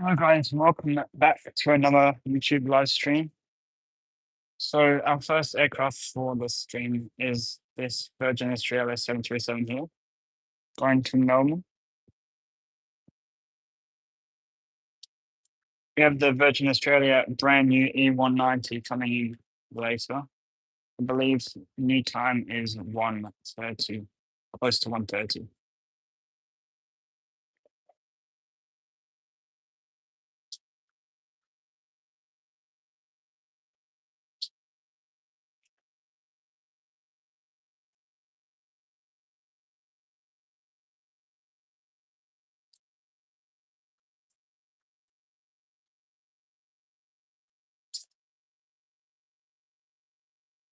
Hello guys, welcome back to another YouTube live stream. So our first aircraft for this stream is this Virgin Australia 737 here, going to Melbourne. We have the Virgin Australia brand new E190 coming in later. I believe new time is 1:30, close to 1:30.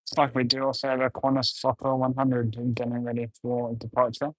It's like we do also have a Qantas Fokker 100 getting ready for departure.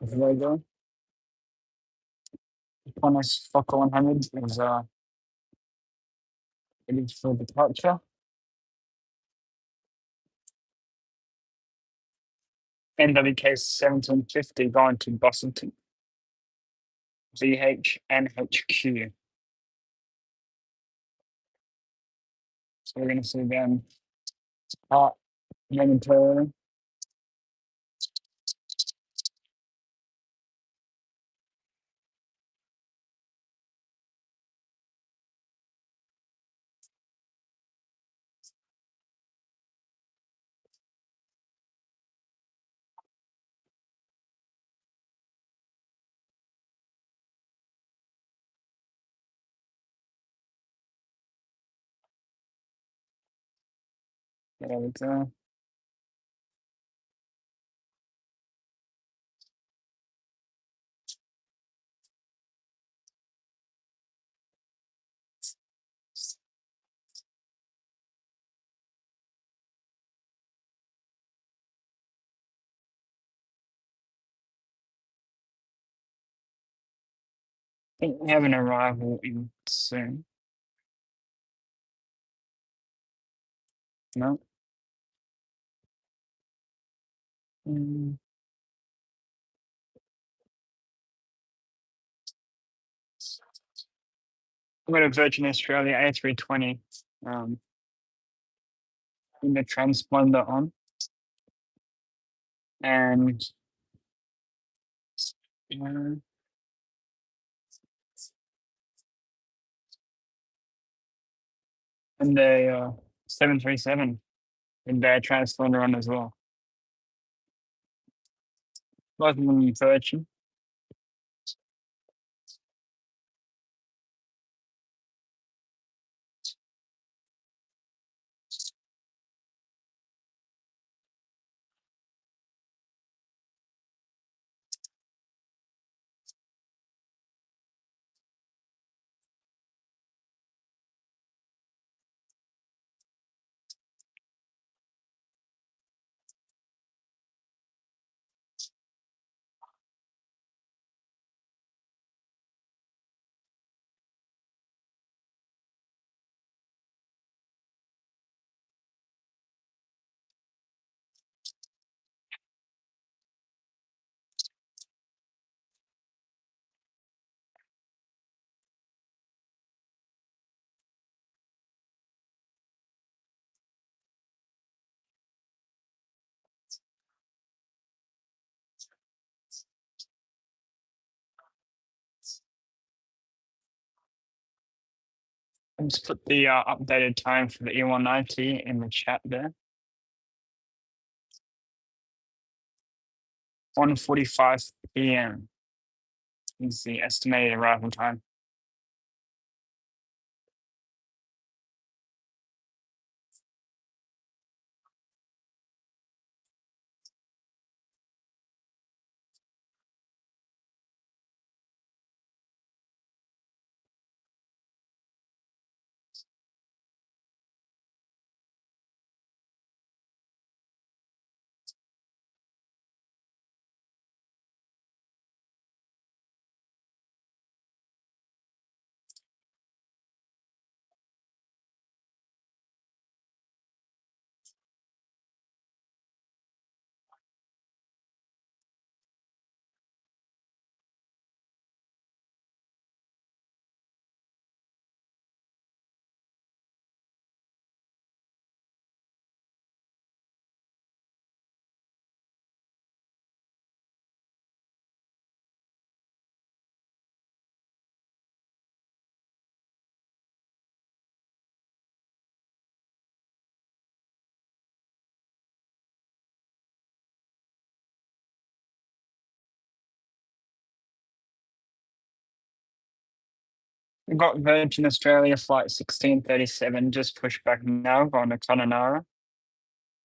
There we go. Qantas Fokker 100 is ready for departure. NWK 1750 going to Boston, VHNHQ. So we're going to see them start momentarily. There we go. I think we have an arrival in soon. No? Mm. I've got a Virgin Australia A320 in the transponder on. And uh, and the 737 in their transponder on as well. Both of them Virgin. I'll just put the updated time for the E190 in the chat there. 1:45 p.m. is the estimated arrival time. We've got Virgin Australia flight 1637 just pushed back now, going to Kununurra,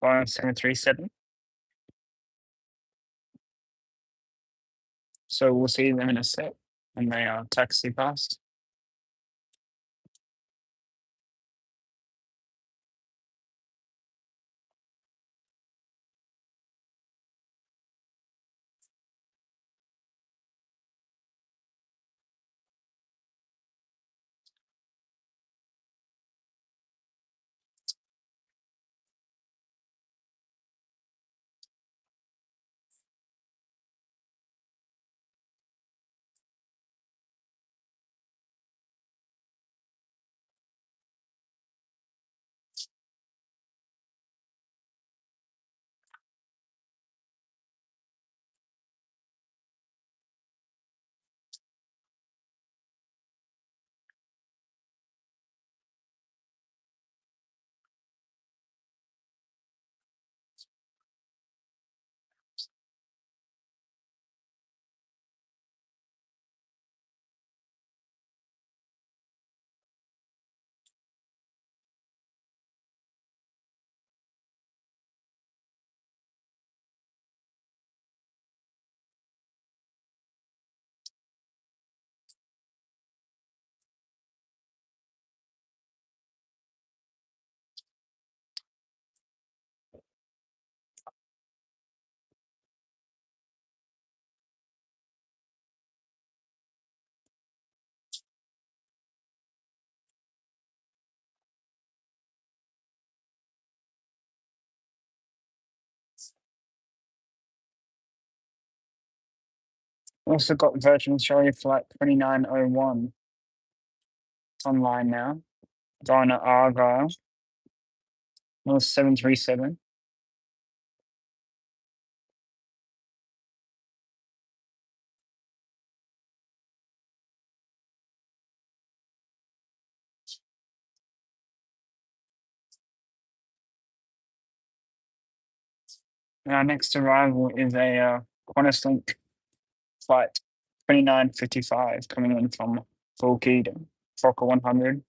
Boeing 737. So we'll see them in a sec when they taxi past. Also got Virgin Australia flight 2901 online now, going to Argyle, North 737. And our next arrival is a QantasLink flight 2955 coming in from Torquay, Fokker 100.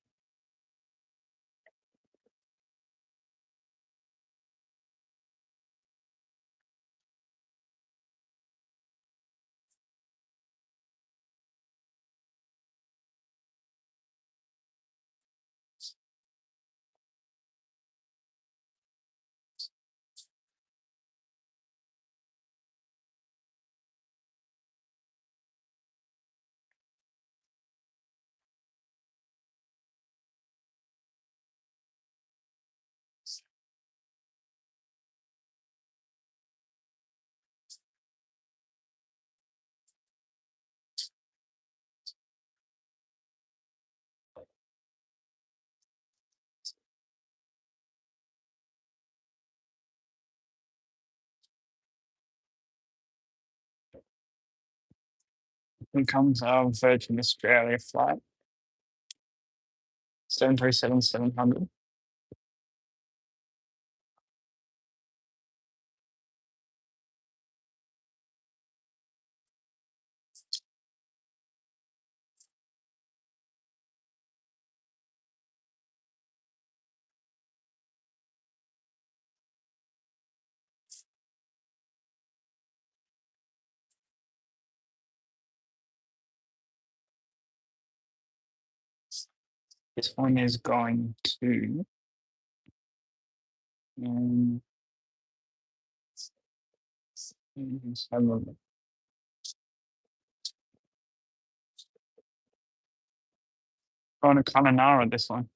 Here comes our Virgin Australia flight 737-700. This one is going to um, let's have a look. Going to Kununurra, this one.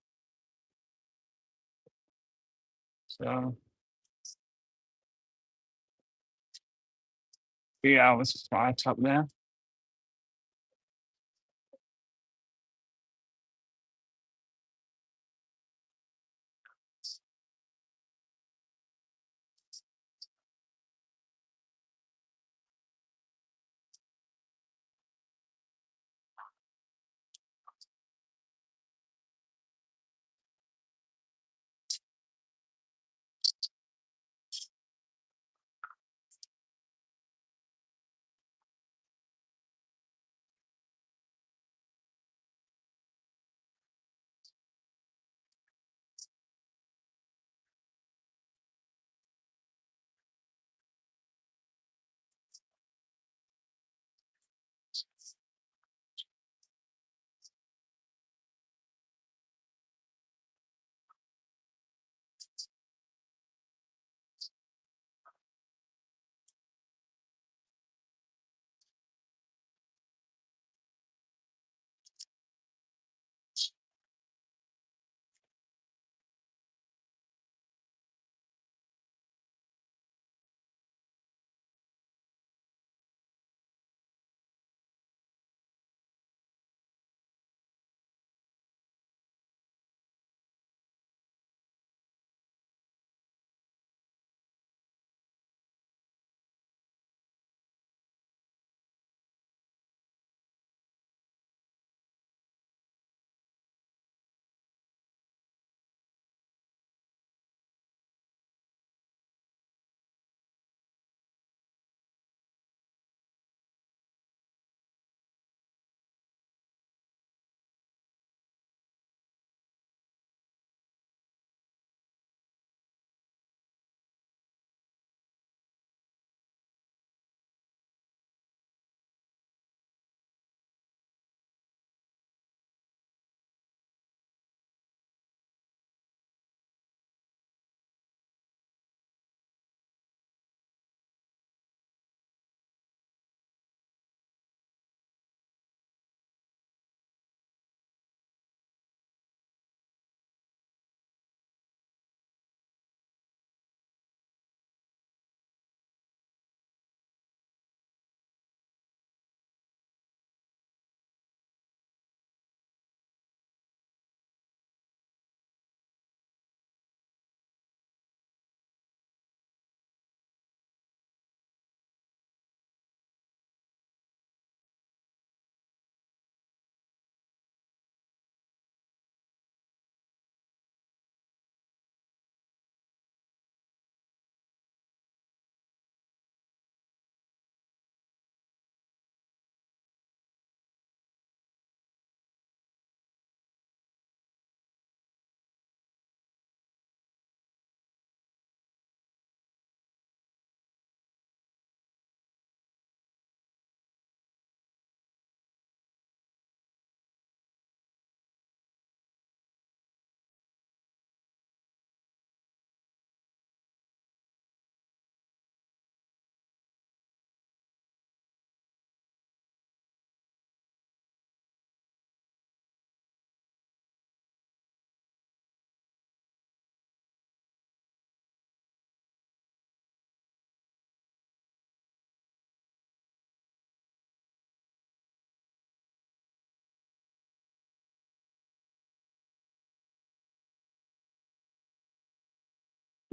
So 3 hours flight up there.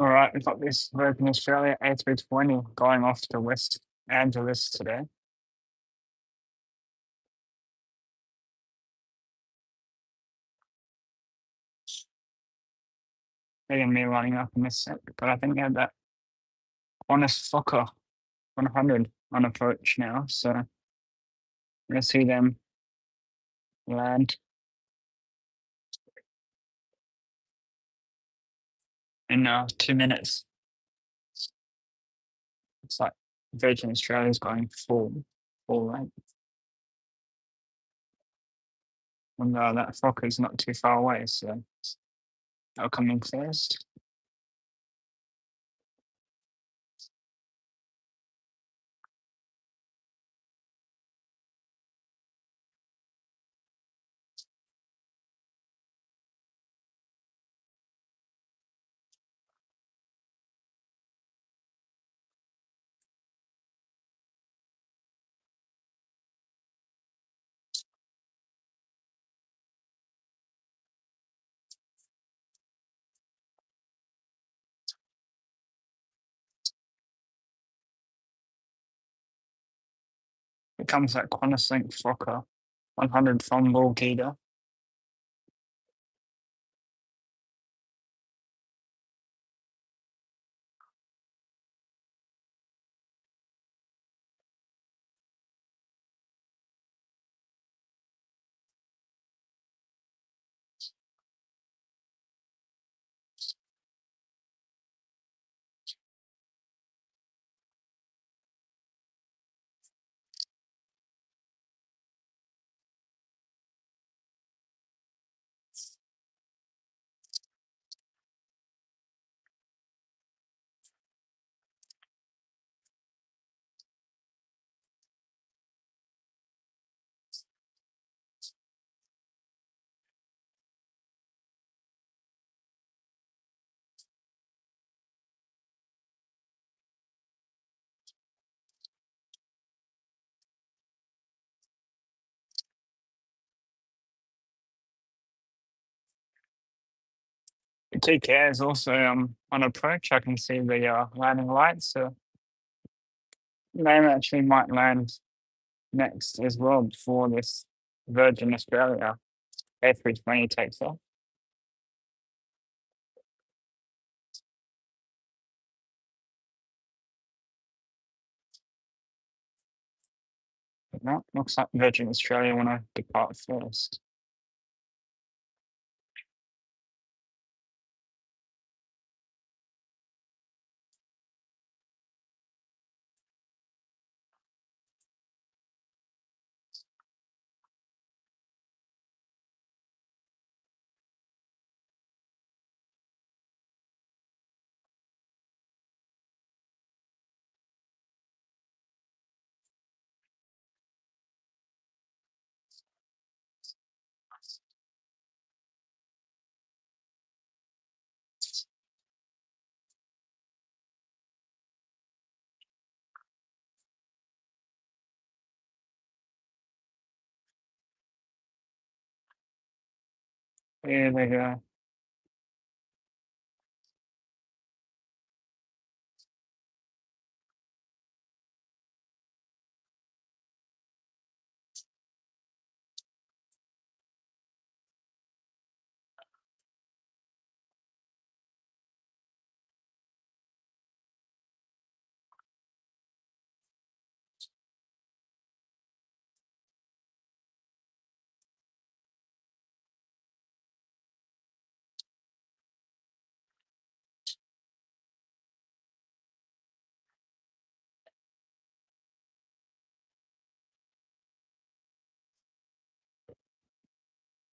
All right, we've got this Virgin Australia A320 going off to West Angeles today. They're gonna be lining up in this sec, but I think they have that honest Fokker 100 on approach now, so I'm gonna see them land in 2 minutes. It's like Virgin Australia's going full length. And that Fokker's not too far away, so they'll come in first. It comes that Qantas Fokker 100 from Bulgida. The TK is also on approach. I can see the landing lights, so they actually might land next as well before this Virgin Australia A320 takes off. But no, looks like Virgin Australia want to depart first. Here they go.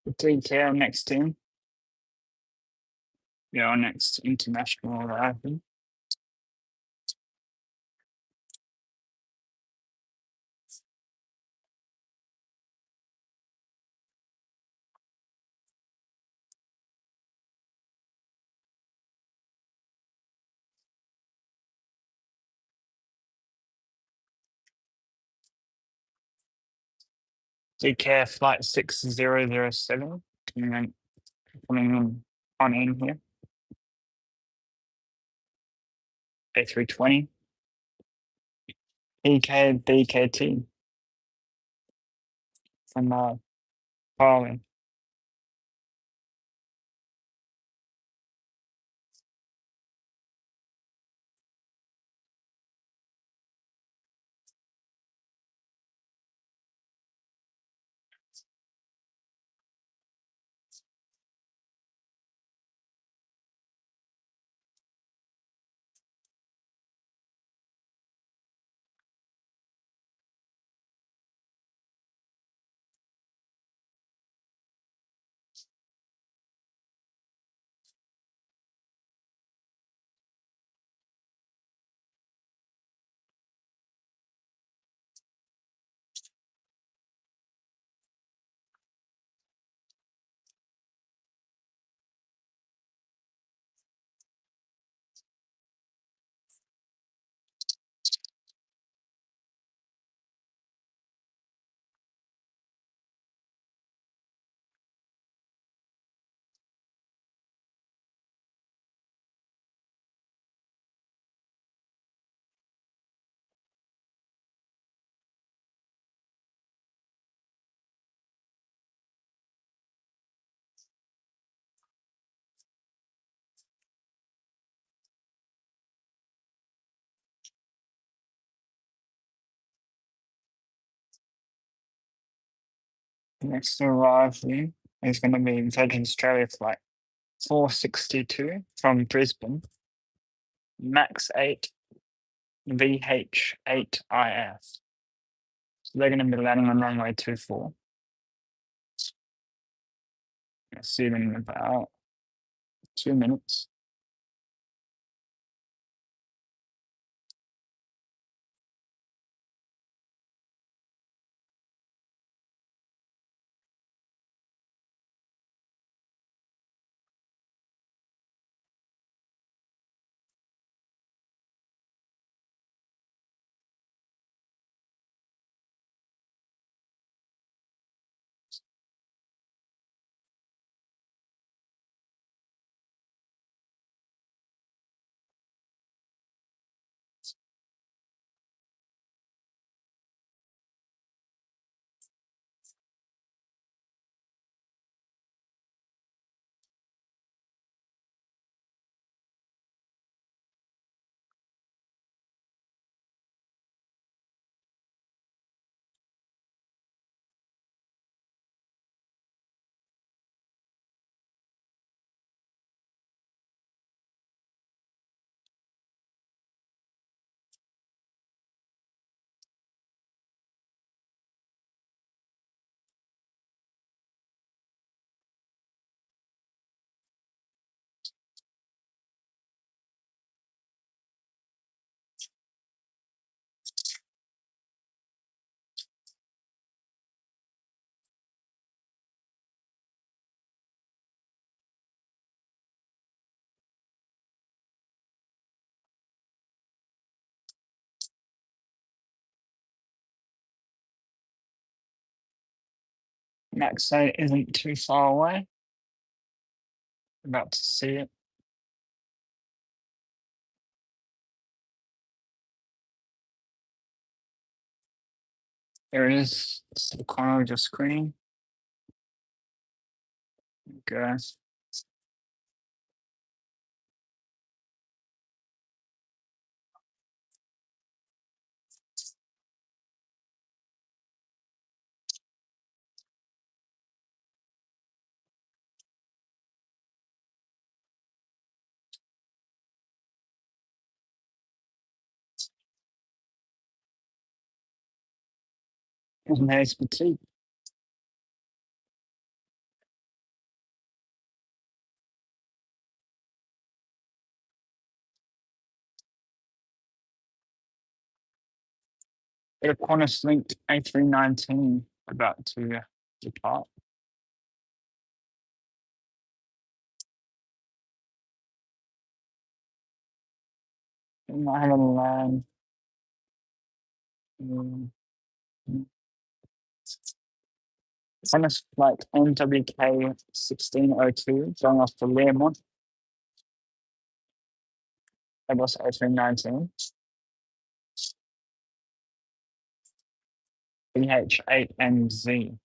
The TK, our next team. Yeah, our next international arrival. TK flight 6007 coming on in here. A320. BKT from Carlin. Next arrival is going to be Virgin Australia flight 462 from Brisbane, MAX 8 VH8IF. So they're going to be landing on runway 24. I'll see them in about 2 minutes. MAX 8 isn't too far away. About to see it. There it is. It's the corner of your screen. Okay. And there's Petite. A Qantas linked A319 about to depart. We might have a land. Qantas flight NWK 1602 going off to Learmont. Airbus A319. BH8NZ.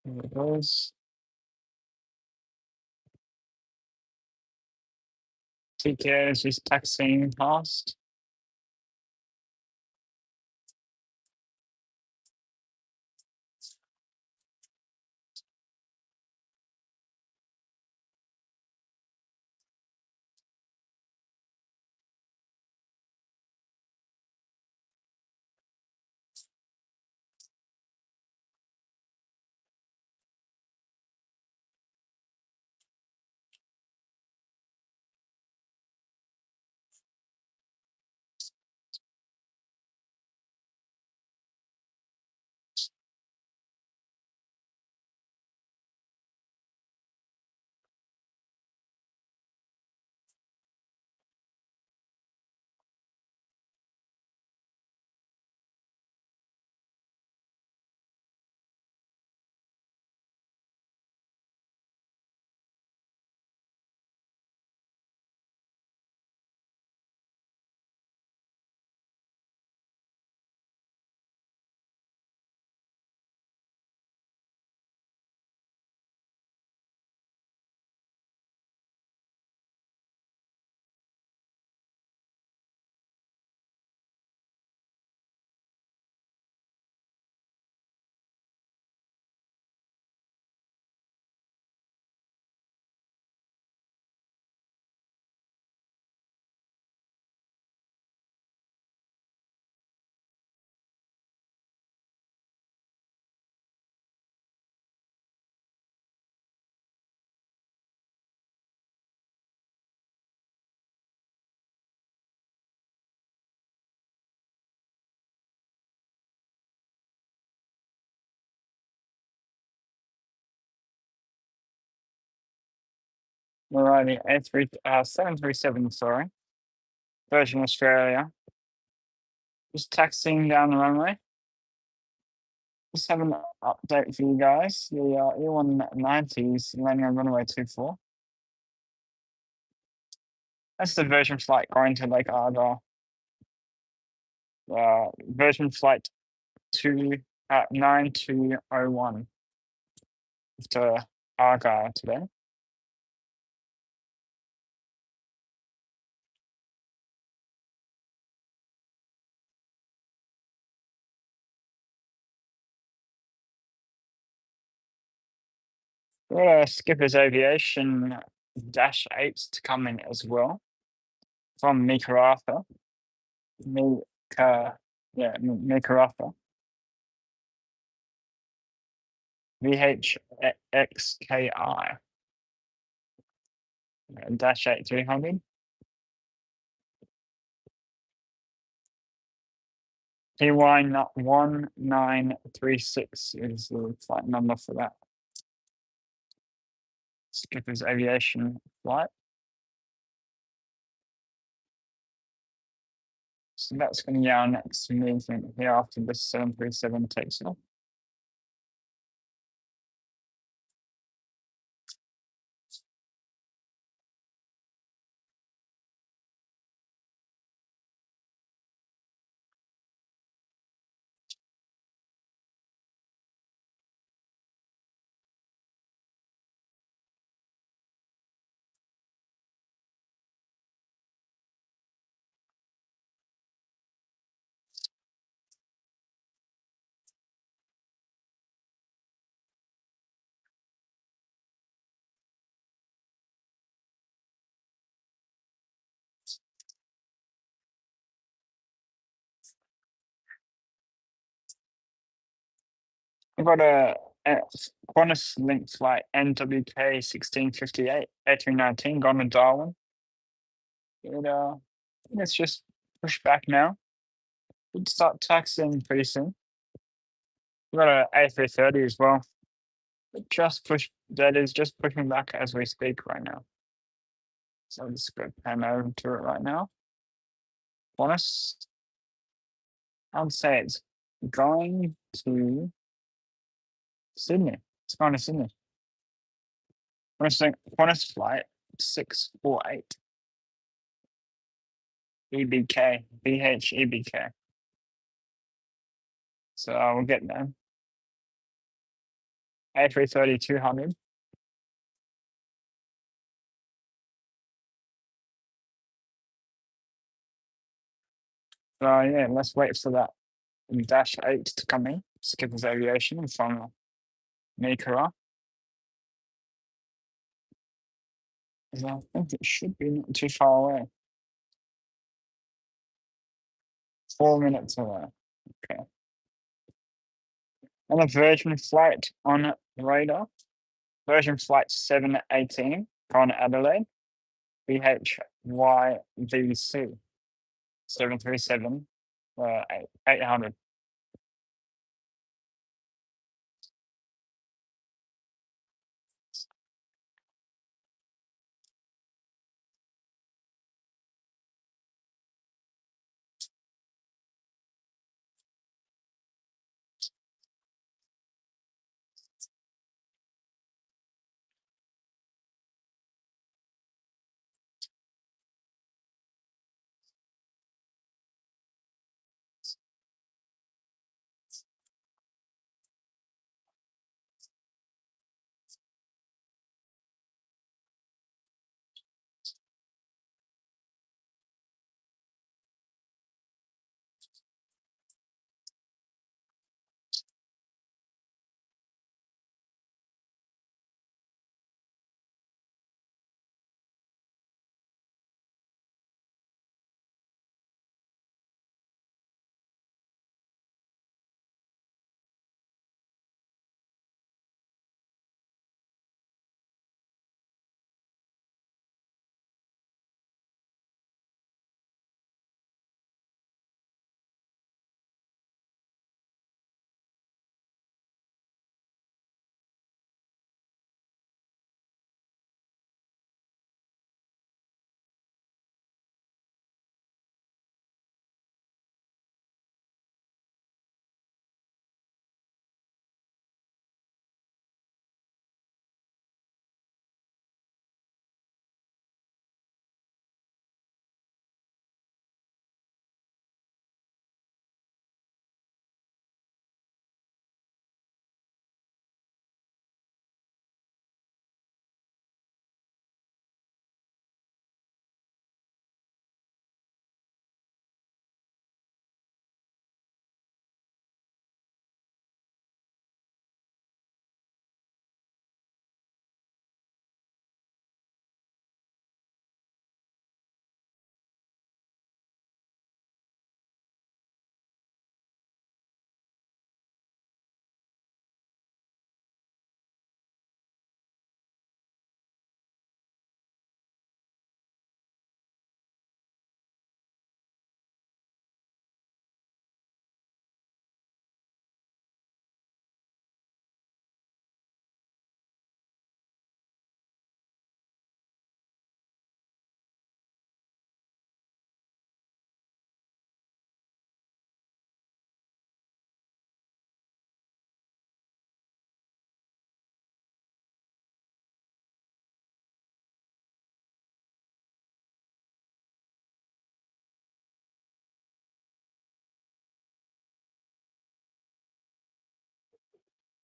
There it goes. TK is just taxiing past. Alrighty, 737, sorry. Virgin Australia. Just taxiing down the runway. Just have an update for you guys. The E190 is landing on runway 24. That's the Virgin flight going to Lake Argyle. Virgin flight 9201 to Argyle today. We got a Skipper's Aviation Dash 8s to come in as well from Mika Arthur. Mika Arthur. VHXKI. Dash 8 300. E190-E2 is the flight number for that. Skipper's Aviation flight. So that's going to be our next movement here after this 737 takes off. We've got a Qantas link flight NWK 1658 A319 gone to Darwin. Let's just push back now. We'd start taxiing pretty soon. We've got a A330 as well. That is just pushing back as we speak right now. So let's go pan over to it right now. Qantas, I would say it's going to Sydney. It's going to Sydney. Qantas flight 648 EBK, BHEBK. So we'll get there. A330 200. So yeah, let's wait for that Dash 8 to come in. Skipper's Aviation from Makera. I think it should be not too far away. 4 minutes away. Okay. And a Virgin flight on radar. Virgin flight 718 on Adelaide. BHYVC 737 800.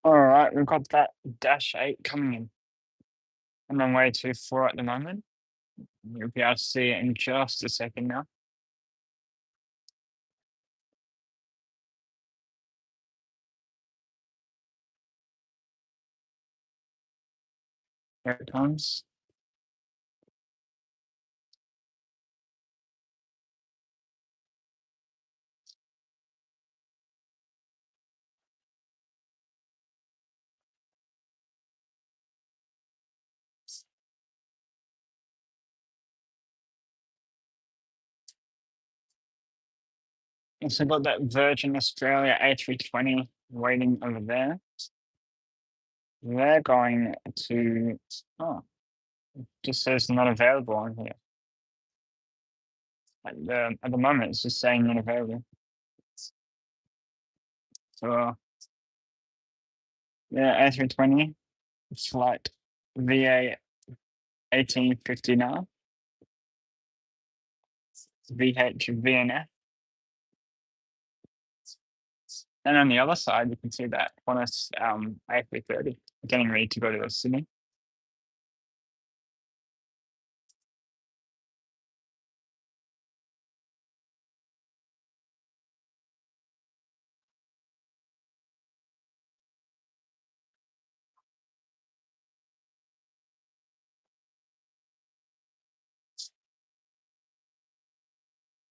All right, we've got that dash 8 coming in. I'm on way to 4 at the moment. You'll be able to see it in just a second now. Here it comes. Also got that Virgin Australia A320 waiting over there. They're going to, oh, just says not available on here. At the moment, it's just saying not available. So, yeah, A320, flight VA 1850 now, VHVNF. And on the other side, you can see that Qantas A330 getting ready to go to Sydney.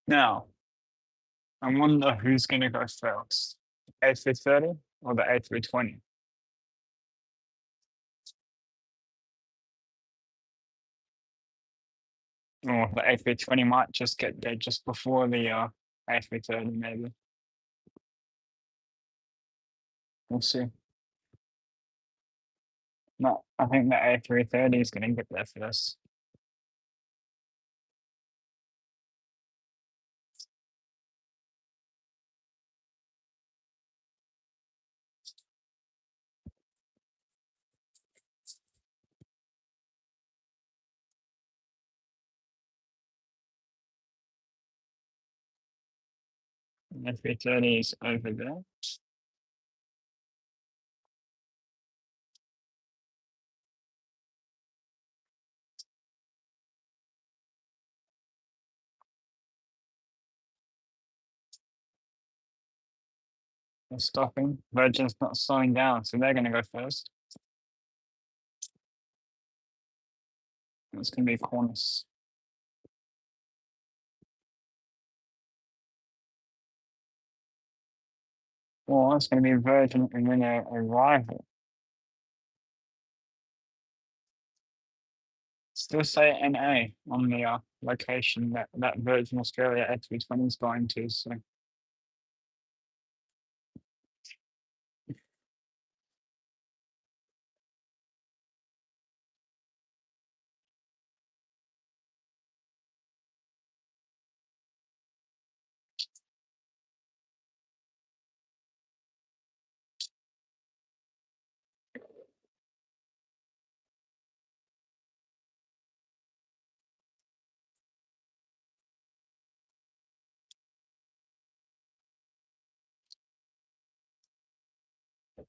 Now, I wonder who's going to go first, A330 or the A320? Or the A320 might just get there just before the A330, maybe. We'll see. No, I think the A330 is going to get there first. A330 is over there. They're stopping. Virgin's not slowing down, so they're going to go first. It's going to be Qantas. Or it's going to be Virgin and then a rival. Still say NA on the location that Virgin Australia A320 is going to. So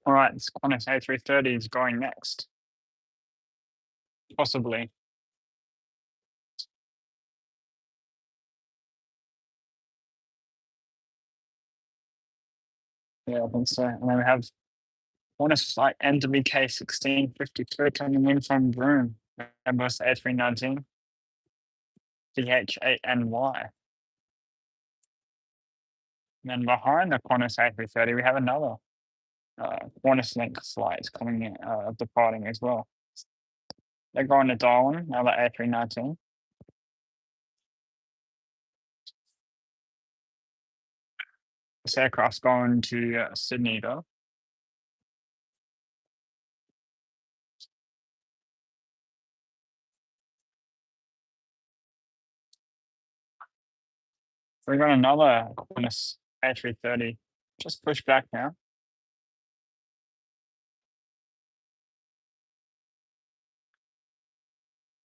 all right, this Qantas A330 is going next. Possibly. Yeah, I think so. And then we have Qantas flight NWK 1653 coming in from Broome. Airbus A319 DH8NY. And then behind the Qantas A330, we have another Qantas Link flight coming in, departing as well. They're going to Darwin, another A319. This aircraft's going to Sydney though. We've got another Qantas A330. Just push back now.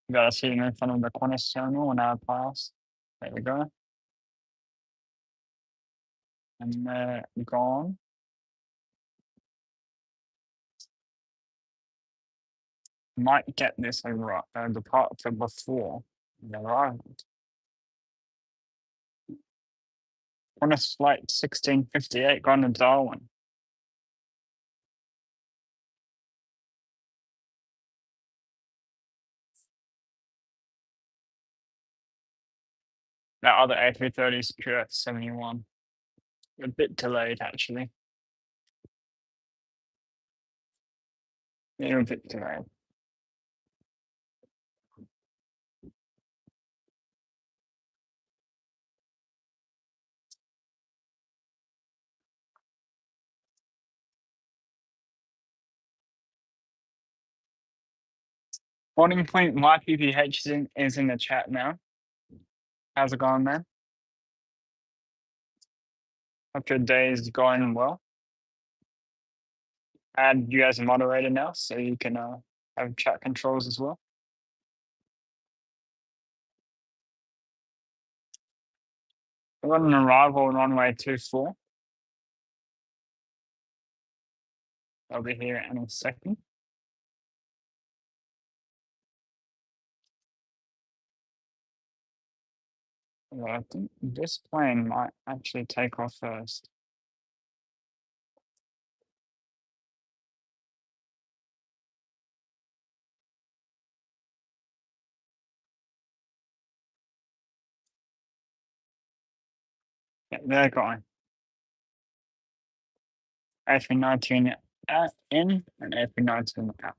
We got us sitting in front of the Qantas terminal on our pass. There we go. And they're gone. might get this departure before they arrived. On a flight 1658 going to Darwin. That other A330 is QF71. A bit delayed, actually. Yeah, a bit delayed. Boarding point YPPH is in the chat now. How's it going, man? Hope your day is going well. Add you as a moderator now, so you can have chat controls as well. We've got an arrival on runway 24. I'll be here in a second. Well, I think this plane might actually take off first. Yeah, they're going. A319 in and A319 out.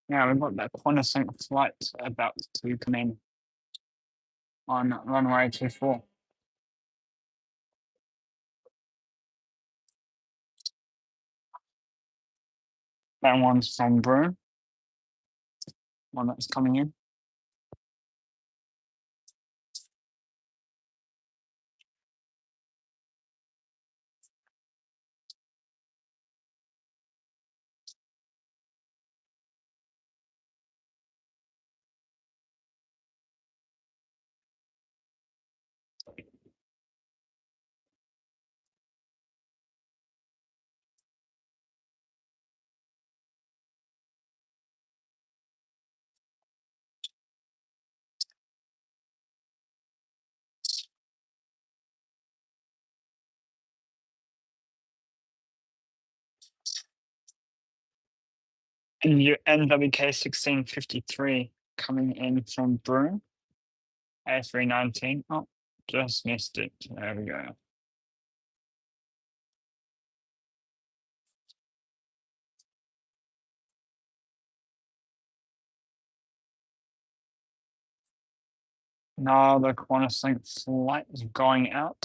Now we've got that Qantas flight about to come in on runway 24. That one's from Broome, one that's coming in. And your NWK 1653 coming in from Broome, A319. Oh, just missed it. There we go. Now the Qantas flight is going out.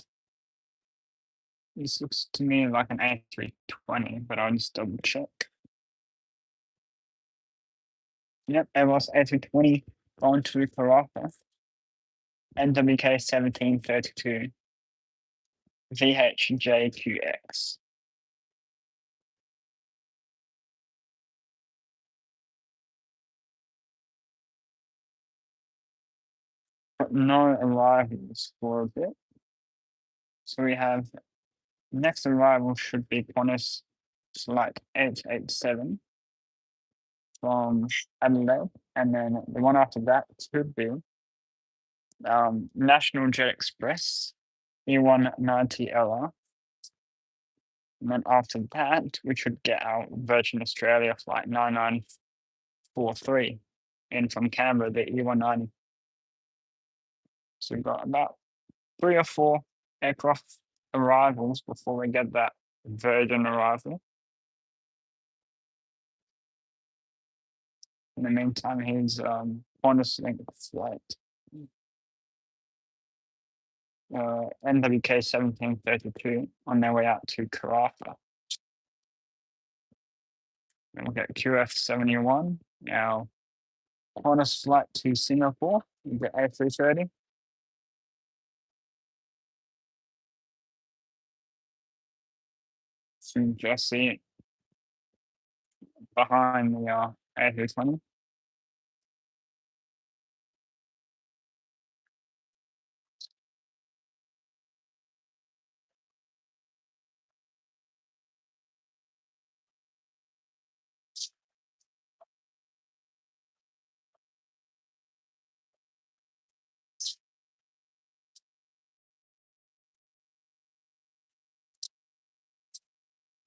This looks to me like an A320, but I'll just double check. Yep, Airbus A320 going to Karratha. NWK 1732 VHJQX. But no arrivals for a bit. So we have next arrival should be Qantas flight 887 from Adelaide, and then the one after that should be National Jet Express E190-LR. And then after that, we should get our Virgin Australia flight 9943 in from Canberra, the E190. So we've got about 3 or 4 aircraft arrivals before we get that Virgin arrival. In the meantime, here's Qantas link flight NWK 1732 on their way out to Karratha. Then we'll get QF71. Now, Qantas flight to Singapore. We get A330. So you just see it behind the A320.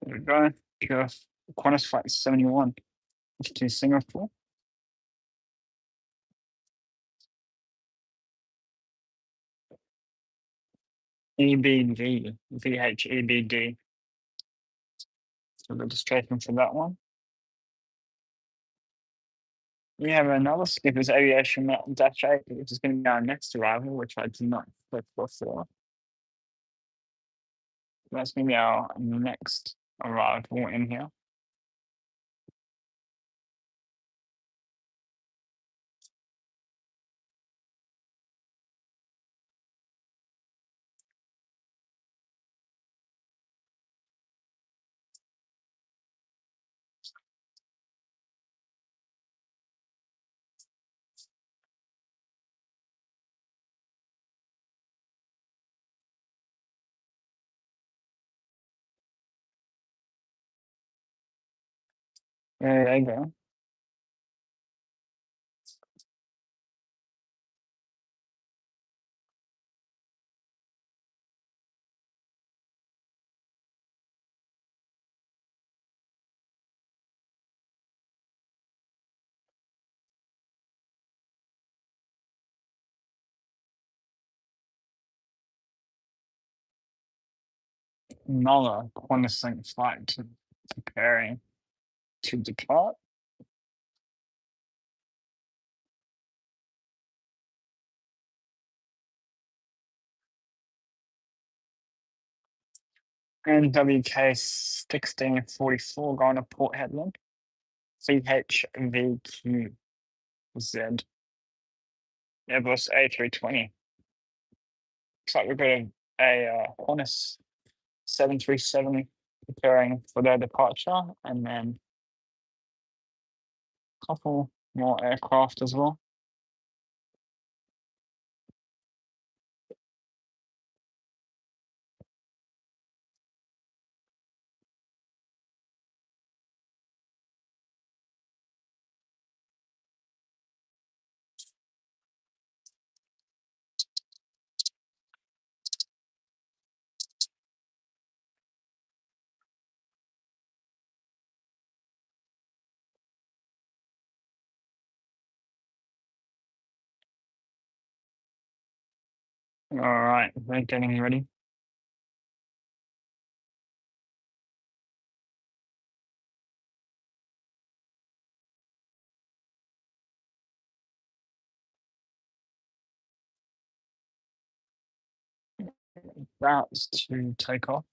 There we go. QF Qantas flight 71 to Singapore. EBD, VHEBD. So registration for that one. We have another Skipper's Aviation Dash 8, which is going to be our next arrival, which I did not click before. That's going to be our next arrival in here. There you go. Another Qantas flight preparing to depart. NWK 1644 going to Port Hedland. CHVQZ. Airbus A320. Looks like we've got a Qantas 737 preparing for their departure, and then a couple more aircraft as well. All right, we're getting ready. Routes to take off.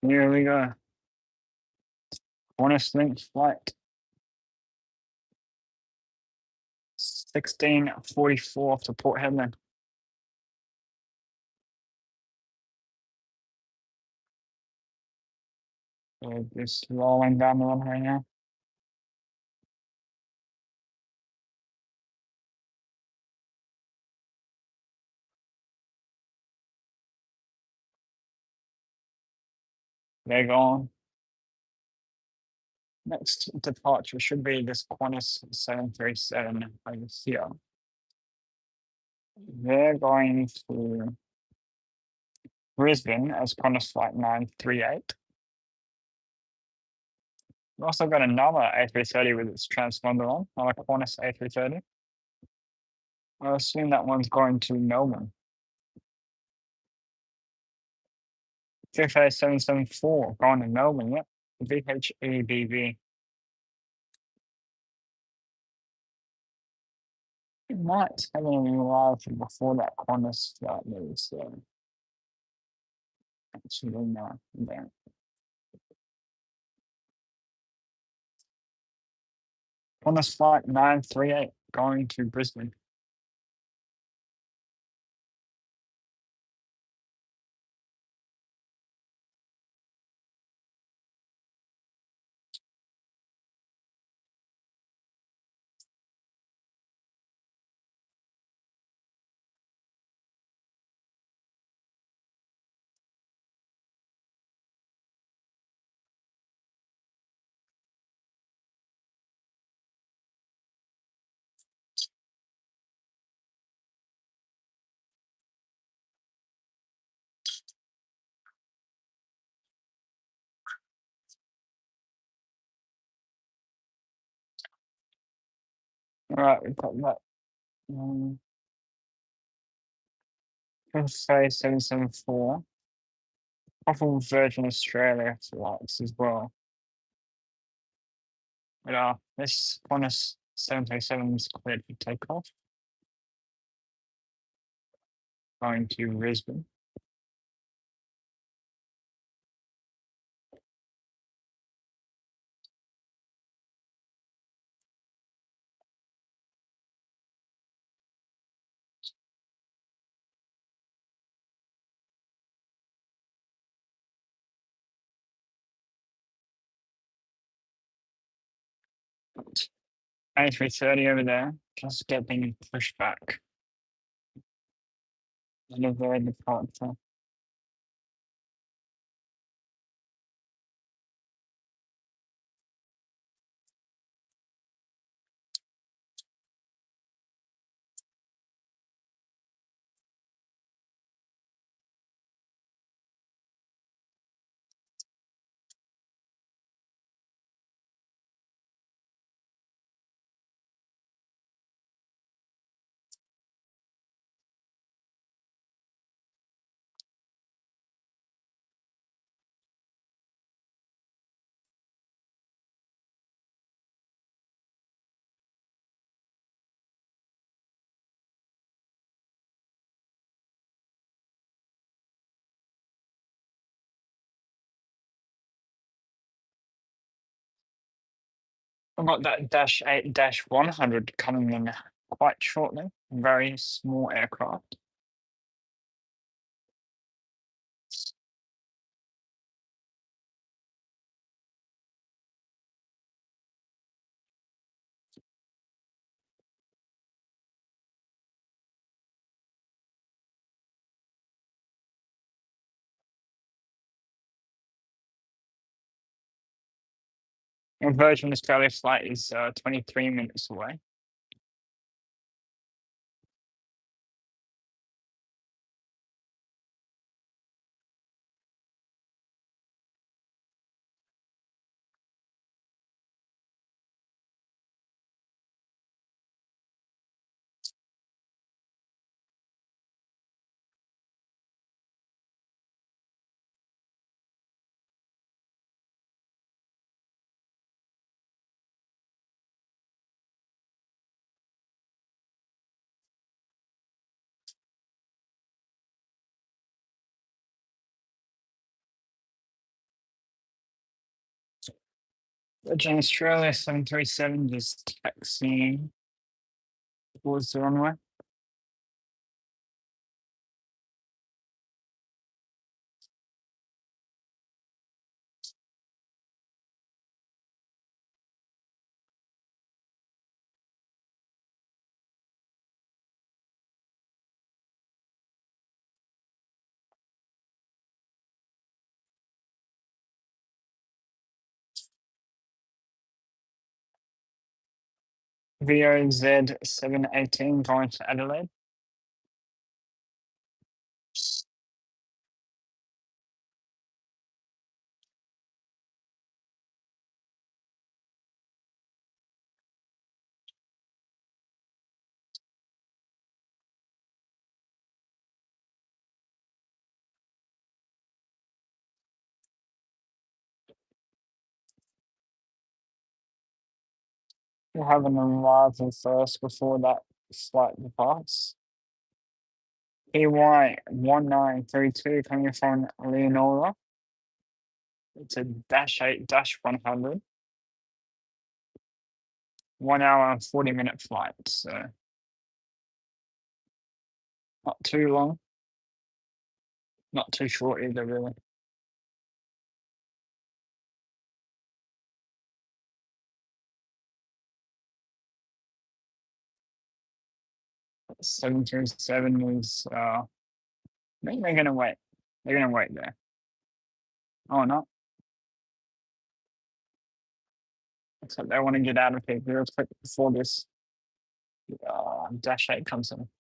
Here we go. Qantas link flight 1644 to Port Hedland. We're just rolling down the runway now. They're gone. Next departure should be this Qantas 737 over here. They're going to Brisbane as Qantas flight 938. We've also got another A330 with its transponder on, another Qantas A330. I assume that one's going to Melbourne. CFA 774 going to Melbourne, yep. VHEBV. It might have an arrival before that Qantas flight leaves, so actually no. Yeah. Qantas flight 938 going to Brisbane. All right, we've got that. Let's say 774. Couple Virgin Australia flights as well. But this Qantas 737 is cleared for takeoff, going to Brisbane. A330 over there, just getting pushed back. Another departure. I've got that Dash 8 Dash 100 coming in quite shortly. Very small aircraft. A Virgin Australia flight is 23 minutes away. Virgin Australia 737 just taxiing towards the runway. VOZ 718 going to Adelaide. We'll have an arrival first before that flight departs. E190-E2 coming from Leonora. It's a -8-100. 1 hour and 40-minute flight, so not too long, not too short either, really. 737 is, I think they're gonna wait. They're gonna wait there. Oh, no. Looks like they want to get out of here real quick before this -8 comes in.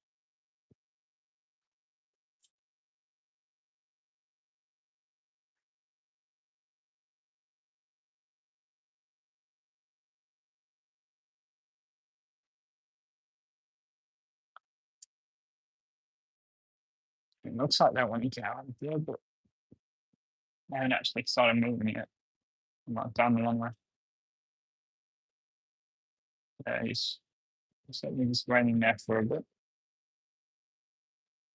It looks like they want to get out of here, but they haven't actually started moving yet. I'm not down the long way. Yeah, he's certainly just waiting there for a bit.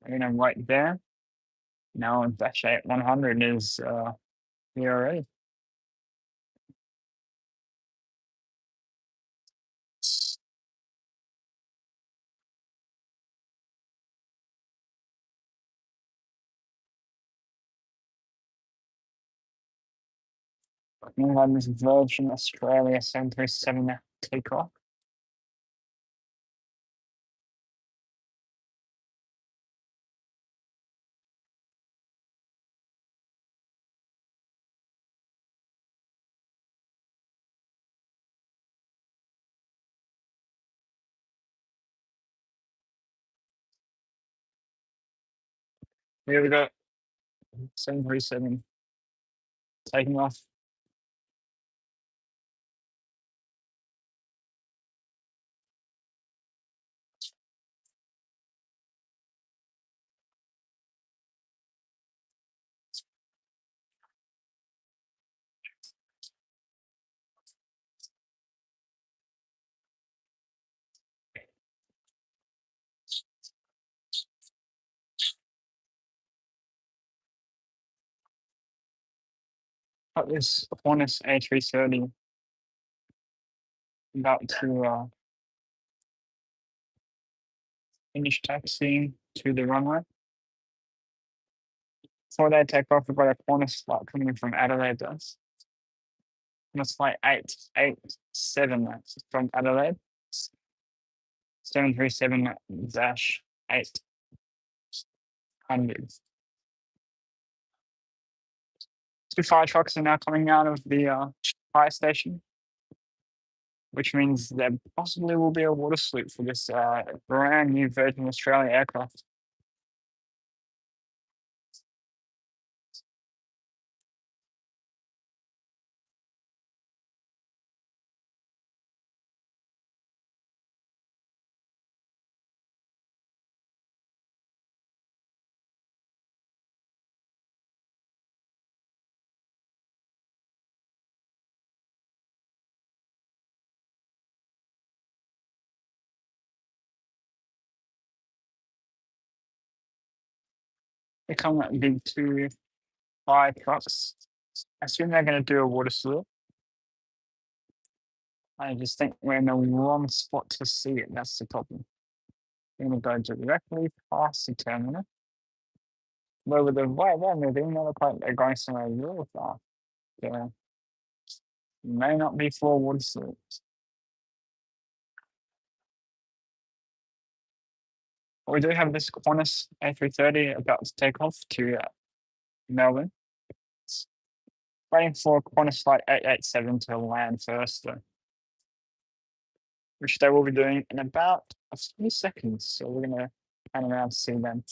They're gonna wait there. Now -8-100 is here already. We have this Virgin Australia 737 takeoff. Here we go. 737 taking off. Got this Qantas A330 about to finish taxiing to the runway. Before they take off, we've got a Qantas flight coming in from Adelaide. That's flight 887 from Adelaide. 737-800. Two fire trucks are now coming out of the fire station, which means there possibly will be a water sloop for this brand new Virgin Australia aircraft. They come with big two fire trucks. I assume they're going to do a water sloop. I just think we're in the wrong spot to see it. That's the problem. We're going to go directly past the terminal. But with the way they're moving, they look like they're going somewhere really far. Yeah. May not be for water sloops. We do have this Qantas A330 about to take off to Melbourne. Waiting for Qantas flight 887 to land first, though, which they will be doing in about a few seconds. So we're going to pan around to see them.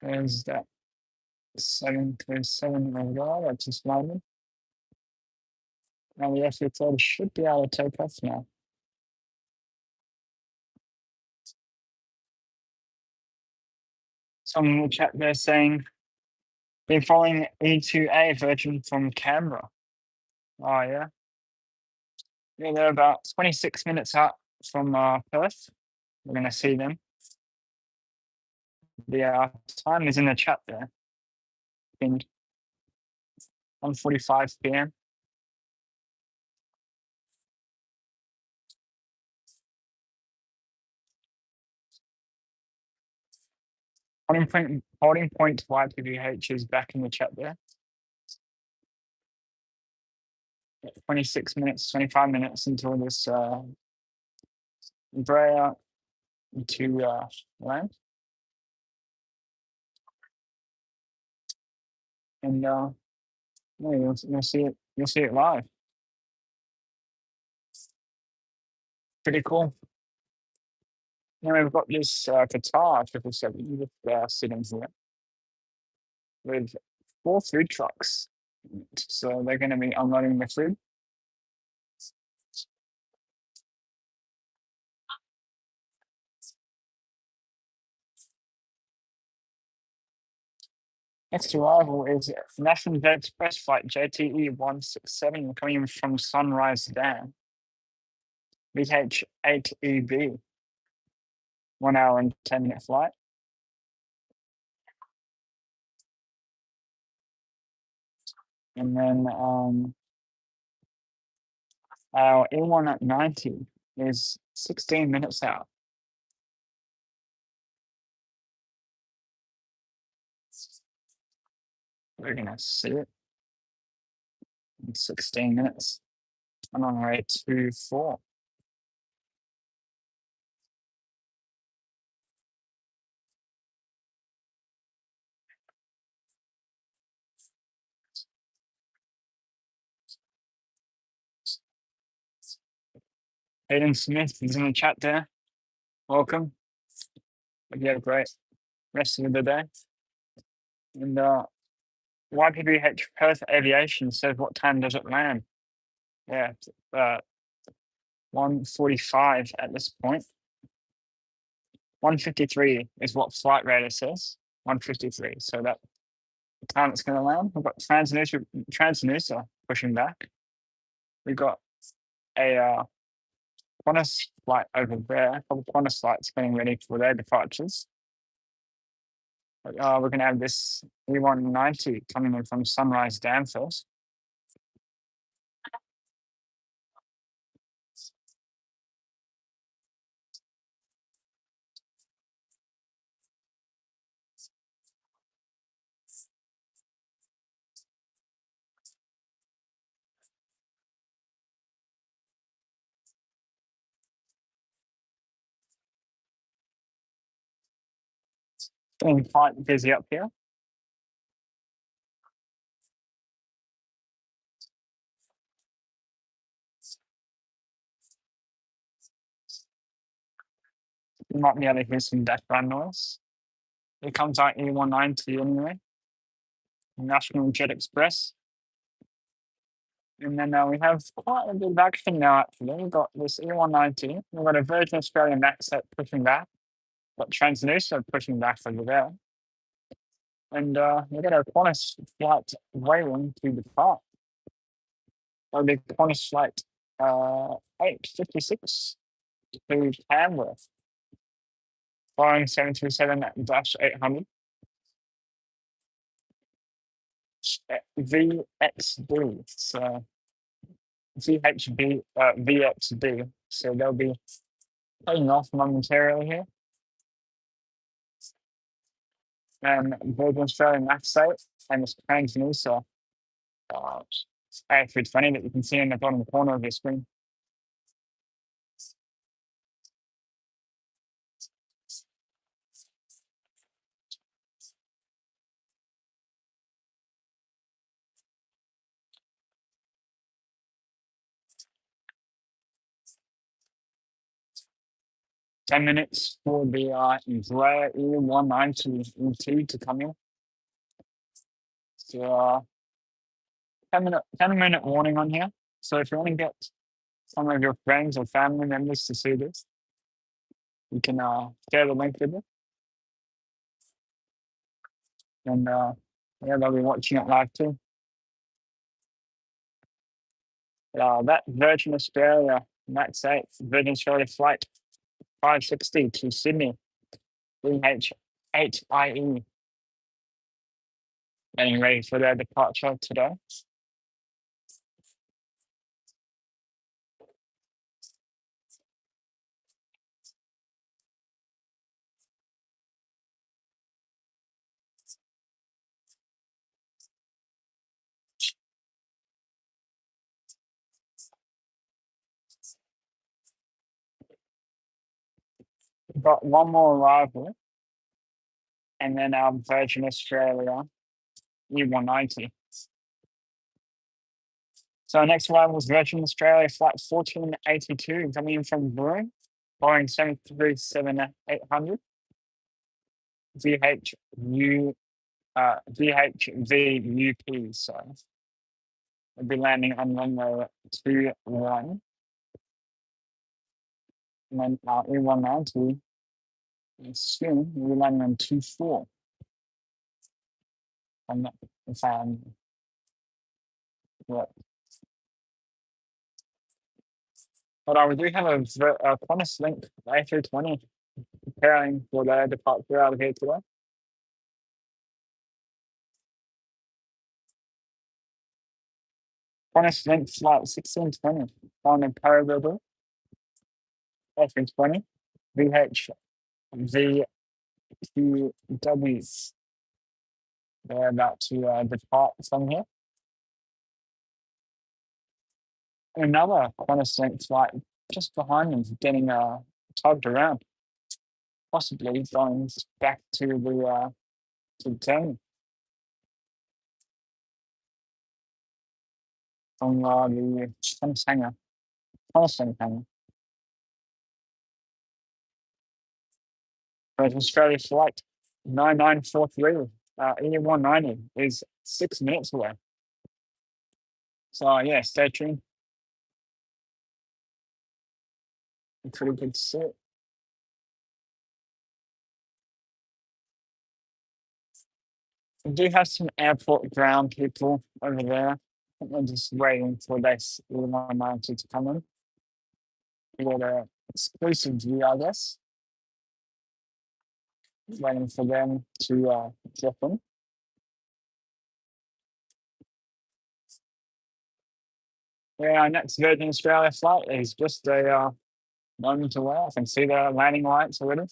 There's that 737 as well. That's just landed. And the F-15 should be able to take off now. Someone in the chat there saying, been following E2A version from Canberra. Oh, yeah. Yeah, they're about 26 minutes out from Perth. We're going to see them. The time is in the chat there. In 1:45 p.m. Holding point YPVH is back in the chat there. 26 minutes, 25 minutes until this Brea to land. And yeah, you'll see it. You'll see it live. Pretty cool. Now we've got this Qatar 777 just sitting here with 4 food trucks. So they're going to be unloading the food. Next arrival is National Jet Express flight JTE167 coming from Sunrise Dam. VH8EB. 1 hour and 10-minute flight. And then our E190 is 16 minutes out. We're going to see it in 16 minutes. I'm on way to 4. Hayden Smith is in the chat there. Welcome. Hope you have a great rest of the day. And YPBH Perth Aviation says, what time does it land? Yeah, 1:45 at this point. 1:53 is what flight radar says. 1:53. So that the time it's going to land. We've got Transnusa pushing back. We've got a Qantas flight over there. A couple Qantas flights getting ready for their departures. We're going to have this E190 coming in from Sunrise Dam first. Getting quite busy up here. You might be able to hear some background noise. Here comes our E190 anyway. National Jet Express. And then we have quite a bit of action now, actually. We've got this E190. We've got a Virgin Australia Max set pushing back. Got Transnusa pushing back over there. And we've got a Qantas flight waiting to depart. That'll be Qantas flight 856 to Canberra. Boeing 737-800. VXB. So VXB. So they'll be taking off momentarily here. And Virgin Australian Max 8 and it's Transnusa. It's funny that you can see in the bottom corner of your screen. 10 minutes for the Embraer E190-E2 to come in. So 10-minute warning on here. So if you want to get some of your friends or family members to see this, you can share the link with them. And yeah, they'll be watching it live too. That Virgin Australia, Max 8, Virgin Australia Flight 560 to Sydney, VH8IE, getting ready for their departure today. We've got one more arrival, and then Virgin Australia E190. So our next arrival was Virgin Australia Flight 1482 coming in from Broome, Boeing 737-800, VHVUP. So we'll be landing on runway 21, and then our E190 soon we'll be landing on 24. And if yeah. But we do have a Qantas link A320 preparing for their departure out of here today. Qantas link flight 1620 on in Parabellum, A320, VHVQW. They're about to depart from here. Another Qantas link flight just behind them, getting tugged around, possibly going back to the terminal from the Qantas hangar. But Australia flight 9943, E190 is 6 minutes away. So yeah, stay tuned. Pretty good to see it. We do have some airport ground people over there. I think they're just waiting for this E190 to come in. We got an exclusive view, I guess. Waiting for them to drop in. Yeah, our next Virgin Australia flight is just a moment away. I can see the landing lights already.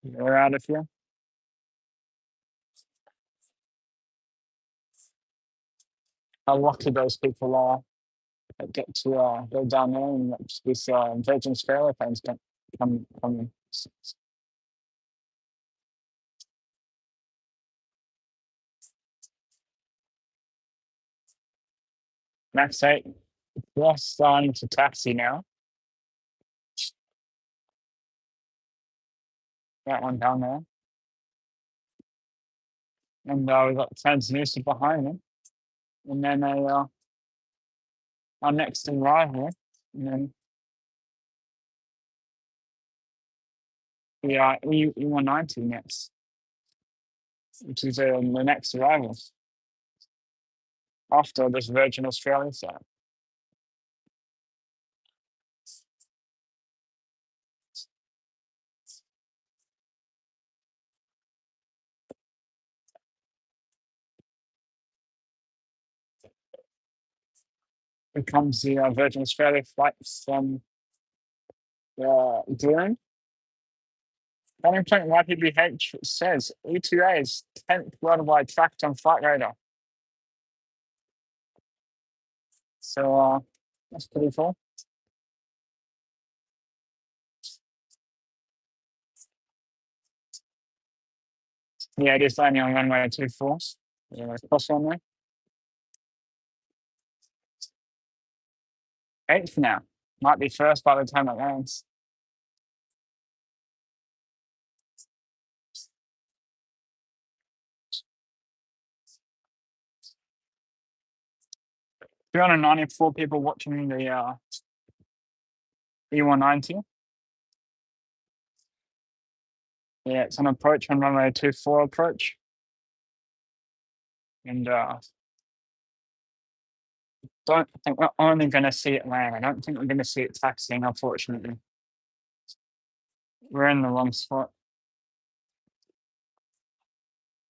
We're out of here. How lucky those people are that get to go down there and this Virgin Australia planes can come. Max 8, we're starting to taxi now. That one down there. And we've got Transnusa behind them. And then our next arrival. And then the E190 next, which is the next arrival after this Virgin Australia flight. Here comes the Virgin Australia flight from Broome. Running point YPBH says E2A is 10th worldwide tracked on flight radar. So that's pretty cool. Yeah, it is landing on runway 24. Yeah, cross runway. 8th now. Might be first by the time it lands. Two hundred 94 people watching the E190. Yeah, it's an approach on runway 24 approach. And don't think we're only going to see it land. I don't think we're going to see it taxiing, unfortunately. We're in the wrong spot.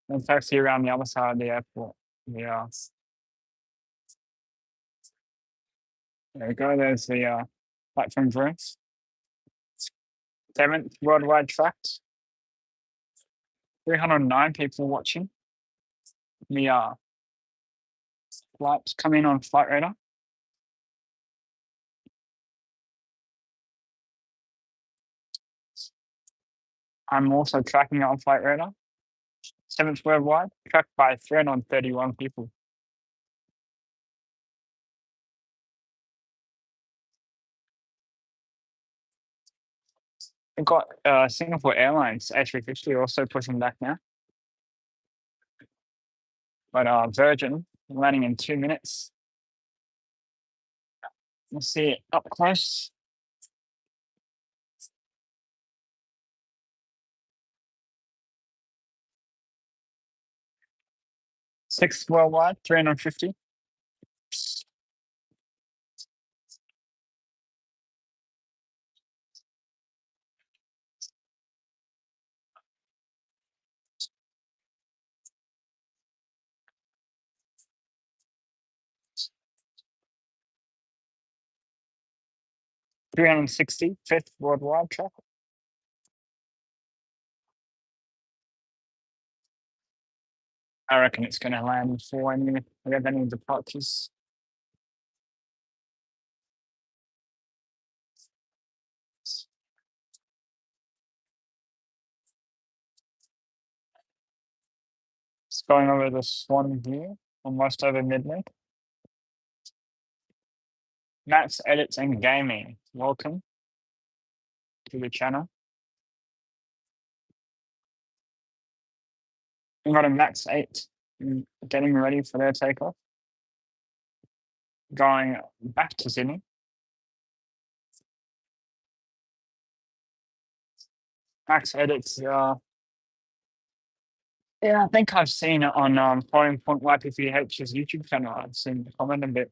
We'll taxi around the other side of the airport. Yeah. There we go. There's the platform drinks. 7th worldwide tracked. 309 people watching. The flights come in on Flight Radar. I'm also tracking it on Flight Radar. 7th worldwide, tracked by 331 people. We've got Singapore Airlines A350 also pushing back now. But Virgin landing in 2 minutes. We'll see it up close. Sixth worldwide, 350. Fifth worldwide track. I reckon it's going to land before we have any departures. It's going over the Swan here, almost over midnight. Max Edits and Gaming, welcome to the channel. We've got a Max 8 getting ready for their takeoff. Going back to Sydney. Max Edits, yeah, I think I've seen it on Floating Point YPPH's YouTube channel. I've seen the comment a bit.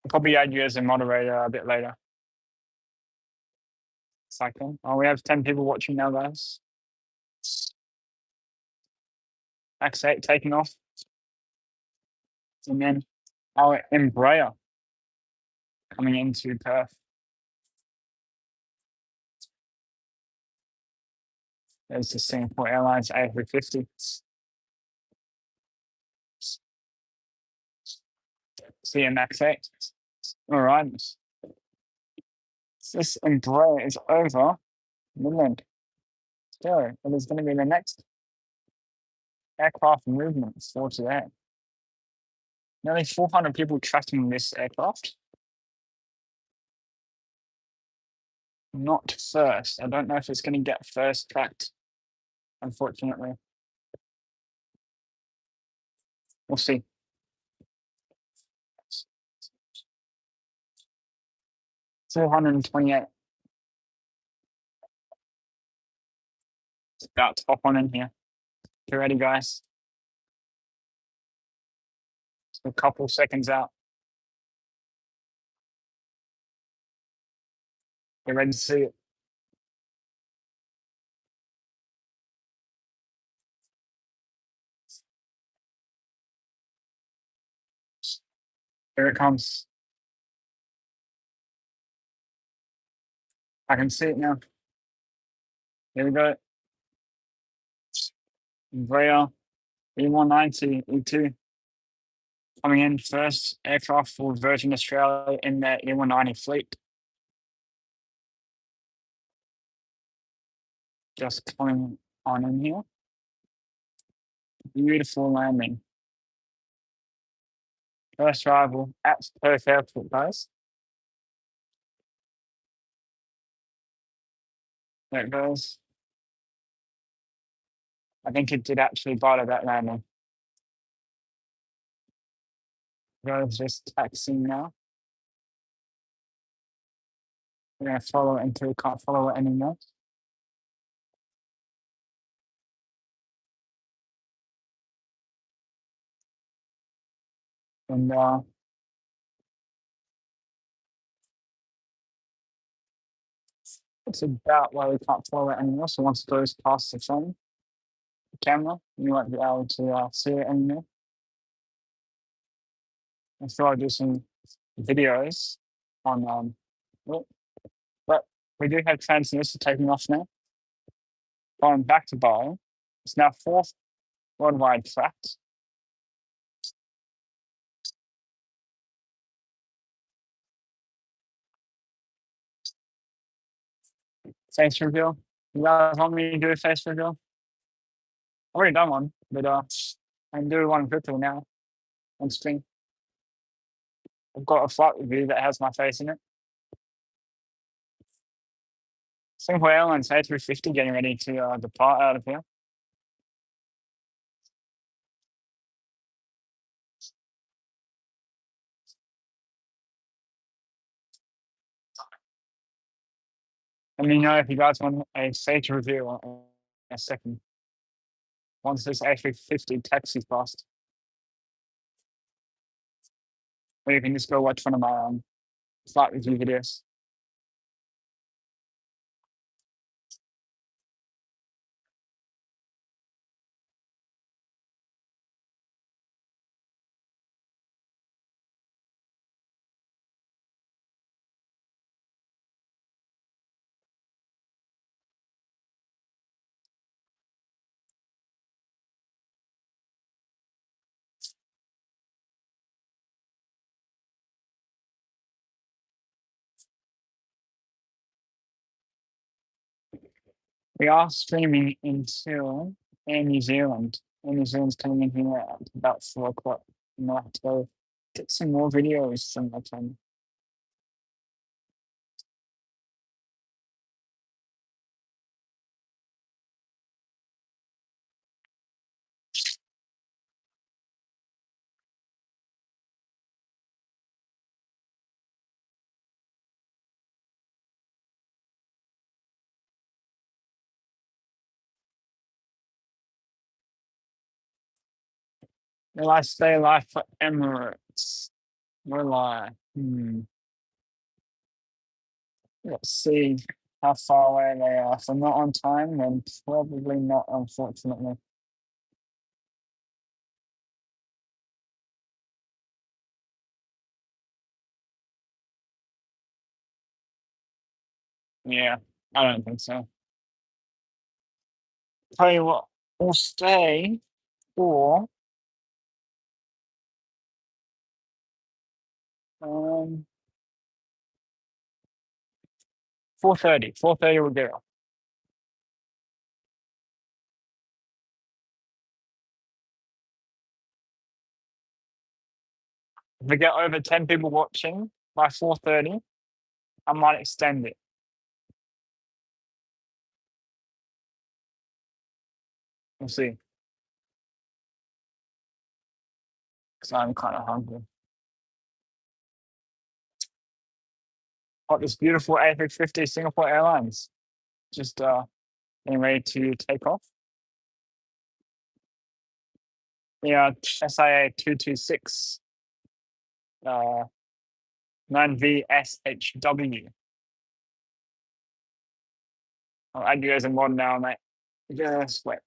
I'll probably add you as a moderator a bit later. Second. Oh, we have 10 people watching now, guys. Max 8 taking off. And then our Embraer coming into Perth. There's the Singapore Airlines A350. See you, Max 8. All right. This Embraer is over Midland. So it is going to be the next aircraft movements for today. Nearly 400 people tracking this aircraft. Not first. I don't know if it's going to get first tracked, unfortunately. We'll see. $428. It's about to hop on in here. You ready, guys? It's a couple seconds out. Get ready to see it. Here it comes. I can see it now. Here we go. Embraer E190-E2 coming in first aircraft for Virgin Australia in their E190 fleet. just coming on in here. Beautiful landing. First arrival at Perth Airport, guys. There it goes. I think it did actually bother that landing. Guys, just taxiing now. We're gonna follow it until we can't follow it anymore. And it's about where we can't follow it anymore. So once it goes past the phone, the camera, you won't be able to see it anymore. And so I'll do some videos on oh, but we do have transmission taking off now. Going back to Bali. It's now fourth worldwide tracked. Face reveal. You guys want me to do a face reveal? I've already done one, but I can do one quickly now on screen. I've got a flight review that has my face in it. Singapore Airlines A350 getting ready to depart out of here. Let me know if you guys want a face review in a second. Once this A350 taxis past. Or you can just go watch one of my flight review videos. We are streaming until Air New Zealand. Air New Zealand's coming in here at about 4 o'clock. And I'll have to go get some more videos from that time. Will I stay alive for Emirates? Will I? Let's see how far away they are. If they're not on time, then probably not, unfortunately. Yeah, I don't think so. Tell you what, we'll stay for 4:30. 4:30 we'll get off. If we get over 10 people watching by 4:30, I might extend it. We'll see. Because I'm kind of hungry. Got this beautiful A350 Singapore Airlines. Just getting ready to take off. Yeah, SIA 226 9VSHW. I'll add you guys in one now, mate. Just wait.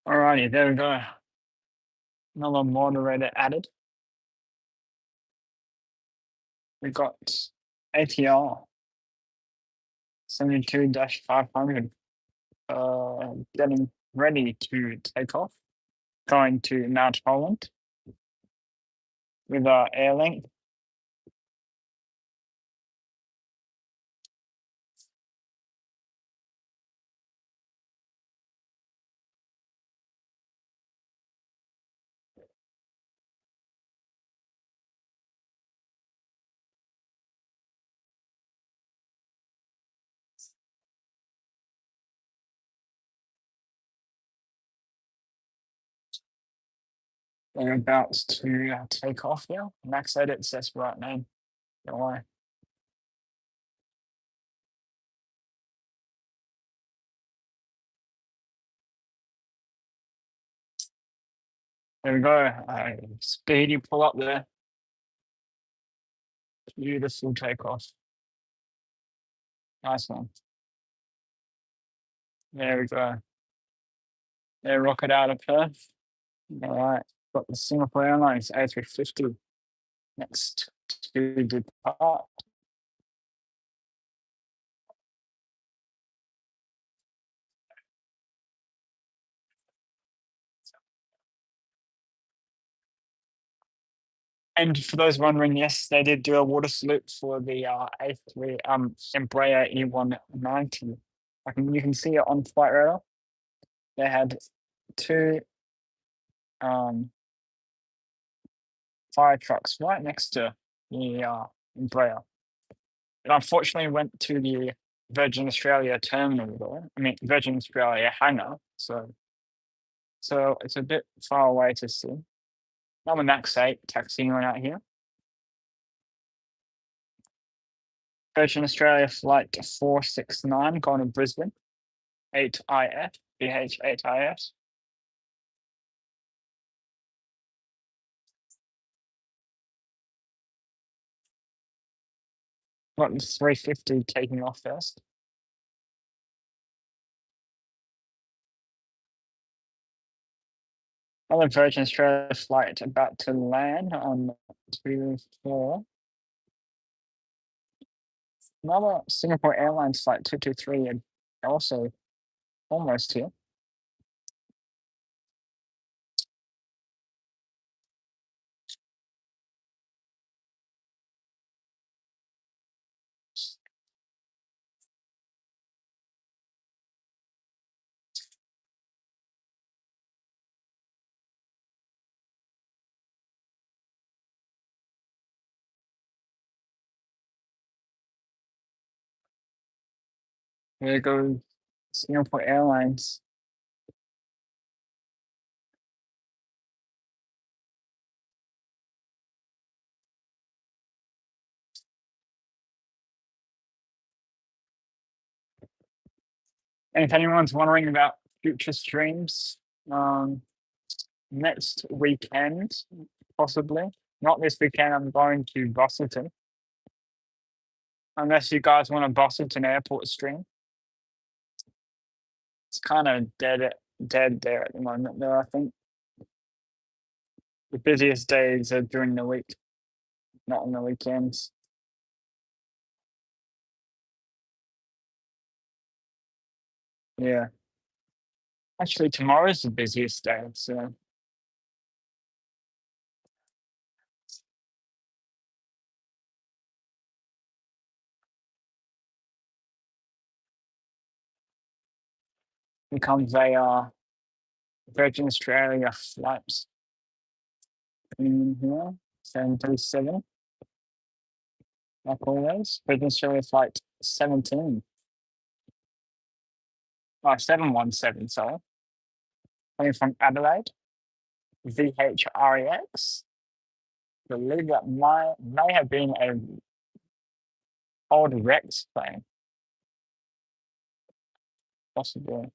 Alrighty, there we go. Another moderator added. We got ATR 72-500 getting ready to take off, going to Mount Holland with our Airlink. They're about to take off now. Max edits, that's the right name. Don't worry. There we go. Speedy pull up there. Beautiful takeoff. Nice one. There we go. They rocket out of Perth. All right. Got the Singapore Airlines A350 next to depart. And for those wondering, yes, they did do a water salute for the A3 Embraer E190. You can see it on flight radar. They had two fire trucks right next to the Embraer. It unfortunately went to the Virgin Australia terminal though. I mean Virgin Australia hangar. So it's a bit far away to see. I'm a Max 8 taxiing out here. Virgin Australia flight 469 going to Brisbane. 8IF, BH8IF. Got the 350 taking off first. Another Virgin Australia flight about to land on 24. Another Singapore Airlines flight 223 and also almost here. There goes Singapore Airlines. And if anyone's wondering about future streams, next weekend, possibly. Not this weekend, I'm going to Boston. Unless you guys want a Boston Airport stream. It's kind of dead there at the moment, though, I think. The busiest days are during the week, not on the weekends. Yeah. Actually, tomorrow's the busiest day, so becomes a Virgin Australia flight in here, 737, like always. Virgin Australia flight 17. Oh, 717, sorry. Coming from Adelaide, VHREX. Believe that may have been a old Rex plane, possibly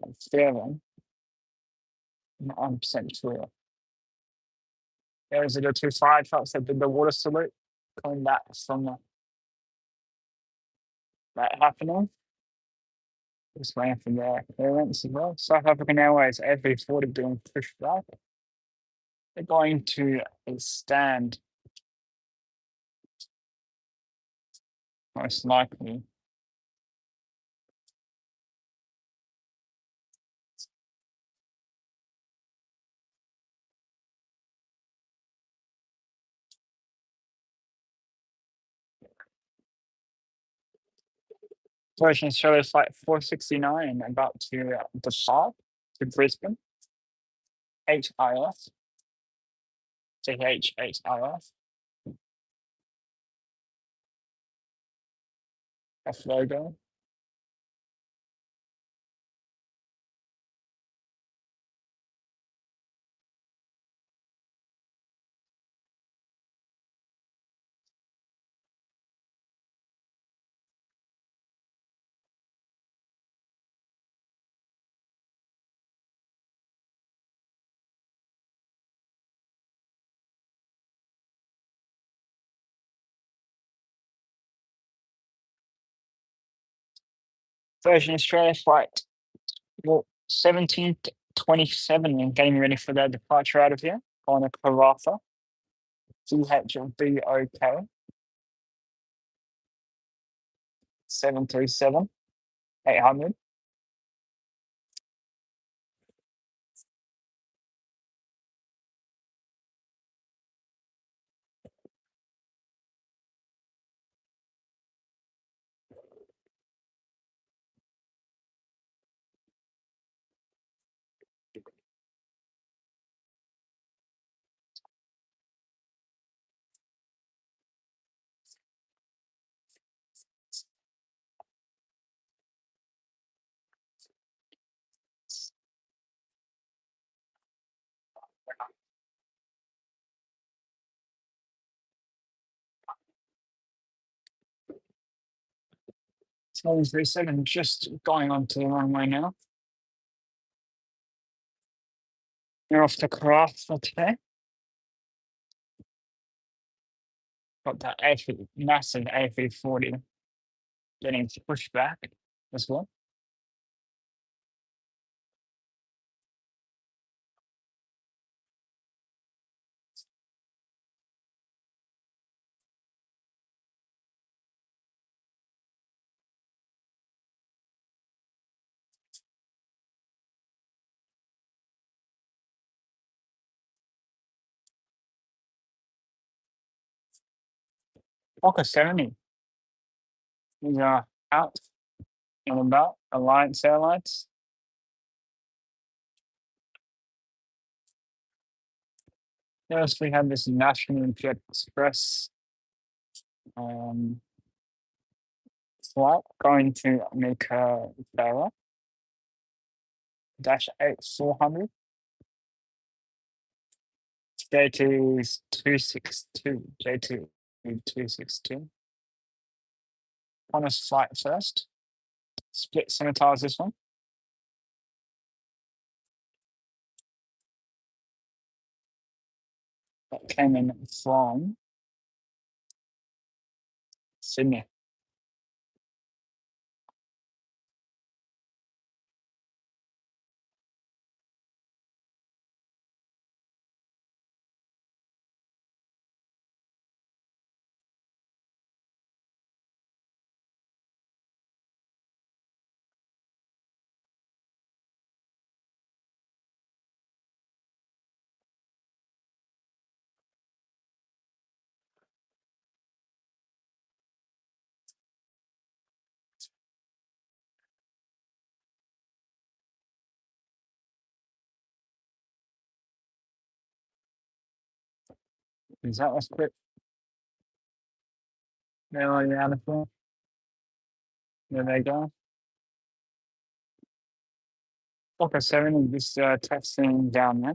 a fair one. Not 100% sure. There's the two fire trucks that did the water salute, coming back from that happening. Just waiting for their clearance as well. South African Airways A340 being pushed back. They're going to stand most likely. Virgin Australia flight 469 about to depart to Brisbane. HIF. CHHIF. F logo. Virgin Australia flight 1727 and getting ready for their departure out of here on a Karratha. CHBOK 737 800. Seven three seven just going onto the runway now. You're off to Karratha for today. Got that massive A340 getting pushed back as well. Fokker 70 is out and about. Alliance Airlines. Yes, we have this National Jet Express flight going to Mika Bella dash 8400. J2 is 262. J2 262. Honest flight first. Split Scimitars this one. That came in from Sydney. Is that was quick? There are you out of there. There they go. Okay, 7 just testing down there.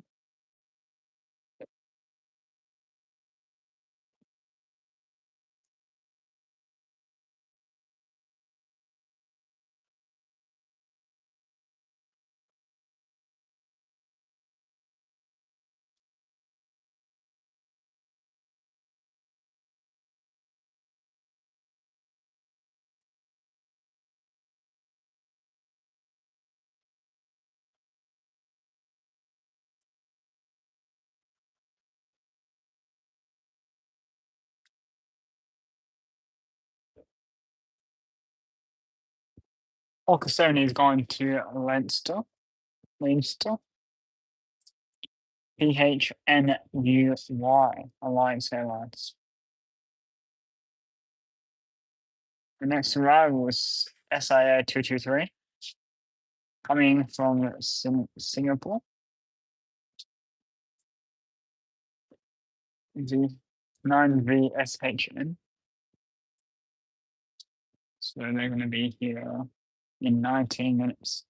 Orca is going to Leinster, PHNUY, Alliance Airlines. The next arrival was SIA 223, coming from Singapore. The 9VSHN. So they're going to be here in 19 minutes.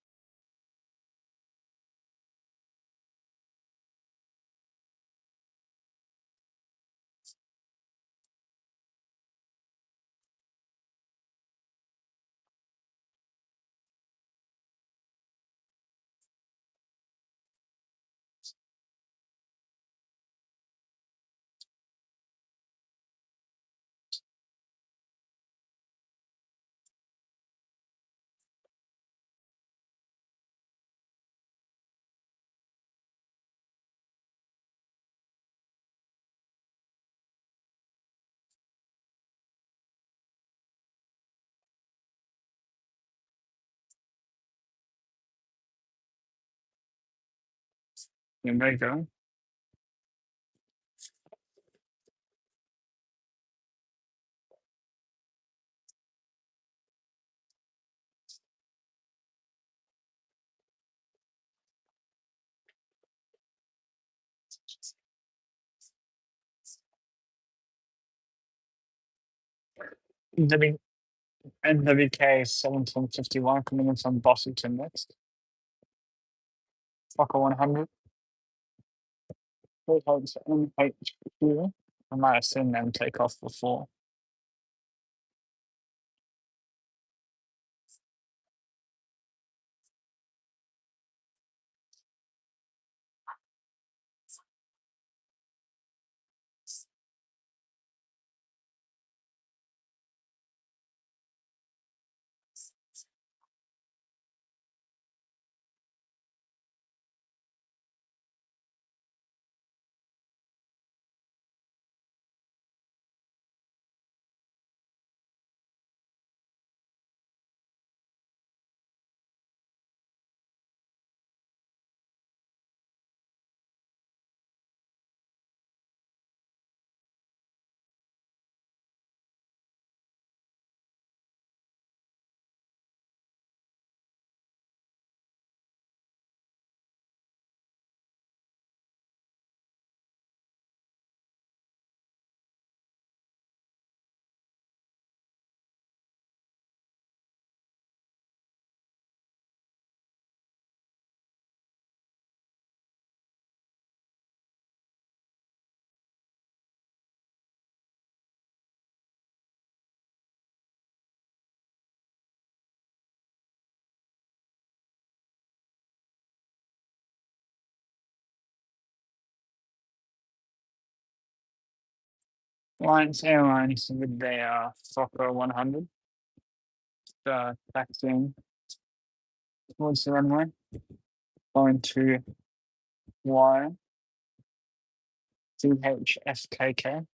Here we go. NWK 1751 coming in from Boston next. Fokker 100. NHQ. I might have seen them take off before. Alliance Airlines with their Fokker 100. Taxiing towards the runway. Going to Y. CHFKK.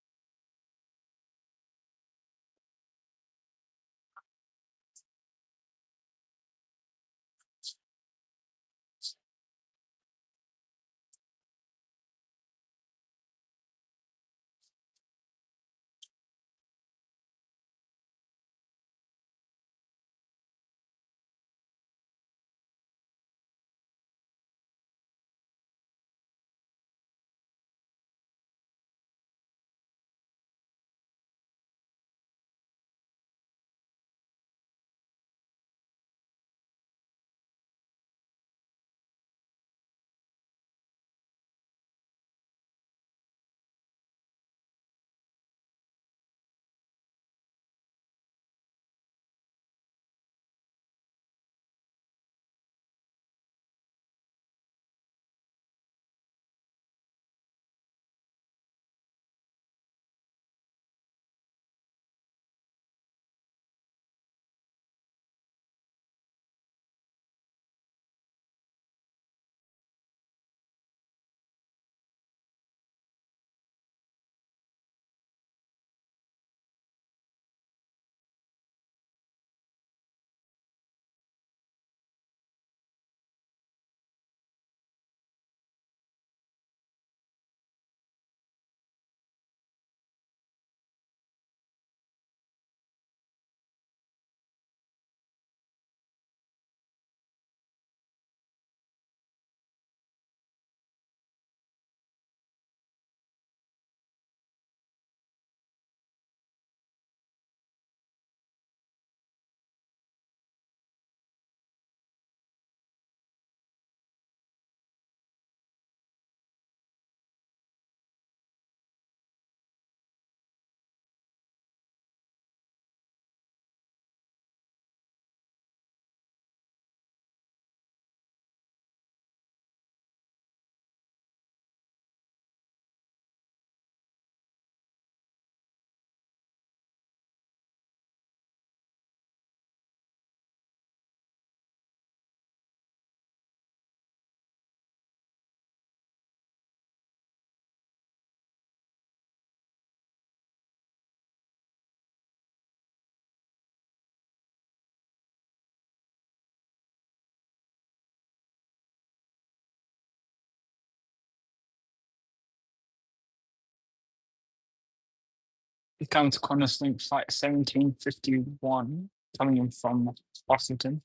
It comes to Qantas flight 1751 coming in from Washington.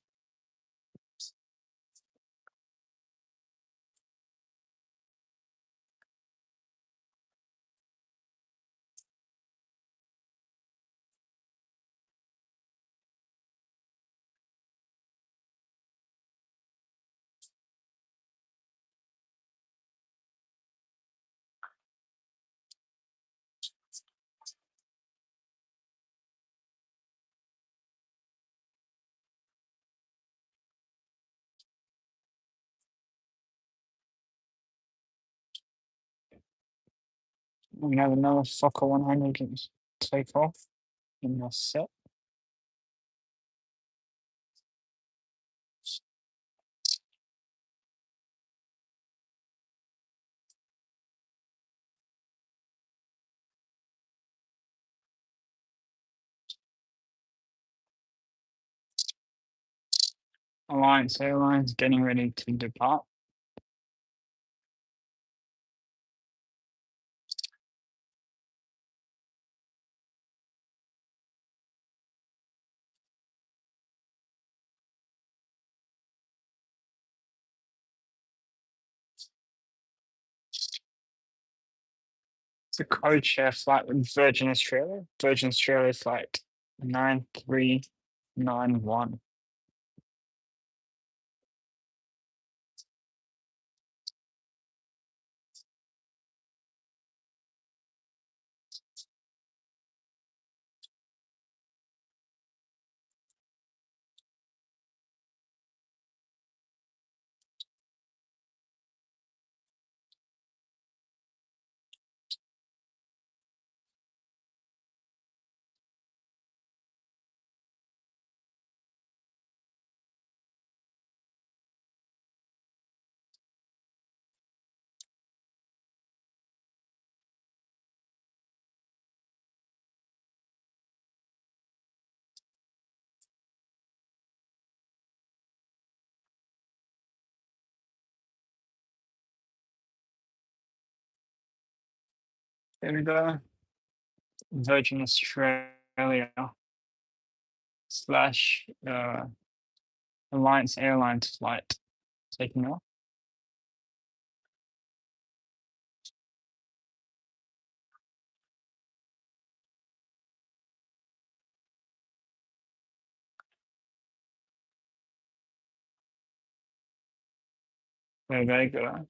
We have another Fokker 100 take off in the set. Alliance Airlines getting ready to depart. It's a code share flight with Virgin Australia. Virgin Australia flight 9391. There we go. Virgin Australia slash Alliance Airlines flight taking off. There they go.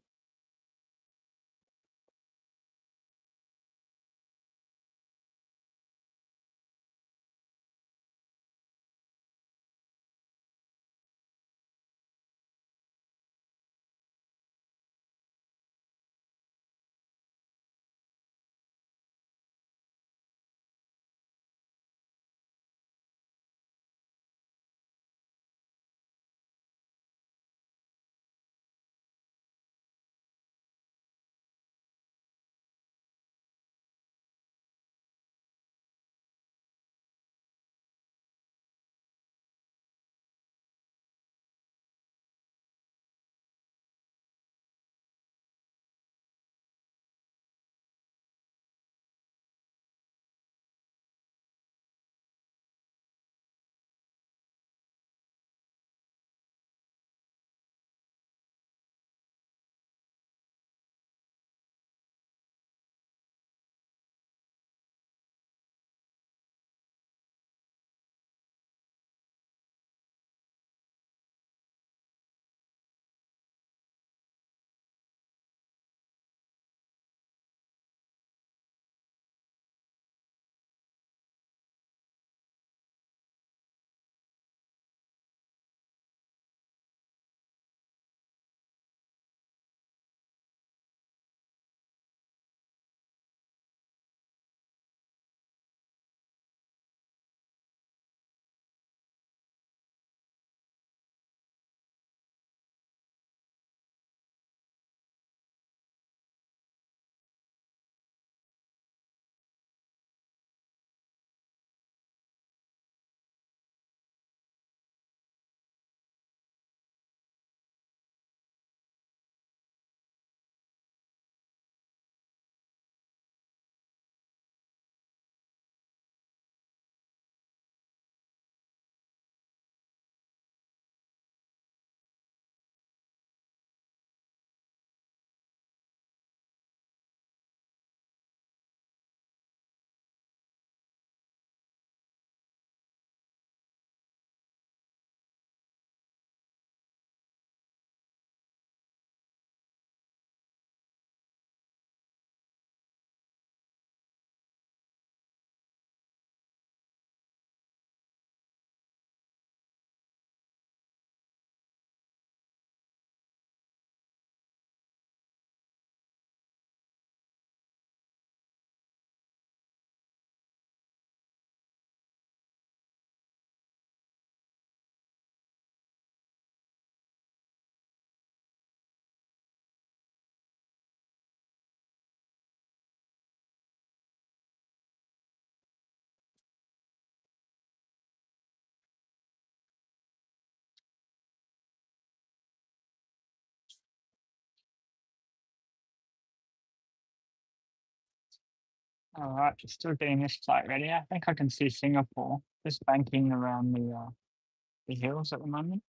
All right, still getting this flight ready. I think I can see Singapore just banking around the hills at the moment.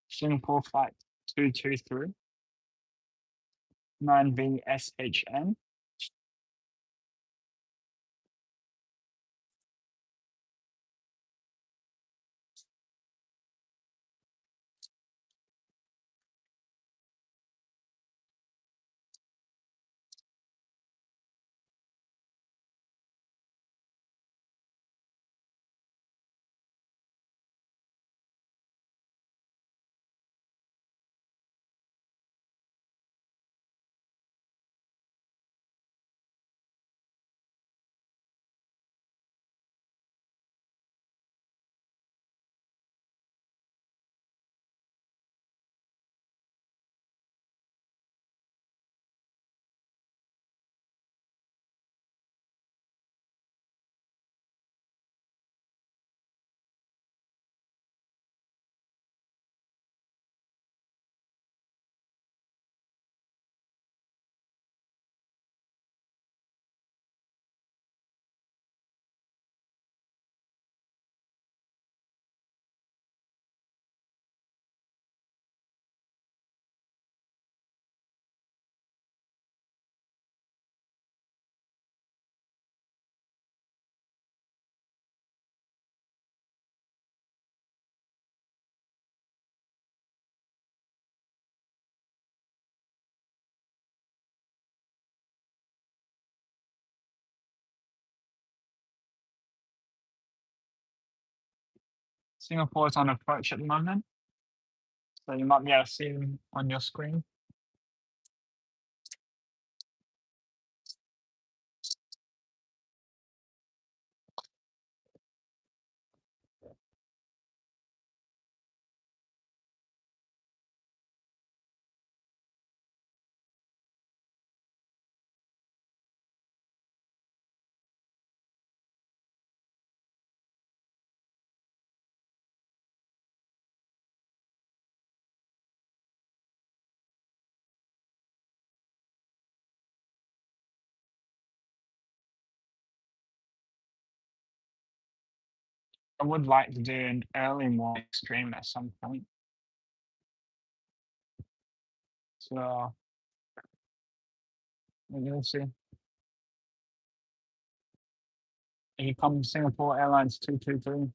Singapore flight 223 9VSHN. Singapore is on approach at the moment, so you might be able to see them on your screen. I would like to do an early morning stream at some point. So we'll see. Here comes Singapore Airlines 223.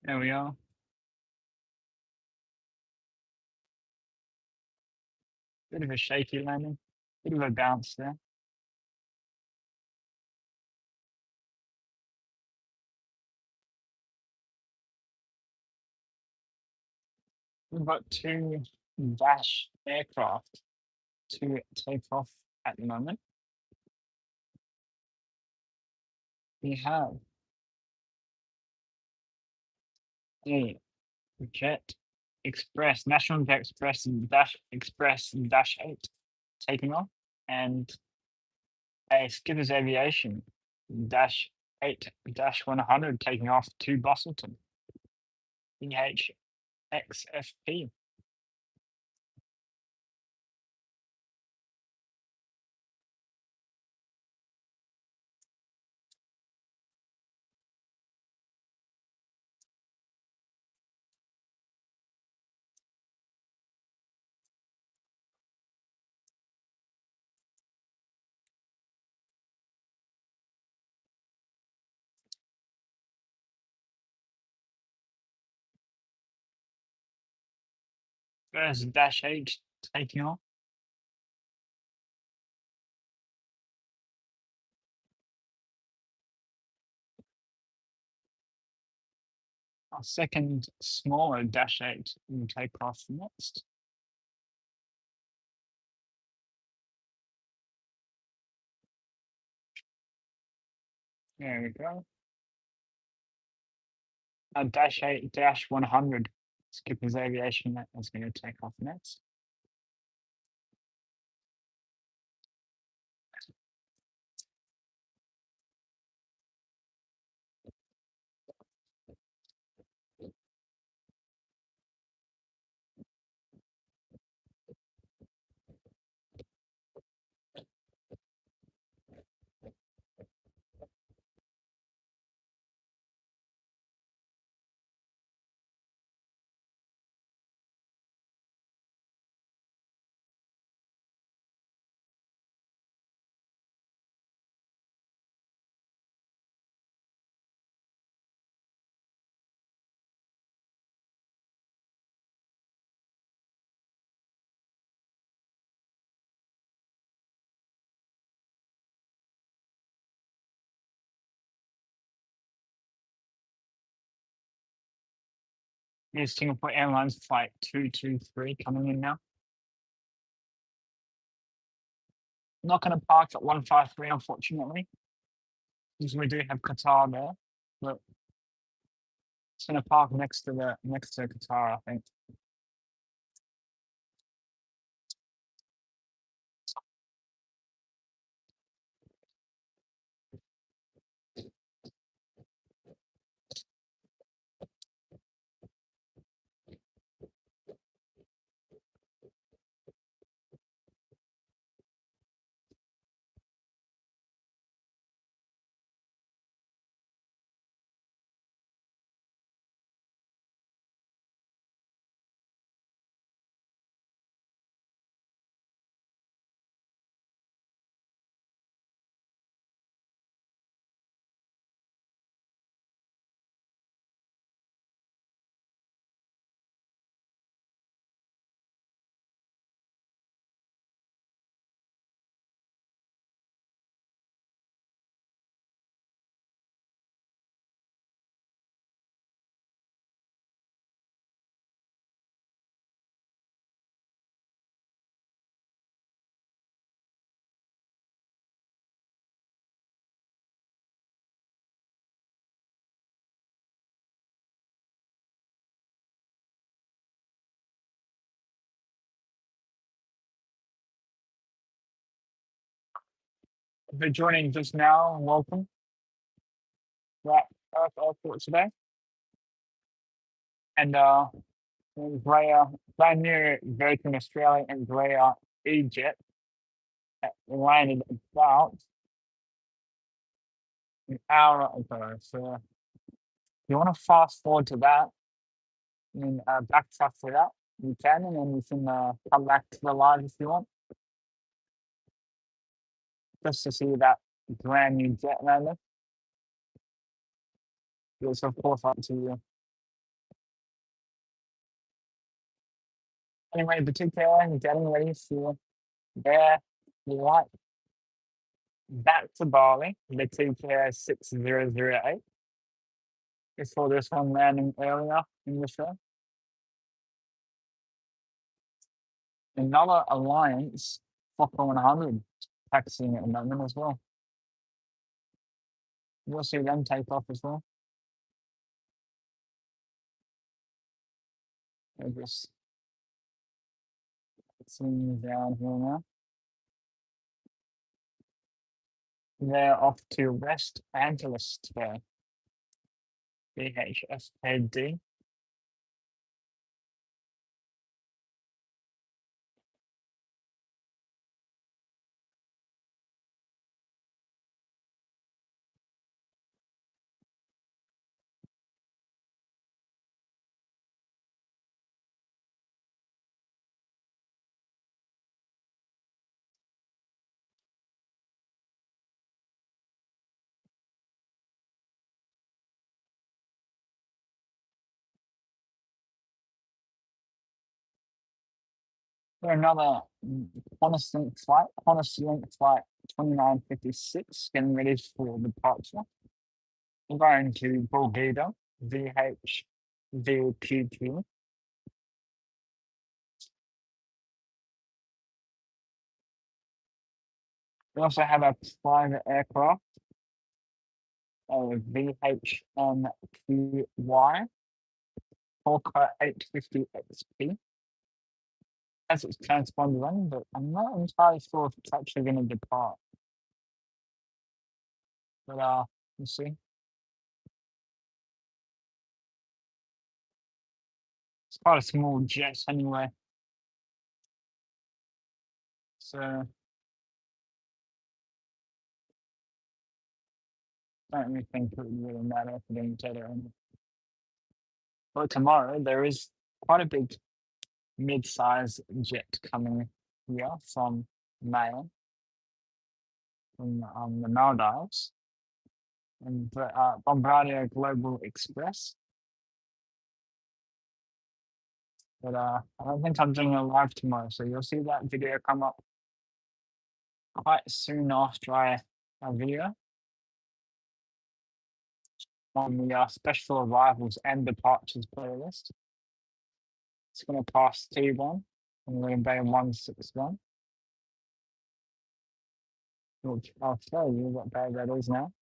There we are. Bit of a shaky landing, bit of a bounce there. We've got two Dash aircraft to take off at the moment. We have a Jet Express, National Jet Express Dash 8 taking off, and a Skipper's Aviation Dash 8 Dash 100 taking off to Bustleton. EHXFP. First dash 8 taking off. Our second smaller dash 8 will take off next. There we go. Our dash 8 dash 100 Skipper's Aviation is going to take off next. Here's Singapore Airlines flight 223 coming in now. Not going to park at 153, unfortunately, because we do have Qatar there. But it's going to park next to Qatar, I think. If you're joining just now, welcome. We're at Perth Airport today. And brand new Virgin Australia and Embraer E-Jet that landed about an hour ago. So if you want to fast forward to that and backtrack to that, you can, and then you can come back to the live if you want, just to see that brand new jet landing. It's of course up to you. Anyway, the two KO getting ready for their flight back to Bali, the TKO 6008. Before this one landing earlier in the show. Another Alliance Fokker 100 taxiing at the moment as well. We'll see them take off as well. They're just seeing down here now. They're off to West Angeles today. BHFKD. For another Qantas Link flight 2956, getting ready for departure. We're going to Bulgaria, VHVQQ. We also have a private aircraft, VHMQY, Hawker 850XP. As its transponder running, but I'm not entirely sure if it's actually going to depart. But we'll see. It's quite a small jet anyway. So I don't really think it would really matter if it didn't get it. But tomorrow there is quite a big mid-size jet coming here from Maya, from the Maldives, and Bombardier Global Express. But I don't think I'm doing it live tomorrow, so you'll see that video come up quite soon after our video on the special arrivals and departures playlist. It's going to pass T1 and we're going to bay 161, which I'll tell you what bay that is now.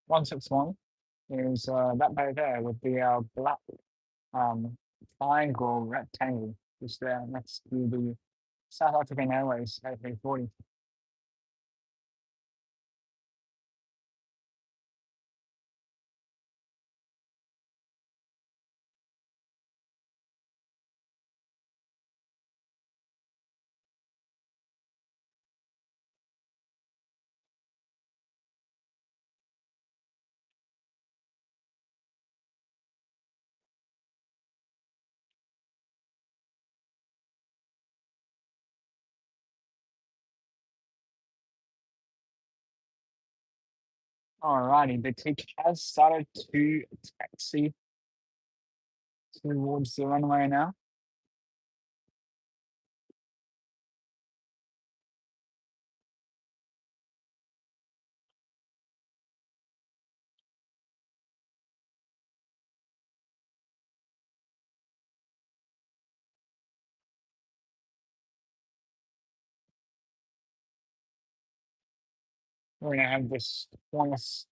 (161) is that bay there with the black triangle rectangle just there next to the South African Airways A340. Alrighty, the tick has started to taxi towards the runway now. We're gonna have this Qantas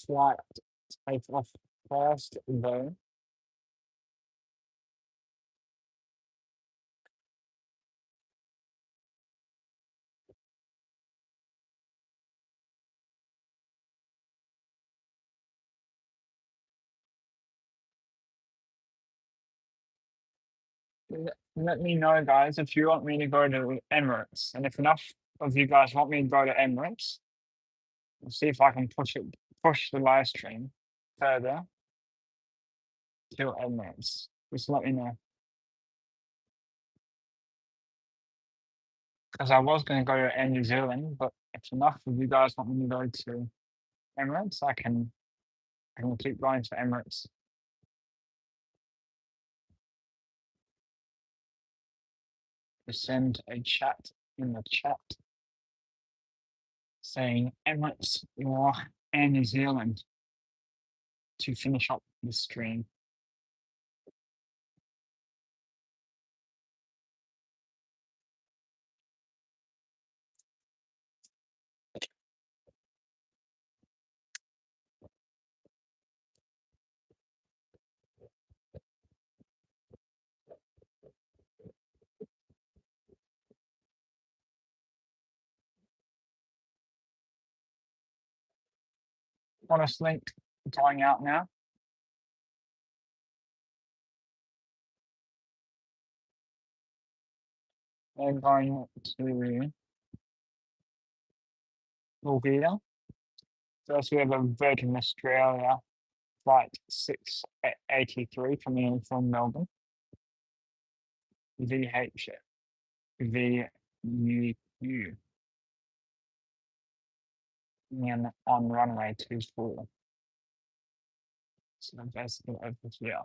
flight take off first though. Let me know, guys, if you want me to go to Emirates, and if enough of you guys want me to go to Emirates, we'll see if I can push the live stream further to Emirates. Just let me know. Because I was going to go to Air New Zealand, but if enough of you guys want me to go to Emirates, I can keep going to Emirates. Just send a chat in the chat saying Emirates or Air New Zealand to finish up the stream. Honest link going out now. They're going to Bulgaria. First, we have a Virgin Australia flight 683 coming in from Melbourne. VHV E190-E2 and on runway 24. So basically over here.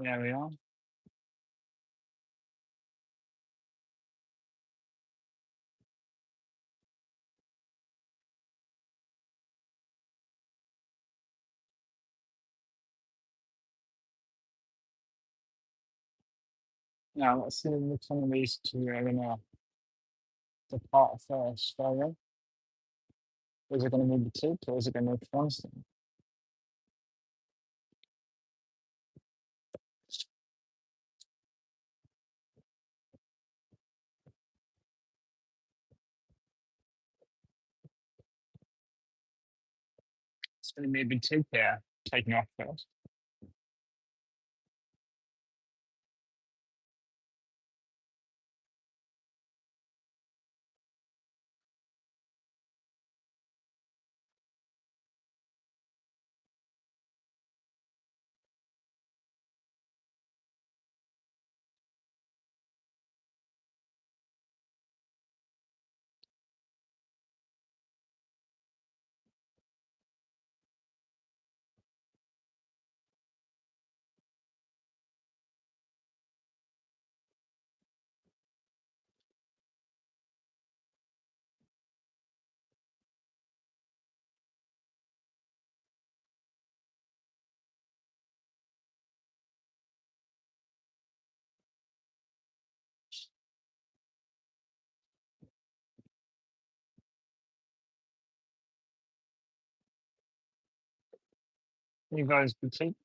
There we are. Now let's see which one of these two are gonna depart first, shall we? Is it gonna be the tip or is it gonna be Swanston? It's gonna be a big tip there, taking off first. You guys boutique.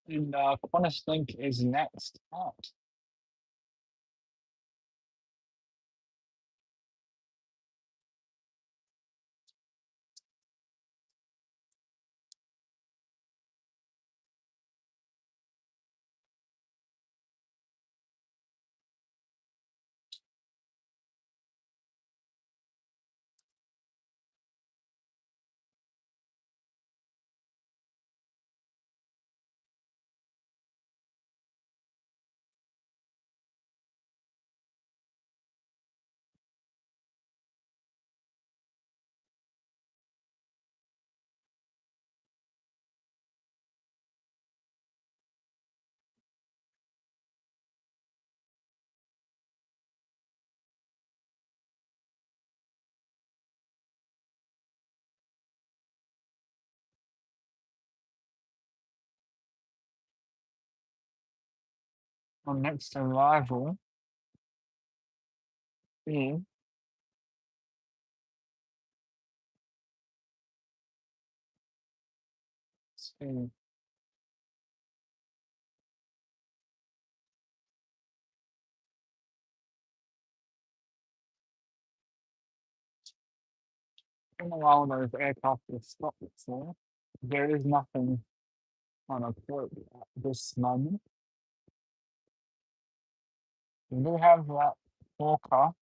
And Qantas Link is next out. Our next arrival is in a while those aircraft will stop for. There is nothing on a port at this moment. We do have that Orca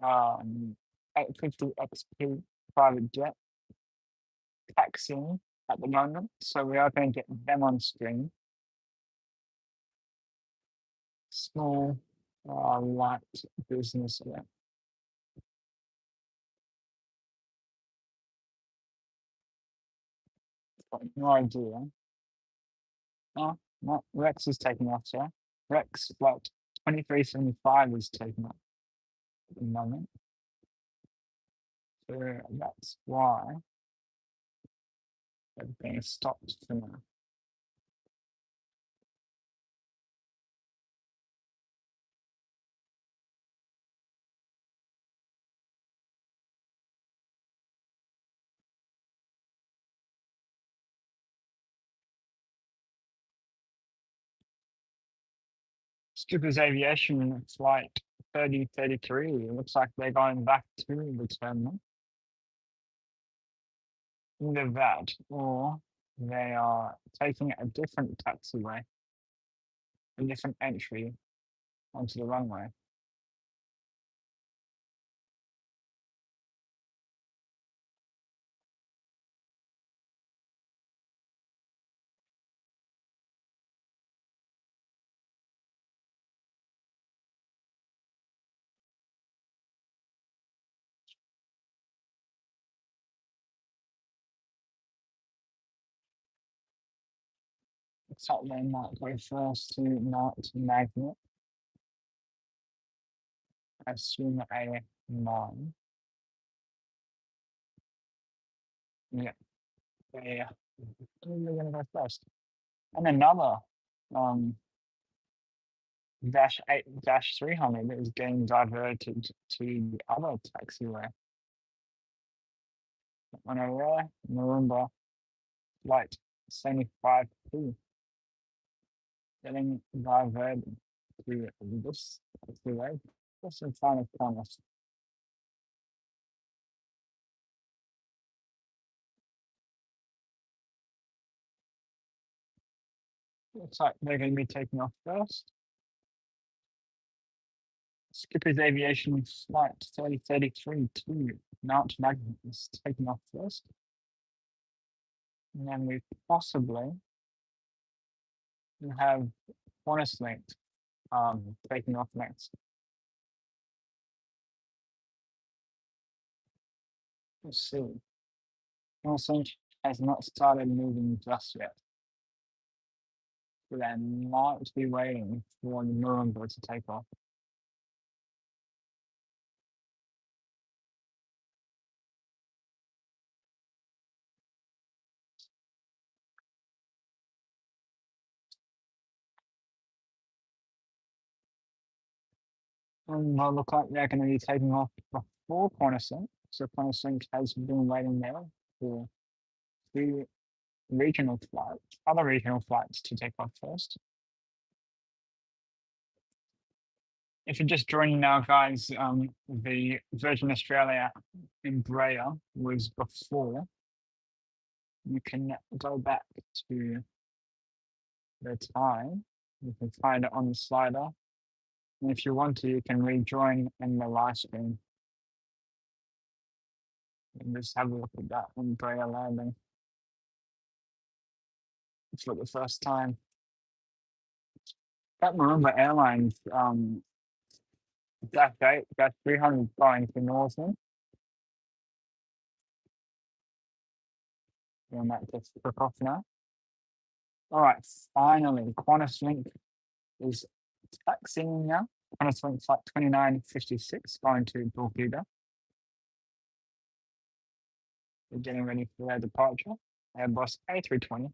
850 XP private jet taxiing at the moment, so we are going to get them on screen. Small, light business jet. Got no idea. Oh, no, Rex is taking off, yeah. Rex flight 2375 is taking off at the moment. So that's why everything is stopped for now. Scoopers Aviation flight 3033. It looks like they're going back to the terminal. Either that or they are taking a different taxiway, a different entry onto the runway. Looks like they might go first to not magnet. I assume A9. Yeah, they're gonna go first. And another um dash 8 dash 300 is getting diverted to the other taxiway. On a rare Maroomba flight 75P getting diverted to this taxiway. Just in front of Thomas. Looks like they're going to be taking off first. Skipper's Aviation Flight 3033 to Mount Magnet is taking off first. And then we possibly have Honest Link taking off next. Let's see. Honest Link has not started moving just yet. So they might be waiting for the Nuremberg to take off. And they look like they're going to be taking off before Cornerstone. So Cornerstone has been waiting there for the regional flights, other regional flights to take off first. If you're just joining now, guys, the Virgin Australia Embraer was before. You can go back to the time. You can find it on the slider. And if you want to, you can rejoin in the live stream. And just have a look at that Embraer landing. For the first time. Can't remember airlines, Dash 8, Dash 300 going to Northern. And that just took off now. All right, finally, Qantas Link is taxiing now. Qantas Link flight 2956 going to Torpedo. We're getting ready for their departure. Airbus A320.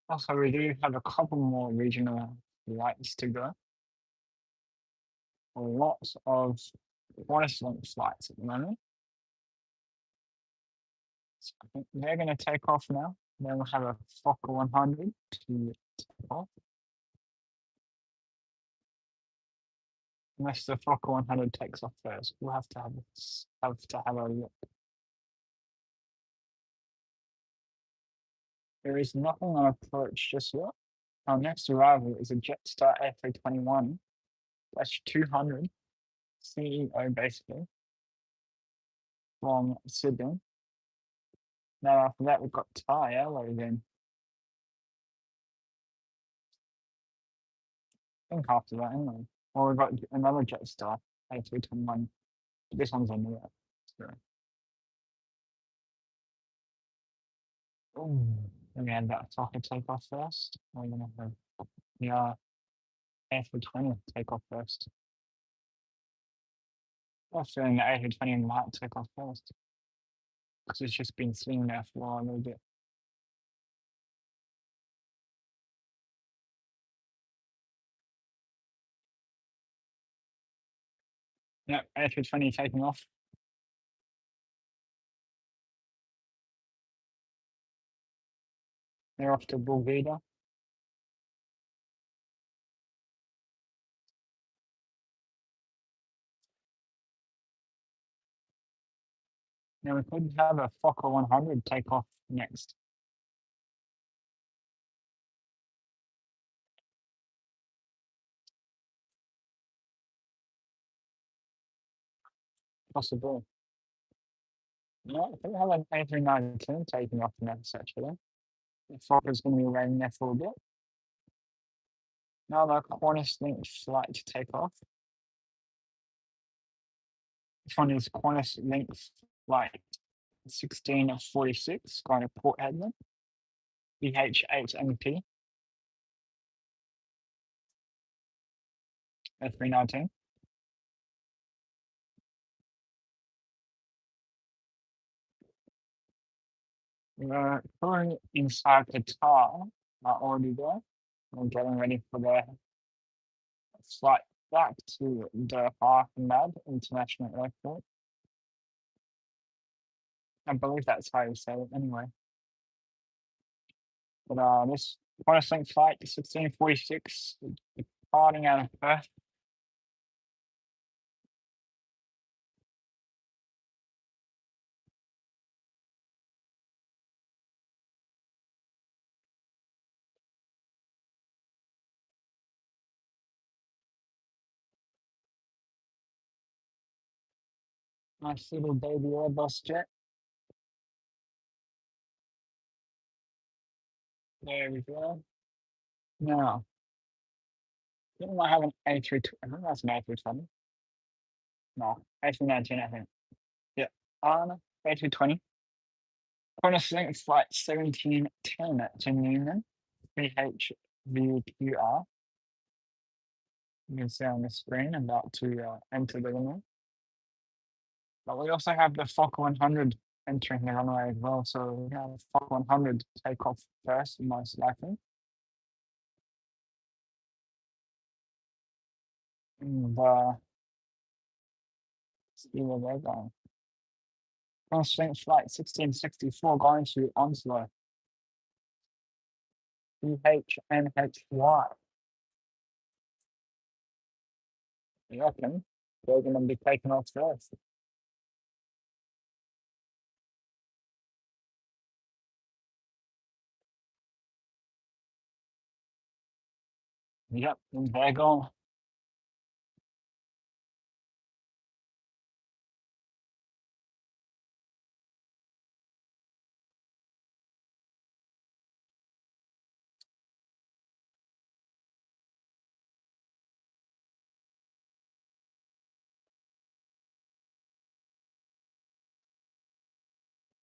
Also, we do have a couple more regional flights to go. Lots of Qantas Link flights at the moment. So I think they're going to take off now. Then we'll have a Fokker 100 to take off. Unless the Fokker 100 takes off first, we'll have to have a look. There is nothing on approach just yet. Our next arrival is a Jetstar A321 -200 CEO basically from Sydney. Now after that we've got Thai Airways in. I think after that anyway. Or we've got another Jetstar A321. This one's on the left. So. We're gonna have that soccer take off first. We're gonna have the A320 take off first. I'm feeling the A320 might take off first because it's just been sitting there for a little bit. Yep, A320 taking off. They're off to Bulgaria. Now we could have a Fokker 100 take off next. Possible. Yeah, I think we have an A319 taking off next actually. The Fokker's going to be waiting there for a bit. Now the Qantas linked flight to take off. This one is Qantas linked flight 1646 going to Port Hedland. BH8MP A319. We're going inside Qatar, are already there. We're getting ready for the flight back to Doha Hamad International Airport. I believe that's how you say it anyway. But this Qantas Link flight 1646 departing out of Perth. Nice little baby Airbus jet. There we go. Now, I think I have an A320. I think that's an A320. No, A319, I think. Yeah. A320. Qantas Link flight 1710 to Newman, BHVQR. You can see on the screen about to enter the runway. But we also have the Fokker 100 entering the runway as well. So we have Fokker 100 take off first, most likely. And see where they're going. Qantas Link flight 1664 going to Onslow, BHNHY. I reckon they're going to be taken off first. Yep, and they're going.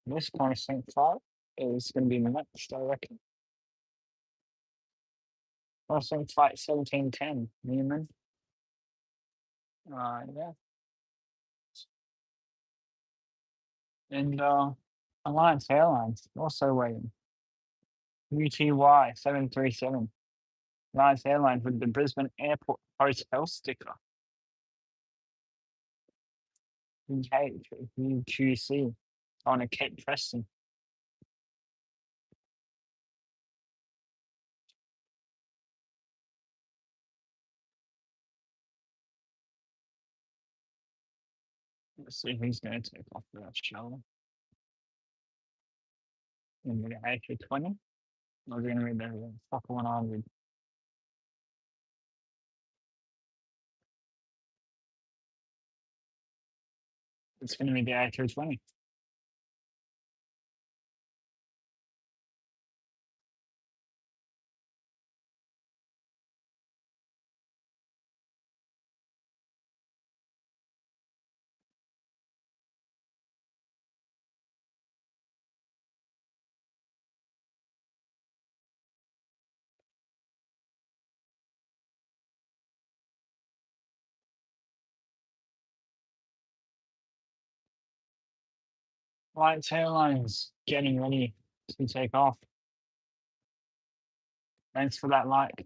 This Qantas Link flight is going to be next, I reckon. Qantas Link flight 1710, Newman. Yeah. And Alliance Airlines also waiting. UTY 737. Alliance Airlines with the Brisbane Airport Hotel sticker. UQC on a Cape Preston. Let's see who's going to take off that show. In the A320. We're going to be the Fokker 100. It's going to be the A320. Alliance Airlines getting ready to take off. Thanks for that like.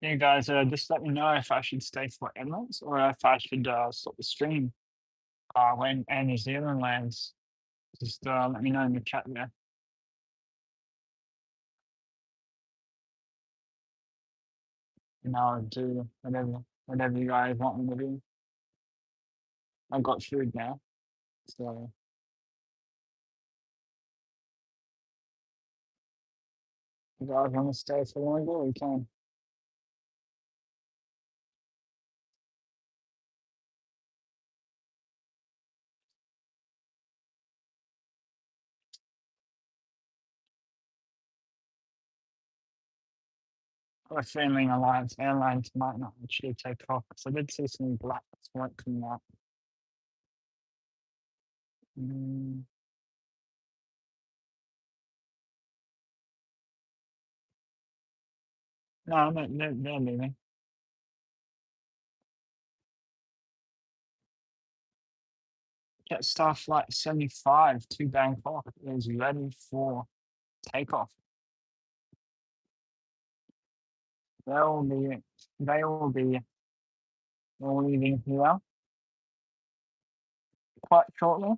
You guys, just let me know if I should stay for Emirates or if I should stop the stream when Air New Zealand lands. Just let me know in the chat there. And I'll do whatever you guys want me to do. I've got food now, so if you guys want to stay for longer, we can. I have a feeling Alliance Airlines might not actually take off, because I did see some black smoke coming out. Mm, no, they're leaving. Jetstar Flight 75 to Bangkok is ready for takeoff. They will be all leaving here quite shortly.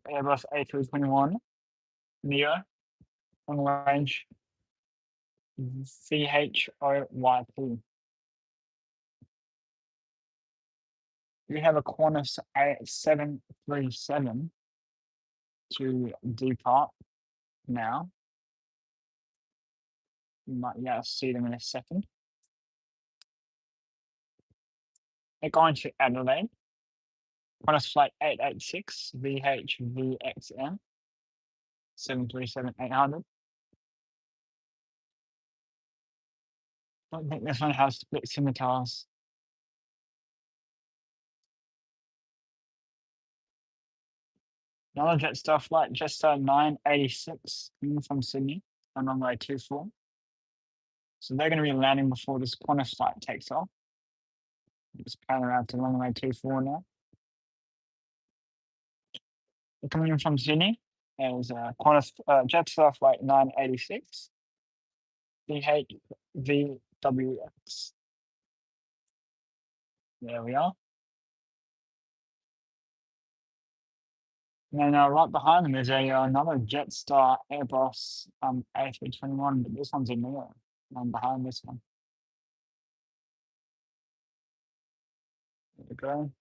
Airbus A321 Neo on range CHOYP. We have a Qantas A737 to depart now. You might see them in a second. They're going to Adelaide. Qantas flight 886 VHVXM 737-800. I don't think this one has split scimitars. Another Jetstar flight, Jetstar 986 coming from Sydney on runway 24. So they're going to be landing before this Qantas flight takes off. Just pan around to runway 24 now. They're coming in from Sydney. There's Qantas Jetstar flight 986 VHVWX. There we are. And then right behind them is another Jetstar Airbus A321, but this one's a Neo. Behind this one. There we go.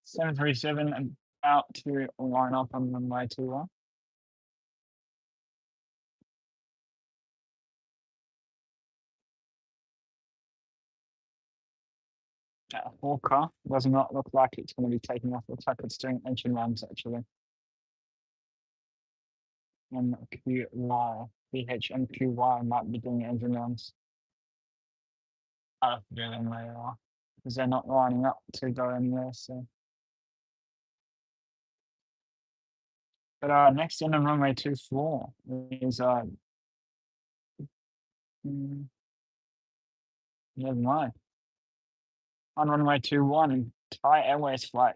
$737 and out to line up on runway 21. Hawker does not look like it's going to be taking off. Looks like it's doing engine runs actually. MQY, PHMQY might be doing engine runs. I don't know where they are because they're not lining up to go anywhere. So, but next in on runway 24 is never mind. On runway 21, Thai Airways flight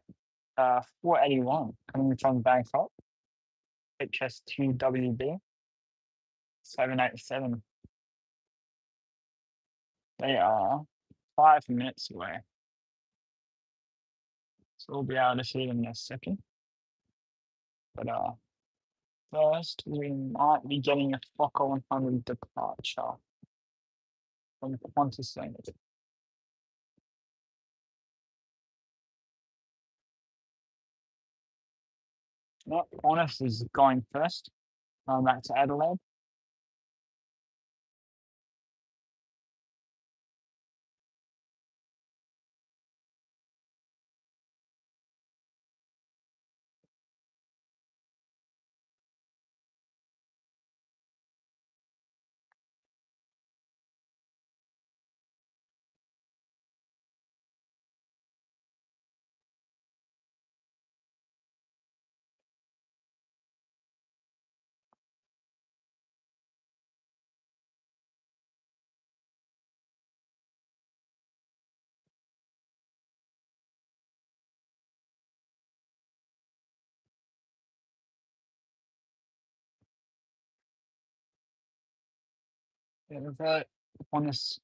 481 coming from Bangkok, HS2WB 787. They are 5 minutes away. So we'll be able to see them in a second. But first we might be getting a Fokker 100 departure from Qantas. No, Qantas is going first. Back to Adelaide. revert upon us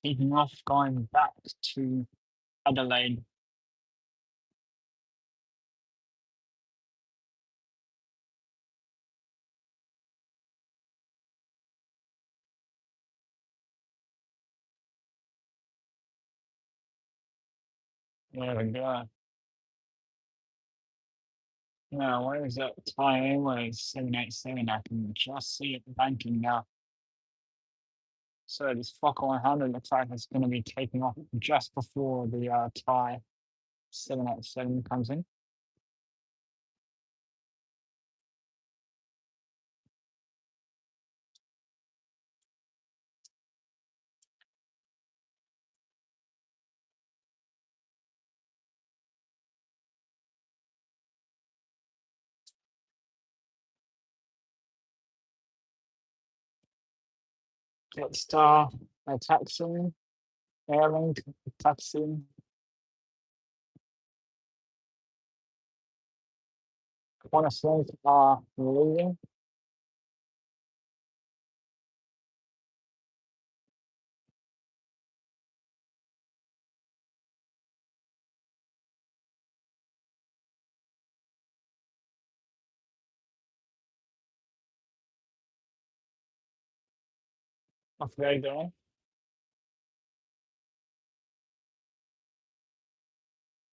taking off, going back to Adelaide. There we go. Now, where is that Thai Airways 787? I can just see it banking now. So this Fokker 100 looks like it's going to be taking off just before the Thai 787 comes in. Jetstar, taxiing, Airlink, taxiing, Qantas are leaving. Off they go.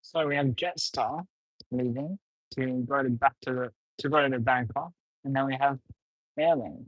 So we have Jetstar leaving to go to back to go to Bangkok, and then we have Airlink.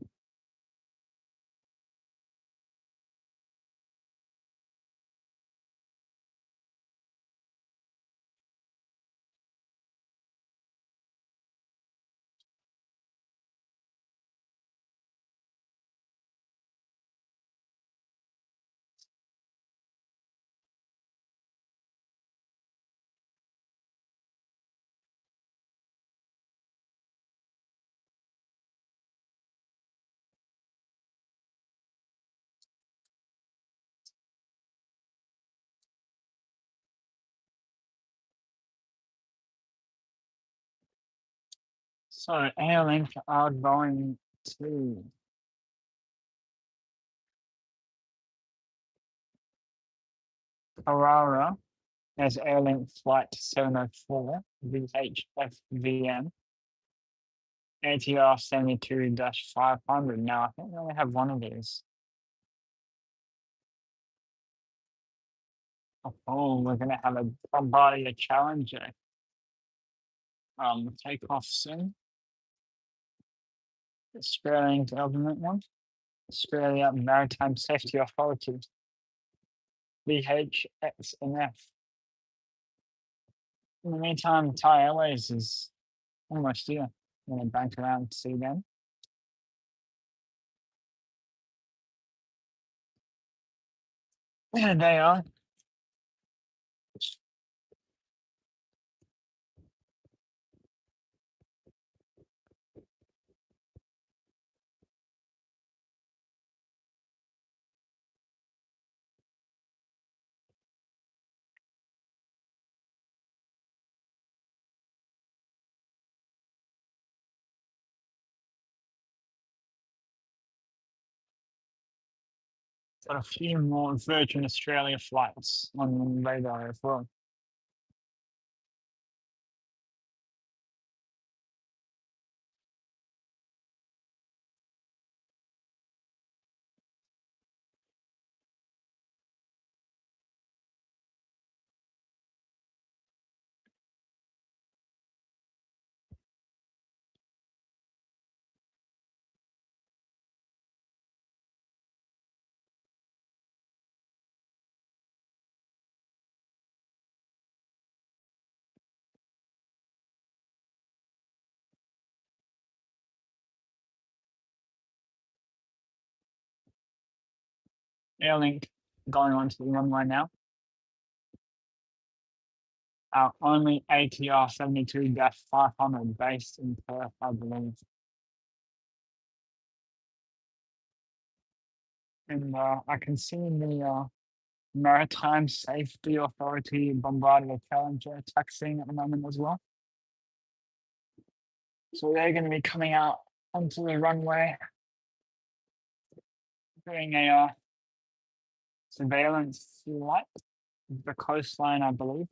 So Airlink are going to Carrara as Airlink Flight 704 VHFVM ATR 72-500. Now I think we only have one of these. Oh, we're gonna have a Bombardier Challenger take off soon. Australian government one. Australia Maritime Safety Authority. VHXNF. In the meantime, Thai Airways is almost here. I'm gonna bank around to see them. There they are. Got a few more Virgin Australia flights on the radar as well. Airlink going on to the runway now. Our only ATR 72-500 based in Perth, I believe. And I can see the Maritime Safety Authority Bombardier Challenger taxiing at the moment as well. So they're going to be coming out onto the runway doing a surveillance flight of the coastline, I believe.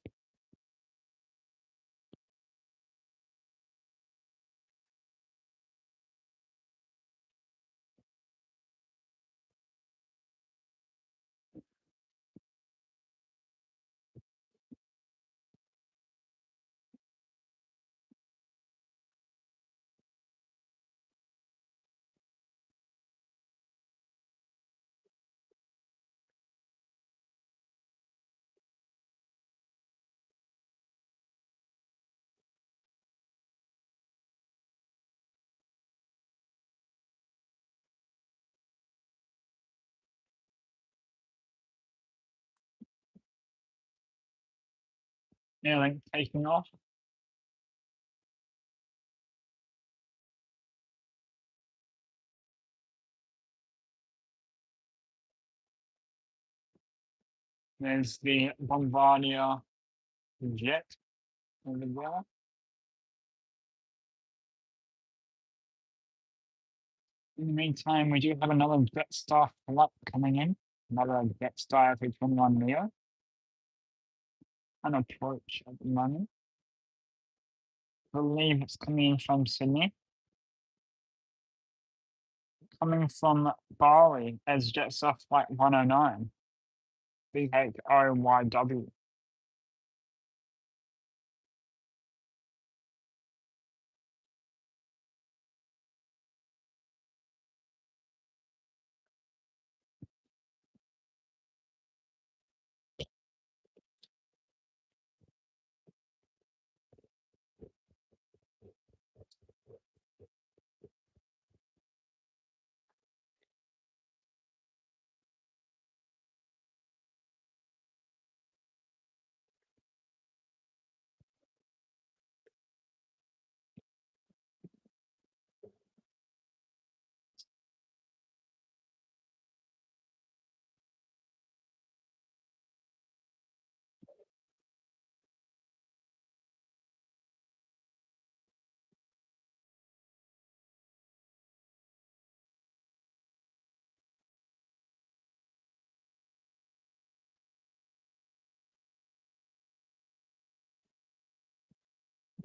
Nearly taking off. There's the Bombardier jet over there. In the meantime, we do have another Jetstar flight coming in, another Jetstar A321 Neo. An approach at the moment. I believe it's coming in from Sydney. Coming from Bali as Jetstar Flight 109, BHOYW.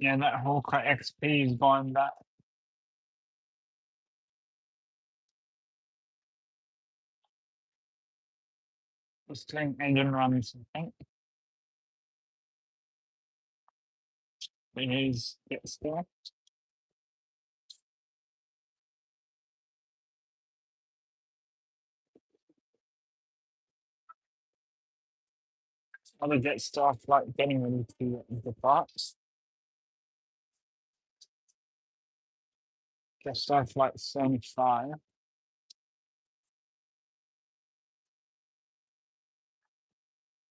Yeah, that Hawker XP is going back. Just doing engine runs, I think. It is Jetstar. Other Jetstar flight getting ready to depart. Jetstar Flight 75.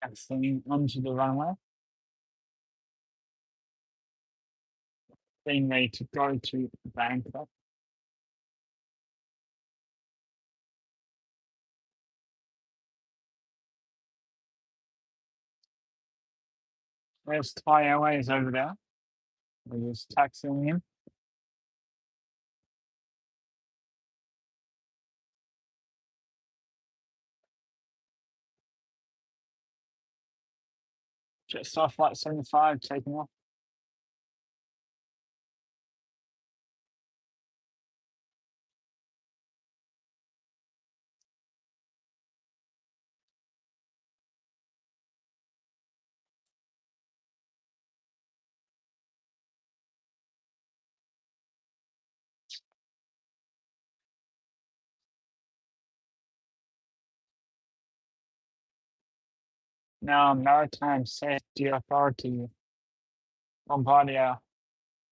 Exiting onto the runway. Being ready to go to Bangkok. There's Thai Airways over there. We're just taxiing in. Jetstar Flight 75 taking off. Now, Maritime Safety Authority, Bombardier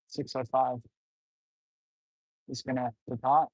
605 is going to depart.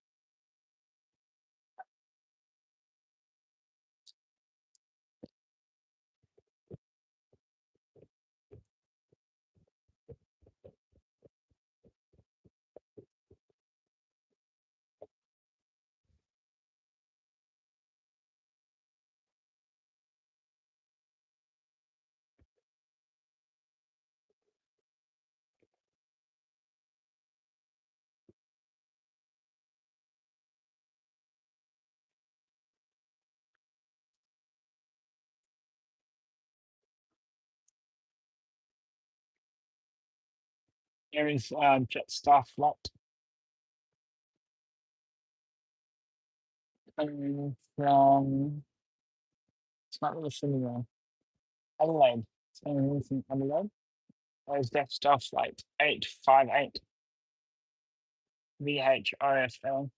Here is Jetstar flight coming from, it's not really familiar, Adelaide. It's coming from Adelaide. There's Jetstar flight 858 VHOFL.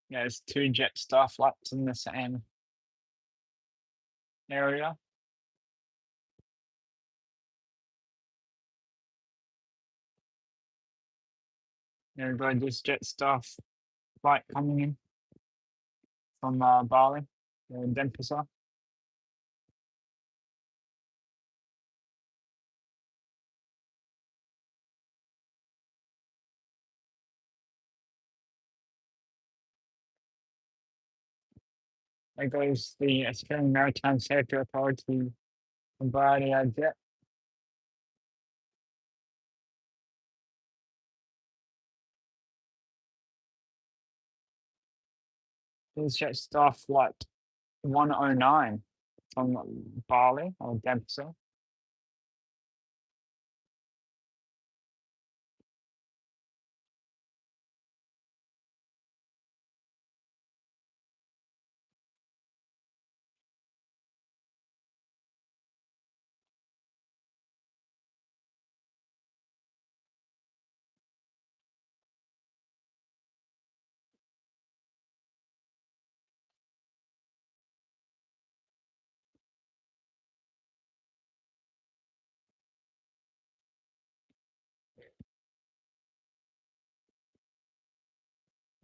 There's two Jetstar flights in the same area. There we go, this Jetstar flight coming in from Bali, Denpasar. There goes the Australian Maritime Safety Authority Bombardier jet. This Jetstar flight 109 from Bali or Denpasar.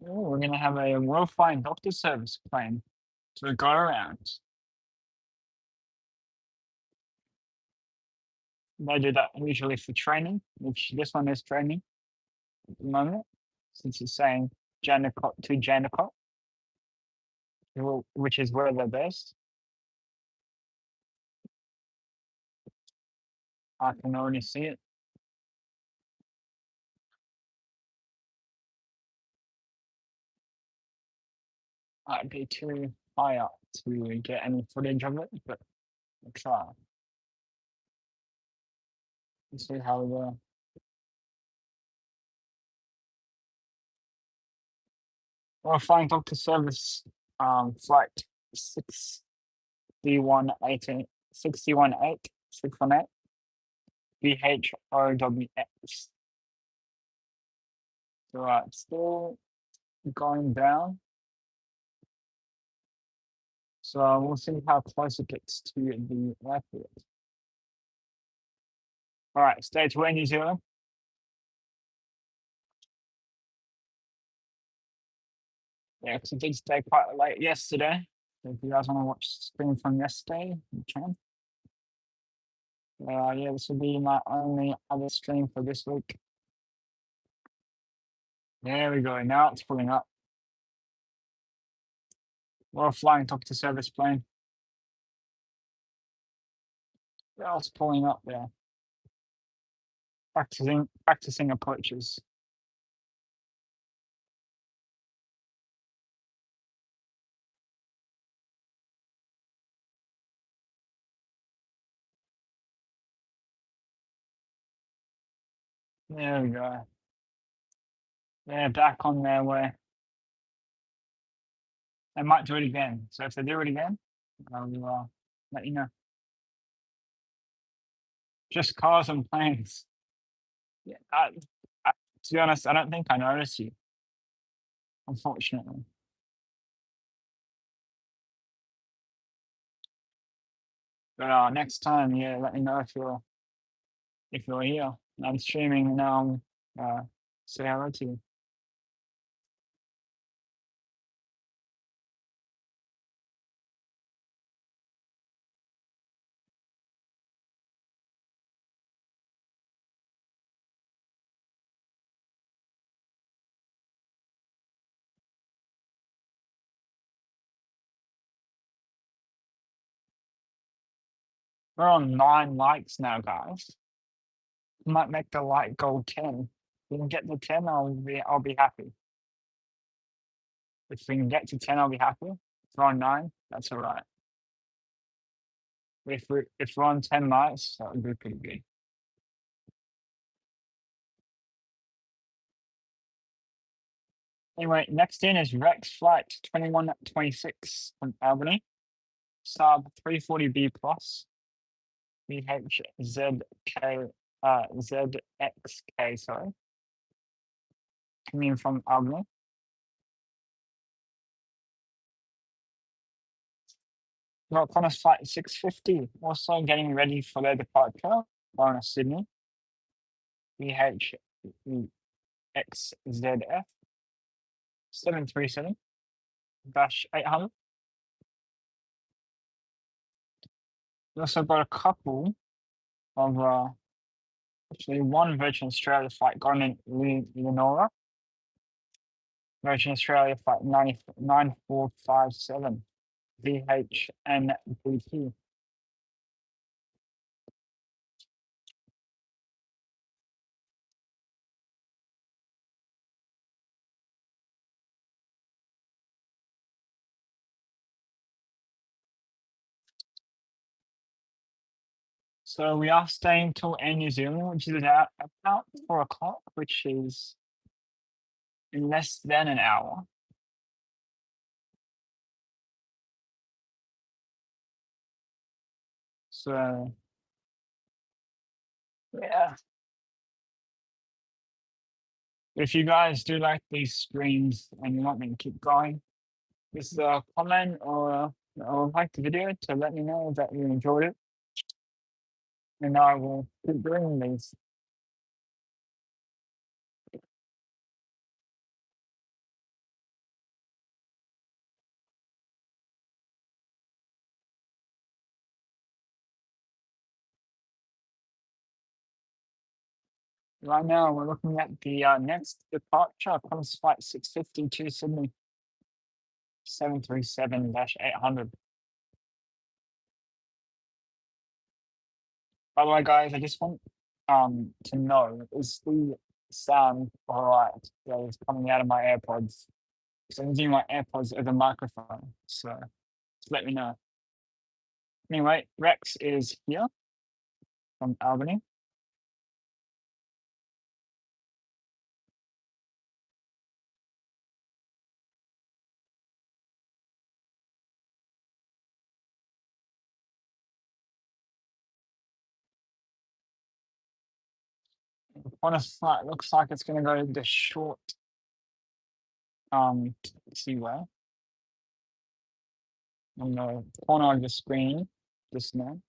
Oh, we're gonna have a World Flying Doctor Service plane to go around. They do that usually for training, which this one is training at the moment, since it's saying Jandakot to Jandakot, which is where they're based. I can already see it. Might be too high up to get any footage of it, but I'll try. Let's see how the World Flying Doctor Service flight 6118 618 618 VHOWX. So still going down. So we'll see how close it gets to the airport. All right, stage 1, New Zealand. Yeah, because it did stay quite late yesterday. So if you guys want to watch the stream from yesterday, you can. Yeah, this will be my only other stream for this week. There we go. Now it's pulling up. We're flying Doctor Service plane. Yeah, it's pulling up there. Practicing approaches. There we go. They're back on their way. They might do it again. So if they do it again, I'll let you know. Just cars and planes. Yeah, to be honest, I don't think I noticed you, unfortunately. But next time, yeah, let me know if you're here. I'm streaming now. Say hello to you. We're on 9 likes now, guys. Might make the like goal 10. If we can get to 10, I'll be happy. If we can get to 10, I'll be happy. If we're on 9, that's all right. If we're on 10 likes, that would be pretty good. Anyway, next in is Rex Flight 2126 from Albany, sub 340B plus, VHZK, ZXK, sorry, coming from Albany. Got Qantas Flight 650, also getting ready for their departure, going to Sydney, VHXZF 737-800. We also got a couple of, actually one Virgin Australia flight going in Leonora, Virgin Australia flight 9457, VHNBT. So we are staying till Air New Zealand, which is about 4 o'clock, which is in less than an hour. So yeah. If you guys do like these streams and you want me to keep going, just comment or like the video to let me know that you enjoyed it. And I will keep doing these. Right now, we're looking at the next departure, Qantas Flight 650 to Sydney, 737-800. By the way, guys, I just want to know, is the sound all right that is coming out of my AirPods? So I'm using my AirPods as a microphone, so just let me know. Anyway, Rex is here from Albany. Qantas Flight looks like it's going to go the short seaway on the corner of the screen just now.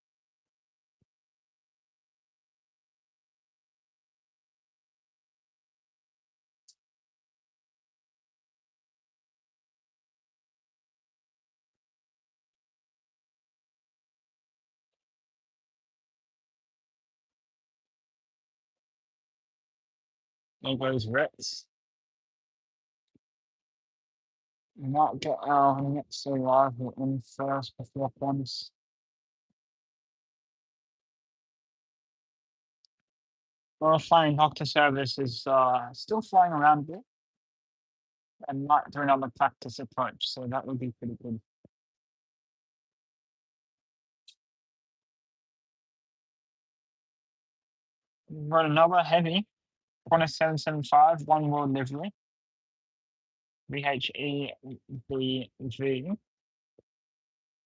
There goes Rex. We might get our next arrival in first before Qantas. Our flying doctor service is still flying around a bit and might do another practice approach, so that would be pretty good. We've got another heavy Qantas 775, one world livery, VHEBV,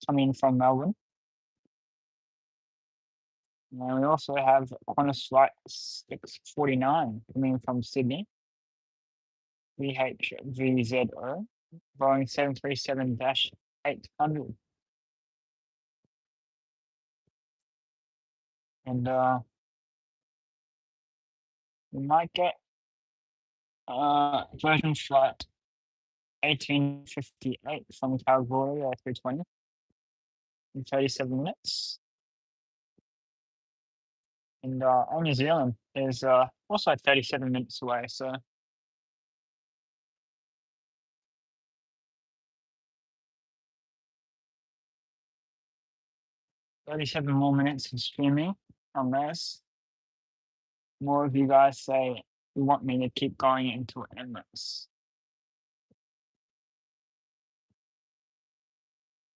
coming from Melbourne. And we also have Qantas Flight 649 coming from Sydney, VHVZO, Boeing 737-800. And we might get Virgin Flight 1858 from Kalgoorlie, 320 in 37 minutes. And New Zealand is also 37 minutes away, so 37 more minutes of streaming on this. More of you guys say you want me to keep going into Emirates.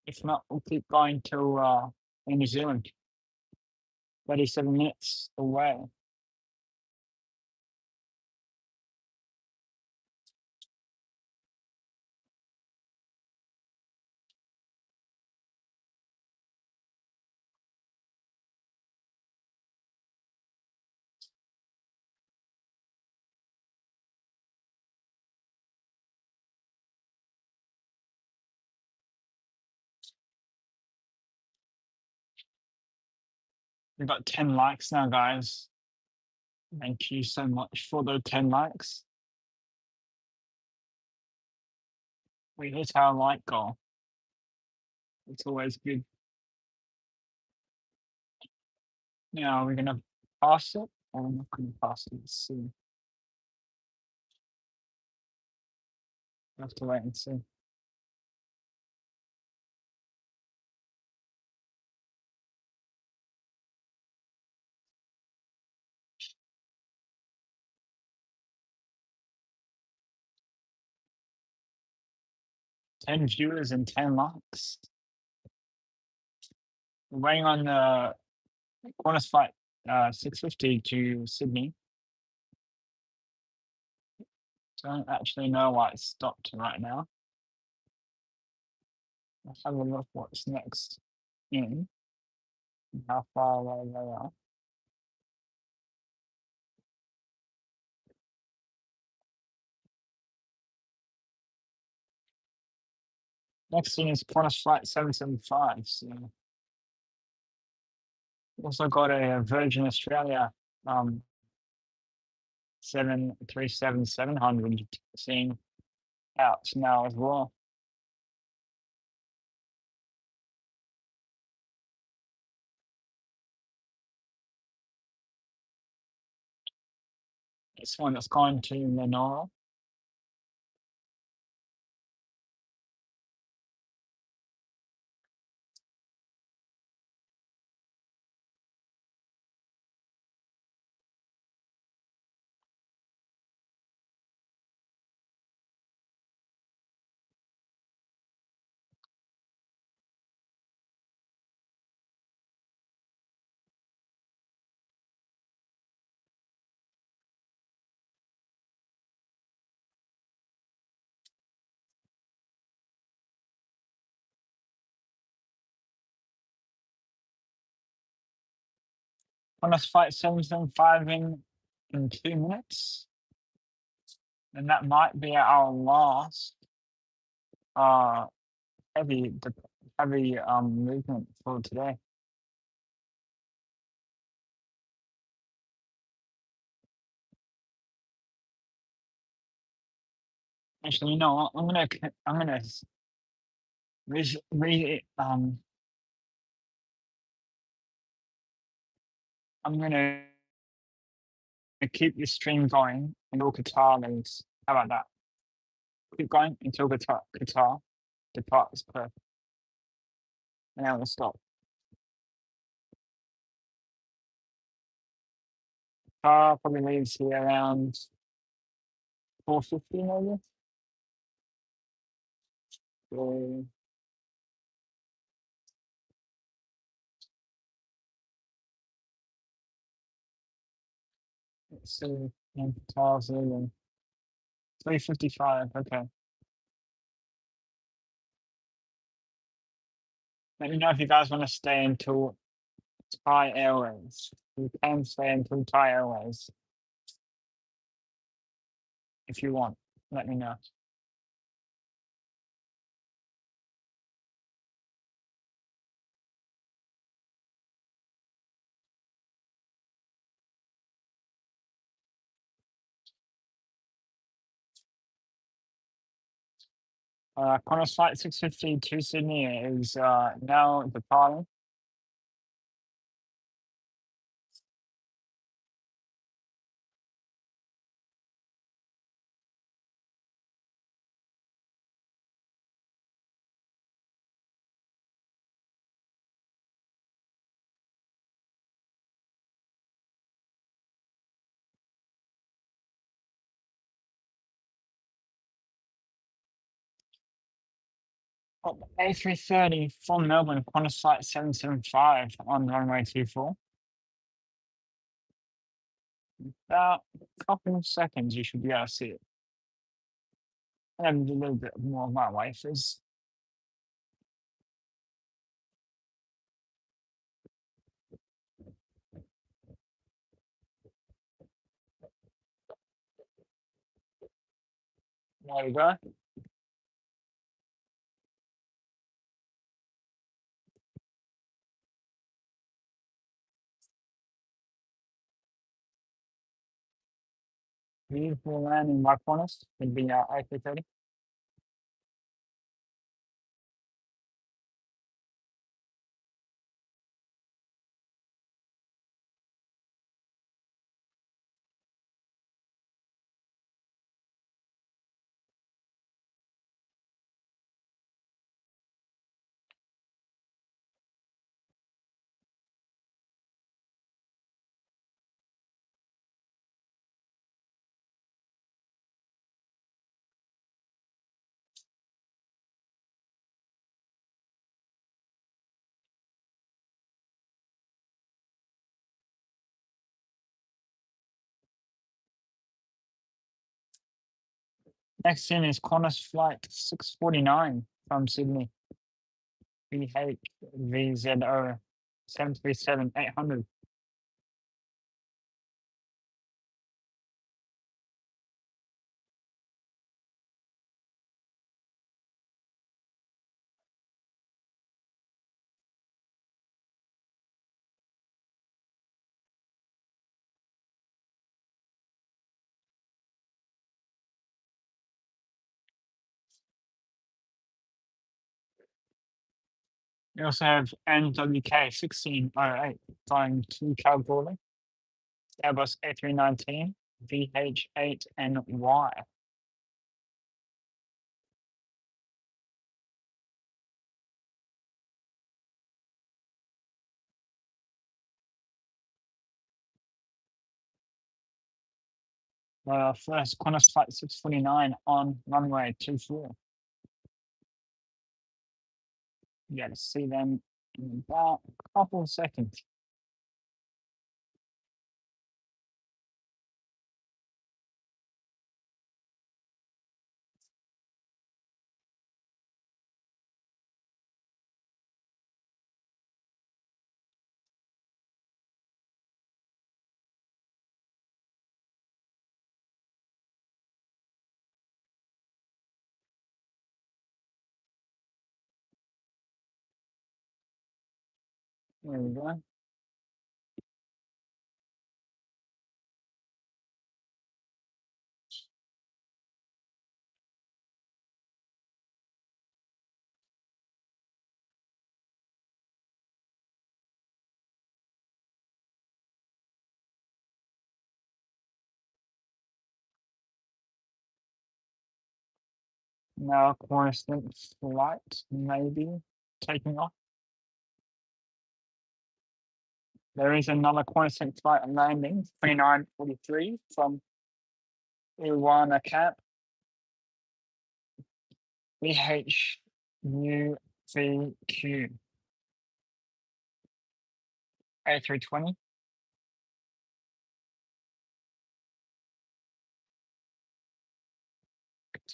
If not, we'll keep going to New Zealand. 37 minutes away. We got 10 likes now, guys. Thank you so much for the 10 likes. We hit our like goal. It's always good. Now we're gonna pass it, or we're not gonna pass it. Let's see. We have to wait and see. Ten viewers and 10 likes. We're waiting on the Qantas flight 650 to Sydney. Don't actually know why it stopped right now. Let's have a look what's next in, and how far away they are. Next thing is Qantas flight 775. So also got a Virgin Australia 737-700 seeing out now as well. This one that's going to Lenora. Qantas flight 775 in 2 minutes. And that might be our last uh heavy movement for today. Actually, you know what? I'm gonna I'm gonna keep the stream going until Qatar leaves. How about that? Keep going until Qatar departs Perth. And then we'll stop. Qatar probably leaves here around 4:50 maybe. So, let's see. Qatar's leaving 3:55. Okay. Let me know if you guys want to stay until Thai Airways. You can stay until Thai Airways if you want. Let me know. Qantas flight 650 to Sydney is now departing. A330 from Melbourne, Qantas flight 775 on runway 24. About a couple of seconds, you should be able to see it. And a little bit more of my wafers. There we go. Beautiful land in my corners would be our A330. Next in is Qantas flight 649 from Sydney, VHVZO 737-800. We also have NWK 1608 flying to Kalgoorlie, Airbus A319 VH8NY. First Qantas flight 649 on runway 24. You get to see them in about a couple of seconds. There we go. Now Qantas flight maybe taking off. There is another Qantas flight landing 2943 from E190 VHUVQ A320.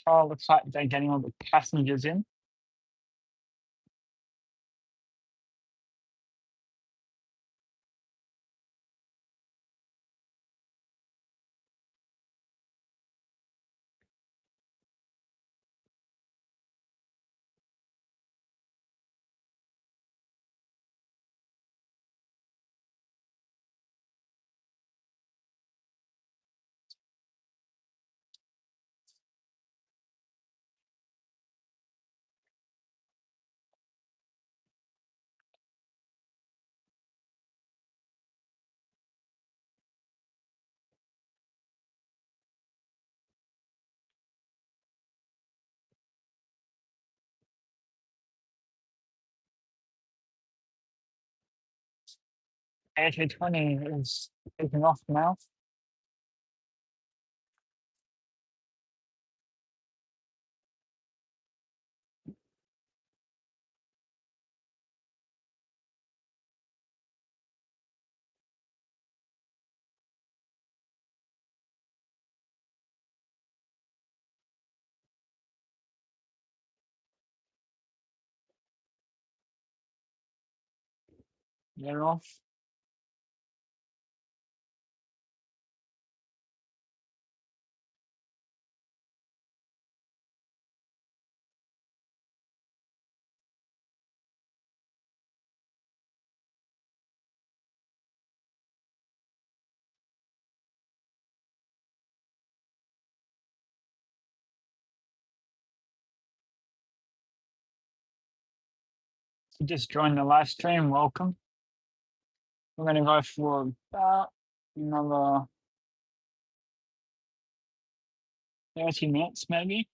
Oh, looks like they're getting all the passengers in. A320 is taking off now. They're off. If you just joined the live stream, welcome. We're going to go for about another 30 minutes, maybe.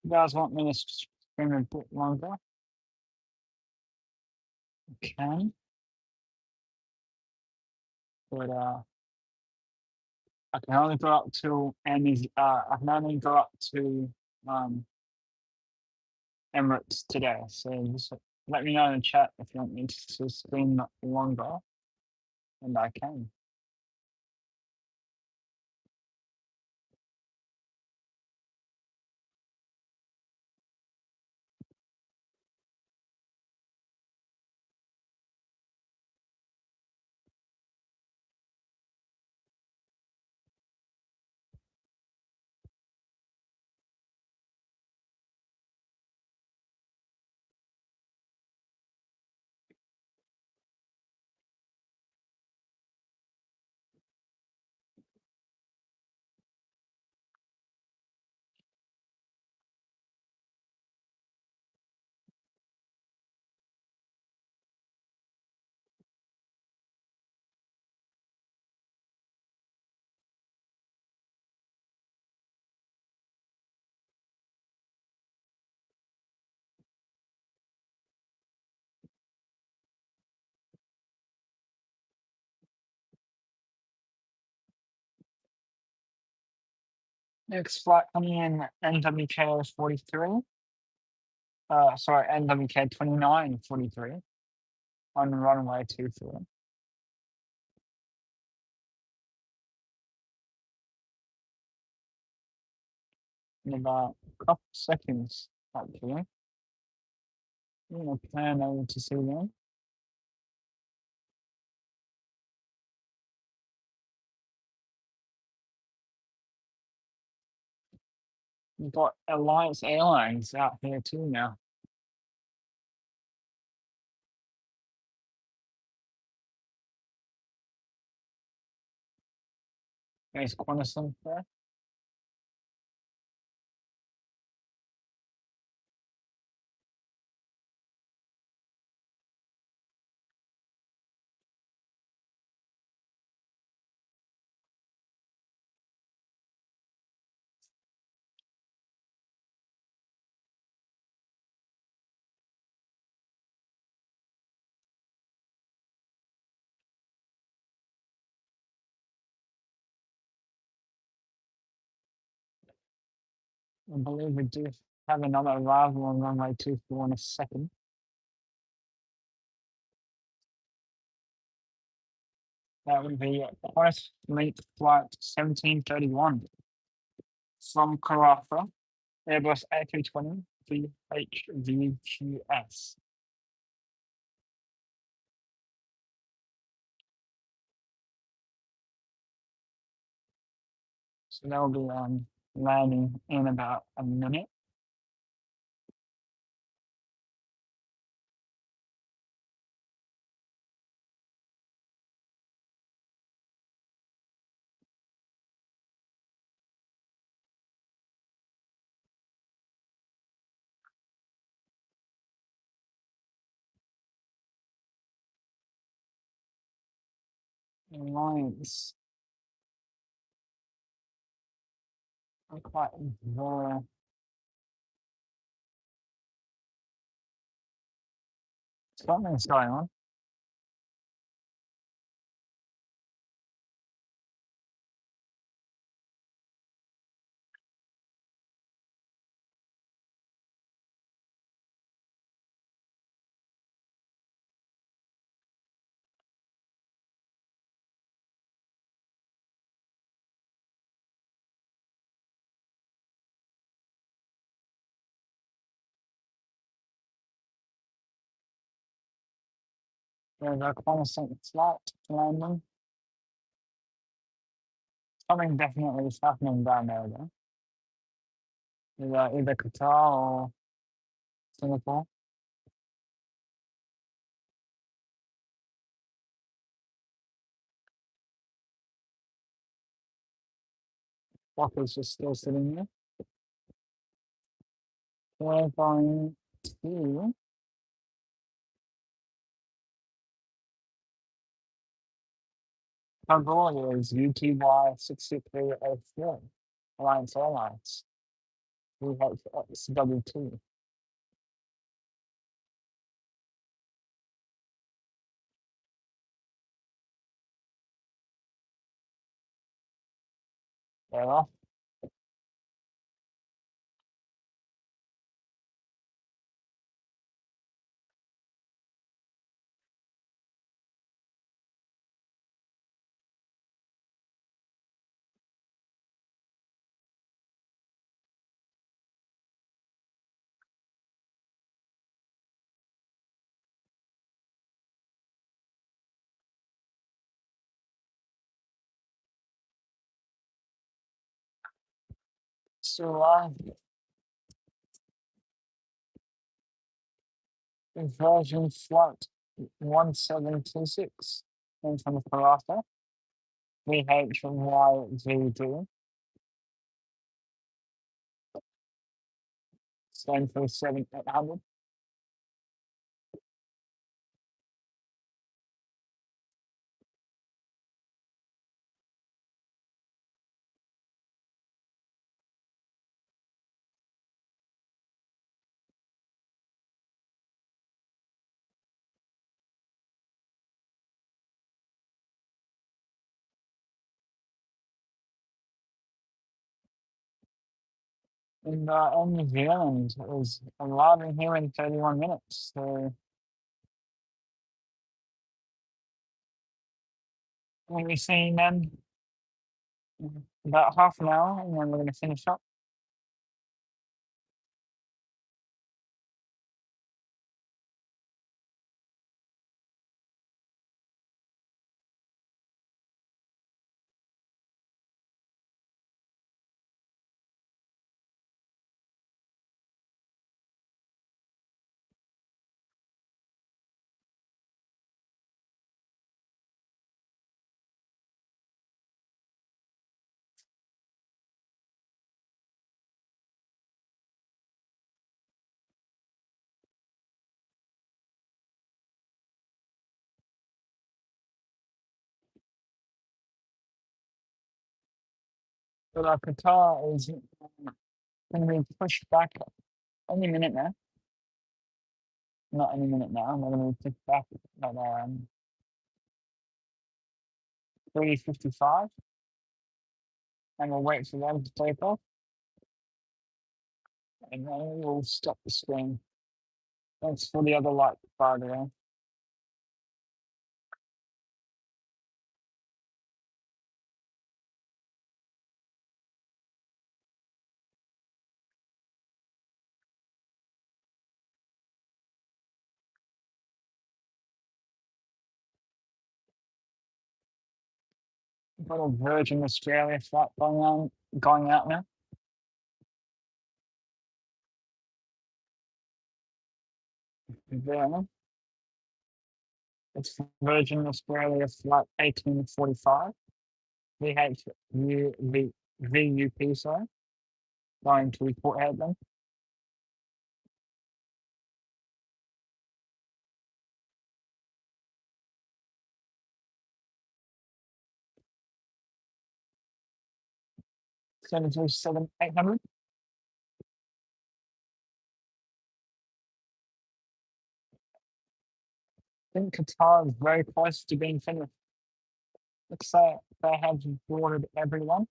You guys want me to stream a bit longer? Okay. But I can only go up to I can only go up to um, Emirates today. So just let me know in the chat if you want me to stream longer, and I can. Next flight coming in NWK 43. Sorry, NWK 2943 on runway 24. In about a couple seconds, actually. I'm going to plan over to see them. We've got Alliance Airlines out here too now. There's Qantas there. I believe we do have another arrival on runway 24 in a second. That would be Qantas Link Flight 1731 from Karratha, Airbus A320 VHVQS. So that will be landing in about a minute. Lines are quite the something's going on. There's a Qantas flight landing. Something definitely is happening down there though. Either Qatar or Singapore. Walker's just still sitting there. Clarifying to Mongolia's UTY-6304 Alliance Airlines. We have SW2. Yeah. So version flight 1726 in from Karata. VHYZD, stand for 7800. And on New Zealand is arriving here in 31 minutes. So we'll be seeing them in about half an hour, and then we're going to finish up. But our Qatar is going to be pushed back any minute now. Not any minute now. We're going to be pushed back at 3:55, and we'll wait for them to take off, and then we'll stop the screen. Thanks for the other light, by the way. Got a Virgin Australia flight going out now. There. It's Virgin Australia flight 1845. VUP, sorry. Going to Port Hedland. Seven two seven 800. I think Qatar is very close to being finished. Looks like they have boarded everyone.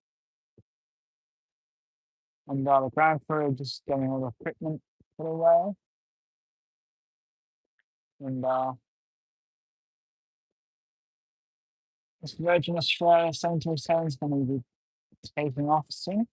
And the ground crew just getting all the equipment put away. And this Virgin Australia 727 is going to be taking off soon.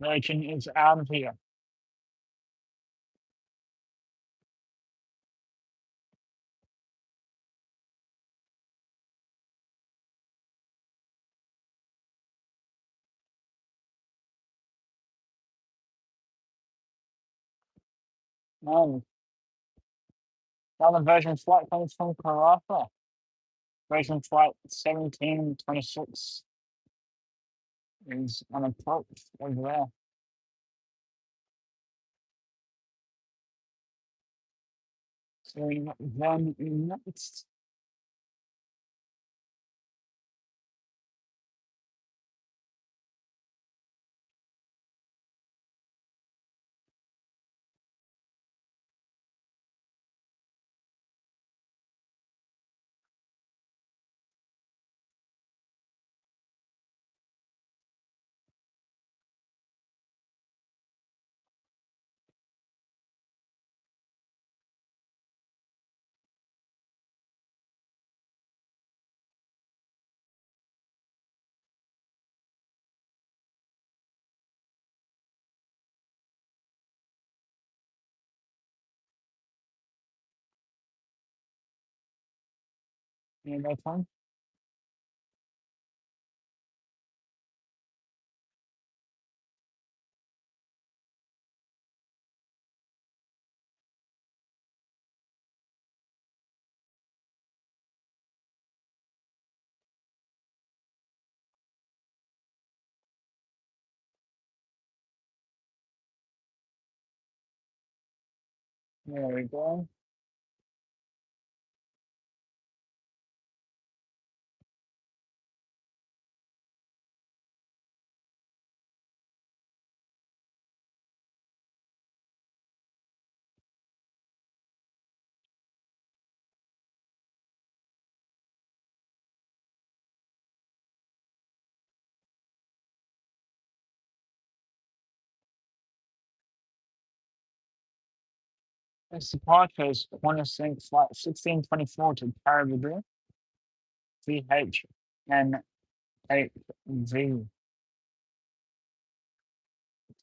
Virgin is out of here. No, another Virgin flight comes from Karratha. Virgin flight 1726 is on approach over there. So then next. Yeah, that one. There we go. This departure is Qantas flight 1624 to Caribou, VHN 8V,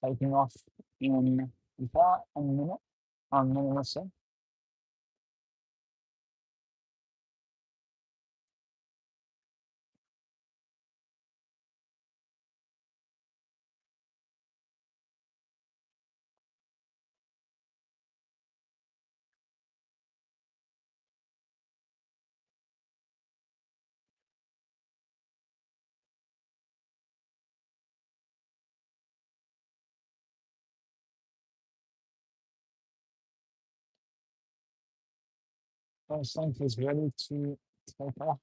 taking off in about a minute, a minute or so. First link is ready to take off.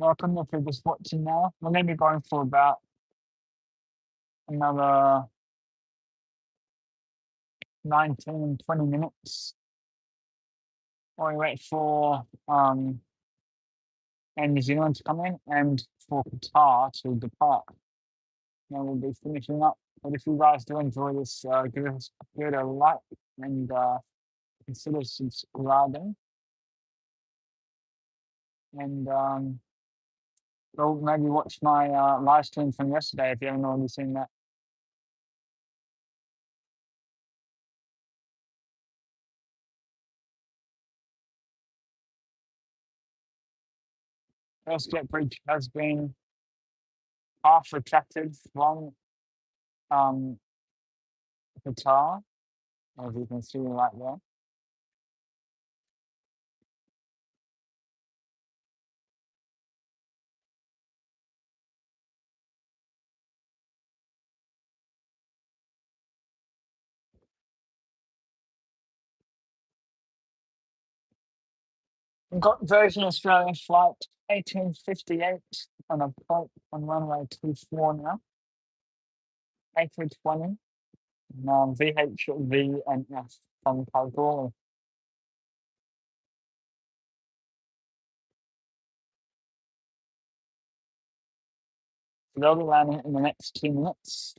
Welcome if you're just watching now. We're going to be going for about another 19, 20 minutes. While we wait for New Zealand to come in and for Qatar to depart. Then we'll be finishing up. But if you guys do enjoy this, give it a like and consider subscribing. And go maybe watch my live stream from yesterday if you haven't already seen that. First Jet Bridge has been half retracted from um, the guitar, as you can see right there. We've got Virgin Australia flight 1858 on a point on runway 24 now, A320, VHV and F from Kalgoorlie. They'll be landing in the next 2 minutes.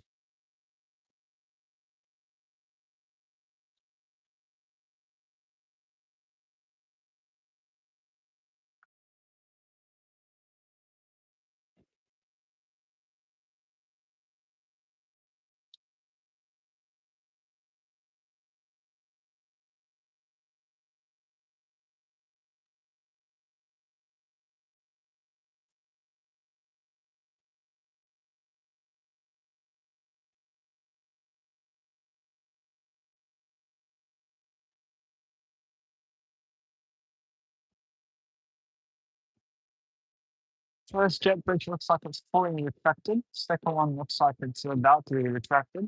First jet bridge looks like it's fully retracted. Second one looks like it's about to be retracted.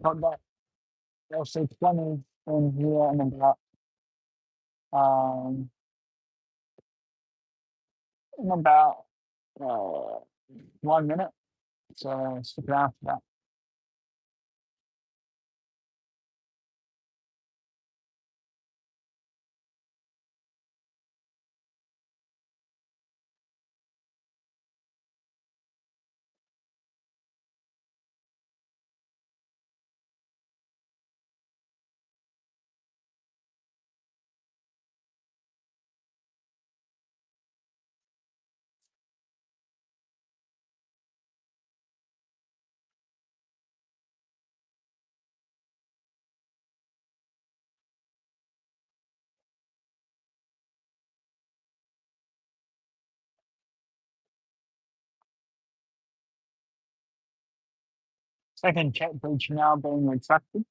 Got that LC20 in here in um, about 1 minute. So stick around for that. Second jet bridge now being retracted.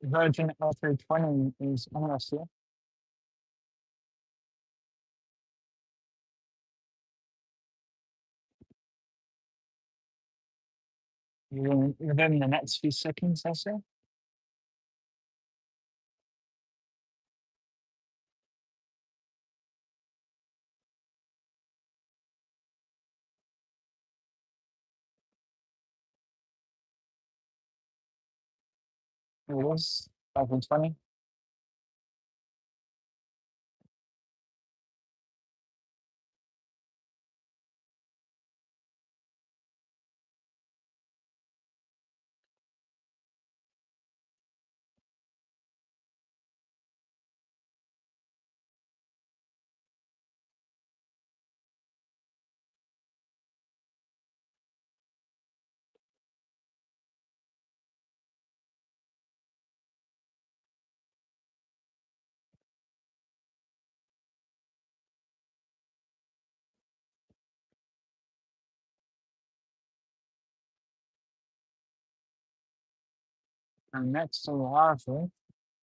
Virgin L320 is almost here. Within the next few seconds, I say. It was 520. And next arrival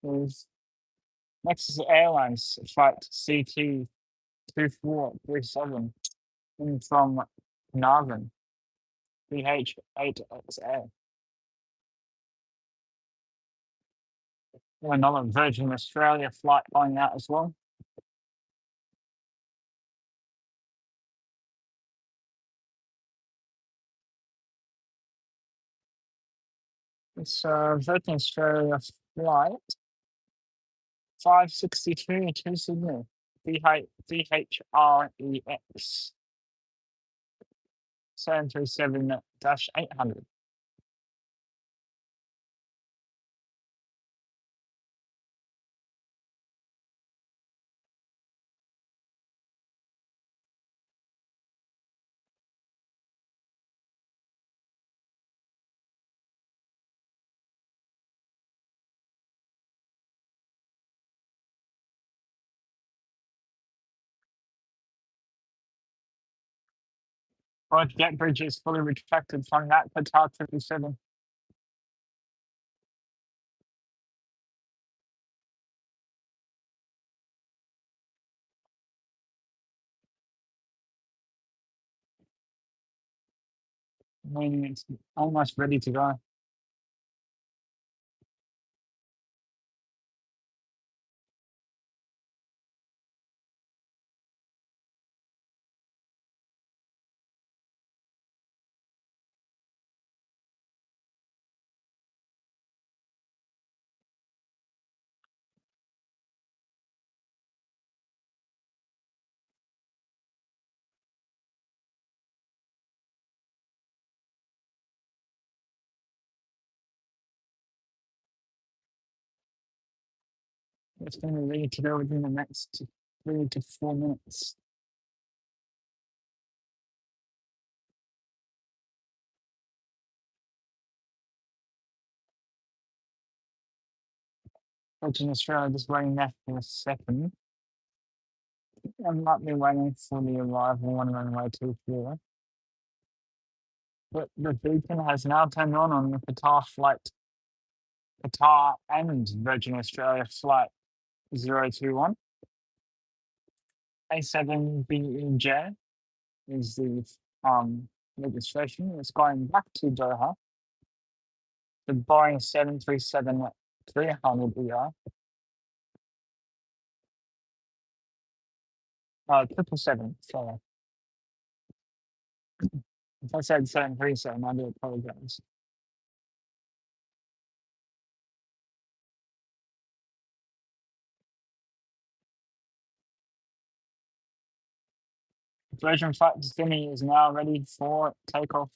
is next is Airlines flight CT 2437 in from Narvan, BH8XA. Another Virgin Australia flight going out as well. It's Virgin Australia flight 562 to Sydney, DHREX 737-800. Both jet bridges fully retracted from that Qatar 777. Meaning it's almost ready to go. It's going to be ready to go within the next 3 to 4 minutes. Virgin Australia just waiting there for a second. I might be waiting for the arrival on runway 24. But the beacon has now turned on the Qatar and Virgin Australia flight 021. A7BEJ is the registration. It's going back to Doha. The Boeing 737-300ER. 777, sorry. If I said 737, I do apologize. Virgin Flight Destiny is now ready for takeoff.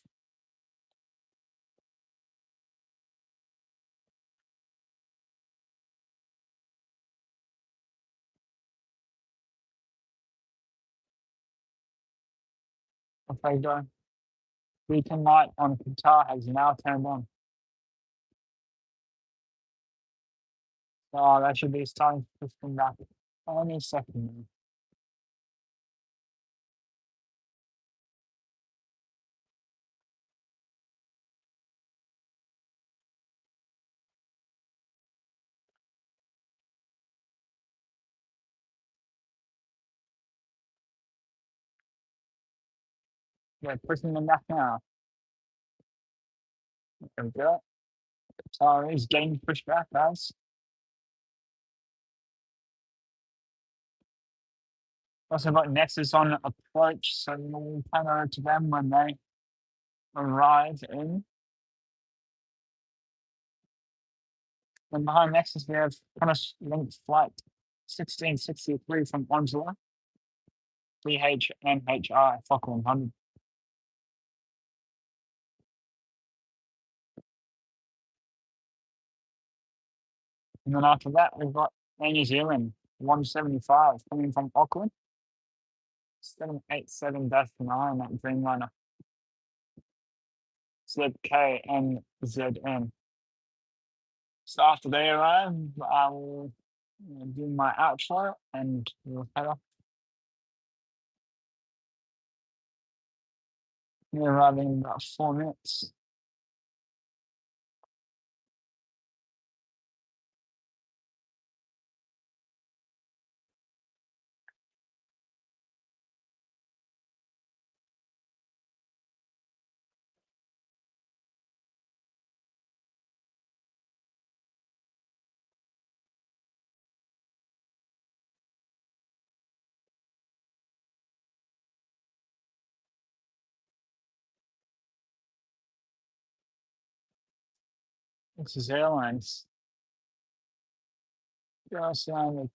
Okay, go. Beacon light on Qatar has now turned on. So that should be starting to push them back. Only a second. Yeah, pushing them back now. There we go. Qatar is getting pushed back, guys. Also got Nexus on approach, so we'll pan over to them when they arrive in. And behind Nexus, we have Qantas linked flight 1663 from Onslow, BHNHI, Fokker 100. And then after that, we've got Air New Zealand 175 coming from Auckland, 787-9, that Dreamliner, ZK and ZN. So after they arrive, I will do my outro and we'll head off. We're arriving in about 4 minutes. This is airlines. Just Canal.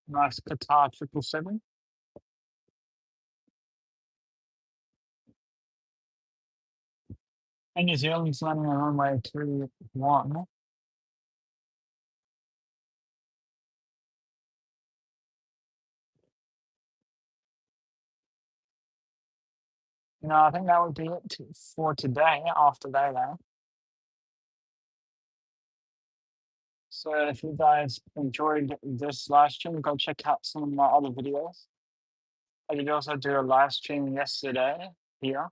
Nice Qatar 777. And New Zealand's landing on runway 21. No, I think that would be it for today after they though. So if you guys enjoyed this live stream, go check out some of my other videos. I did also do a live stream yesterday here.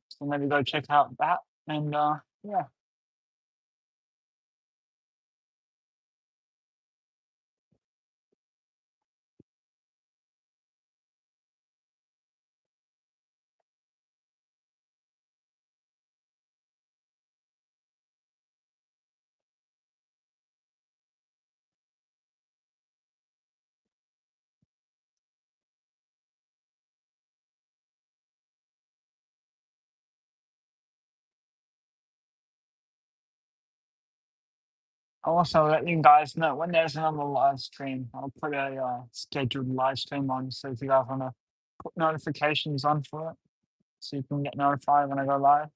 So maybe go check out that. And yeah. I'll also let you guys know when there's another live stream. I'll put a scheduled live stream on, so if you guys want to put notifications on for it, so you can get notified when I go live.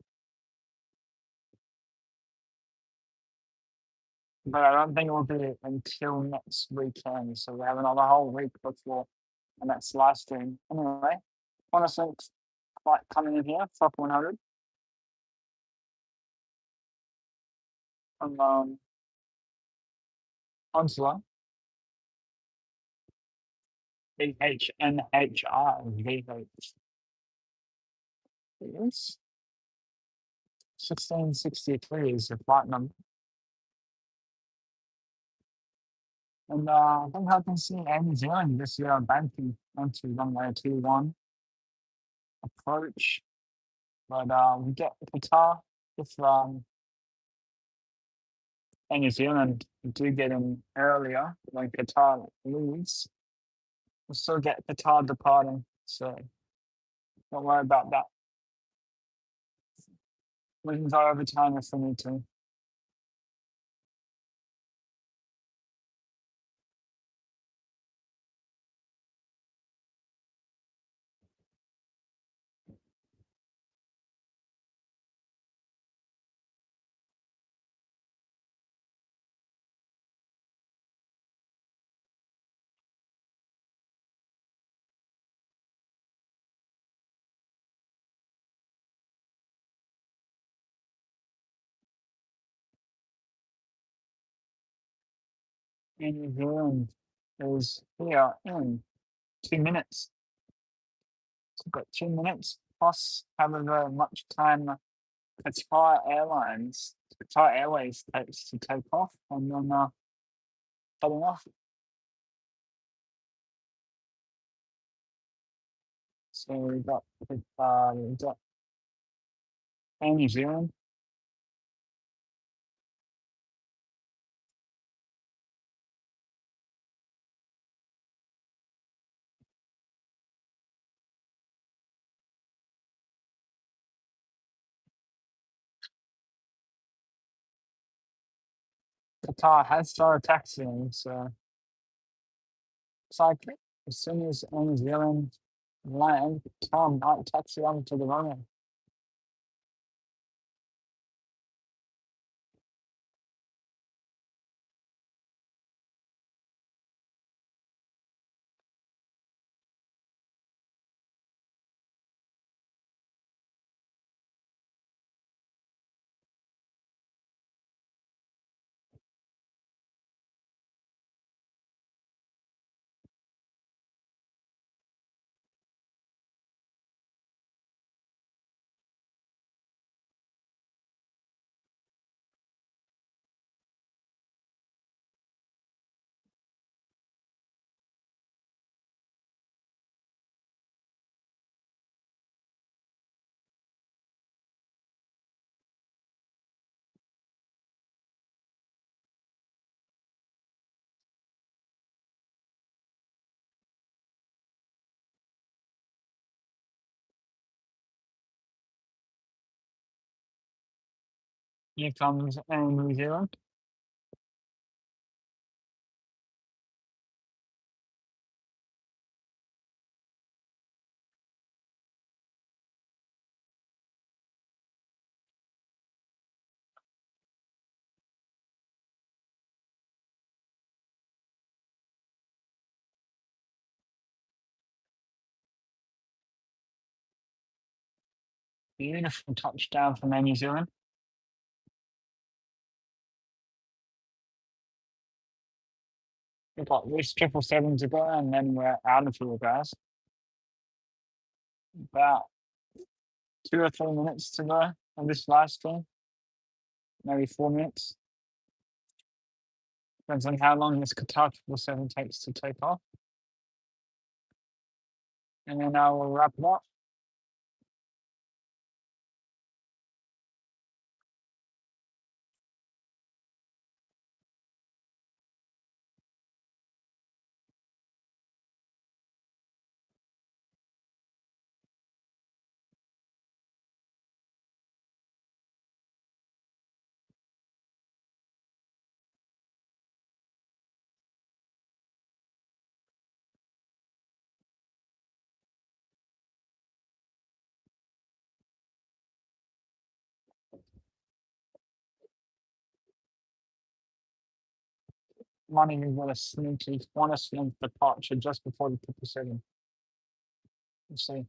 But I don't think it will be until next weekend, so we have another whole week before the next live stream. Anyway, want to thank Flight coming in here, Flop 100 from Onslow, BHNHRVH. Yes. 1663 is the flight number. And I think I can see New Zealand this year banking onto runway 21 approach. But we get Qatar if New Zealand do get in earlier when Qatar leaves. We'll still get Qatar departing, so don't worry about that. We can go over time if we need to. And New Zealand is here in 2 minutes. So we've got 2 minutes plus however much time Qatar Airways takes to take off and then heading off. So we've got New Zealand. Qatar has started taxiing, so it's like as soon as New Zealand land, Qatar might taxi onto the runway. Here comes New Zealand. Beautiful touchdown from New Zealand. We've got this 777 to go, and then we're out of here, guys. About 2 or 3 minutes to go on this live stream. Maybe 4 minutes. Depends on how long this Qatar 777 takes to take off. And then I will wrap it up. Money is going to sneaky, want to slink departure just before the 777. Let's see.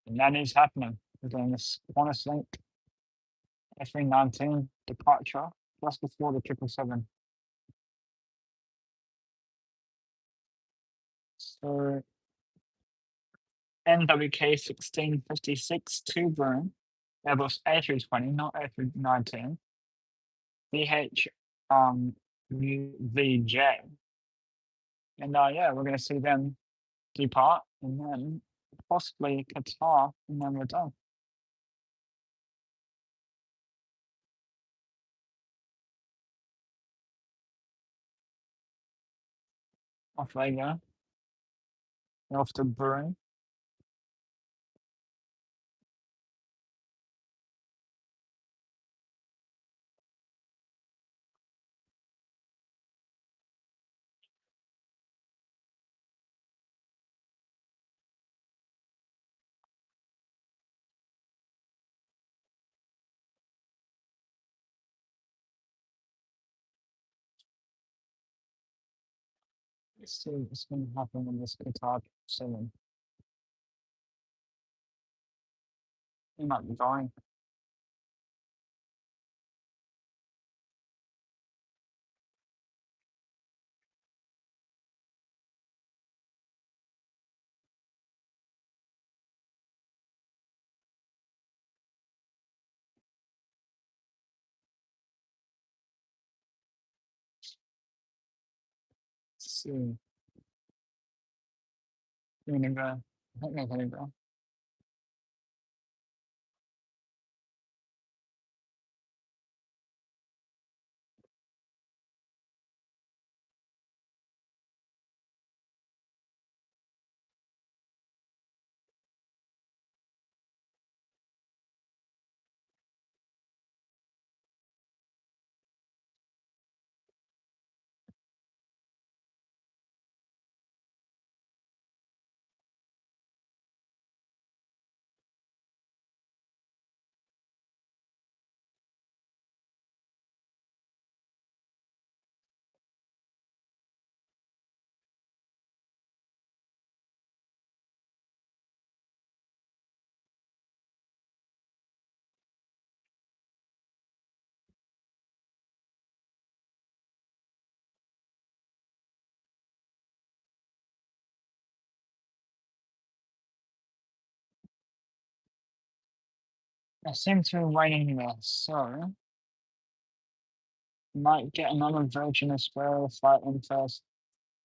And that is happening. We're doing this Qantas link E190 departure just before the 777. So NWK 1656 to Broome, Airbus A320, not A319, VH VJ. And yeah, we're going to see them depart and then possibly Qatar, and then we're done. Off they go. Off to Broome. Let's see what's going to happen in this Qatar 7. He might be dying. Let's see. They're gonna go. I think they're gonna go. I seem to be waiting there, so might get another Virgin Australia flight in first.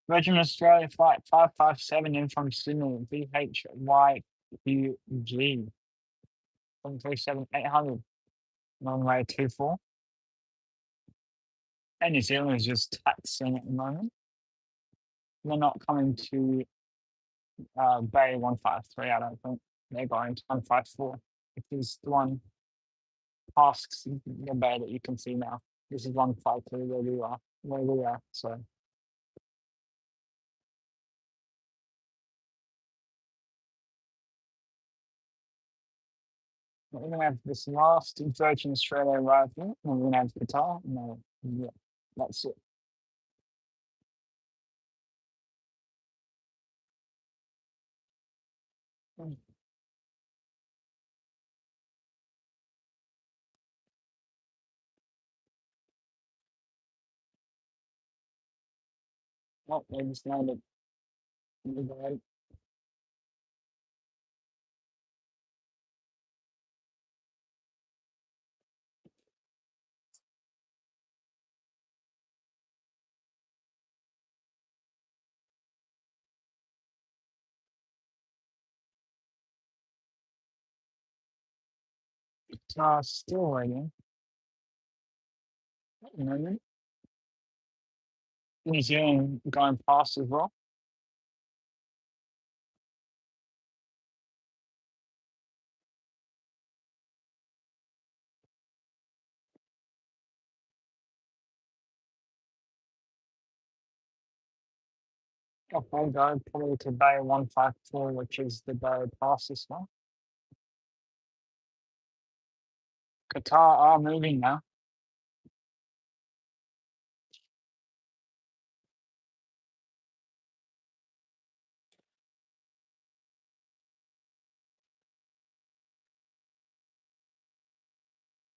Virgin Australia flight 557 in from Sydney, VHYQG 737-800, runway 24. And New Zealand is just taxiing at the moment. they're not coming to Bay 153. I don't think they're going to 154, which is the one past the bay that you can see now. This is 153 where we are. So we're gonna have this last Virgin Australia arrival, and we're gonna have Qatar. No, yeah, that's it. Mm. Oh, they just landed. Still waiting. At the moment. New Zealand going past as well. Okay, go probably to Bay 154, which is the Bay past this one. Qatar are moving now.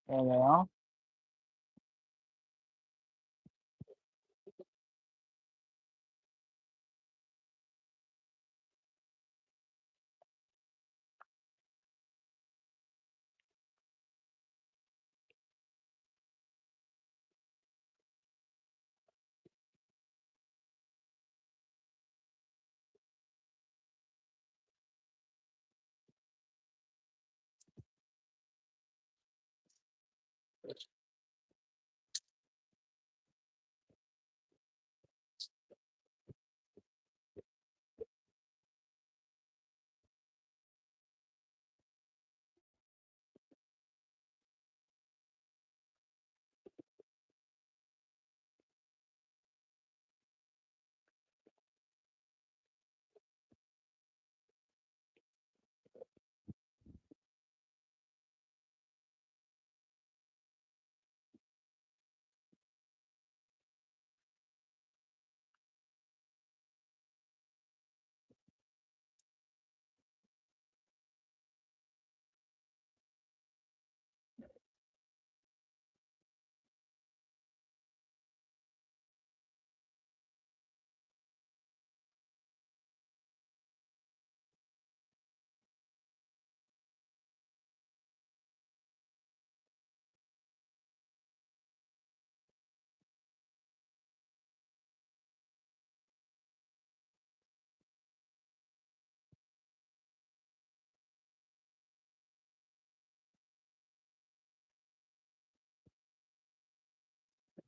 There they are.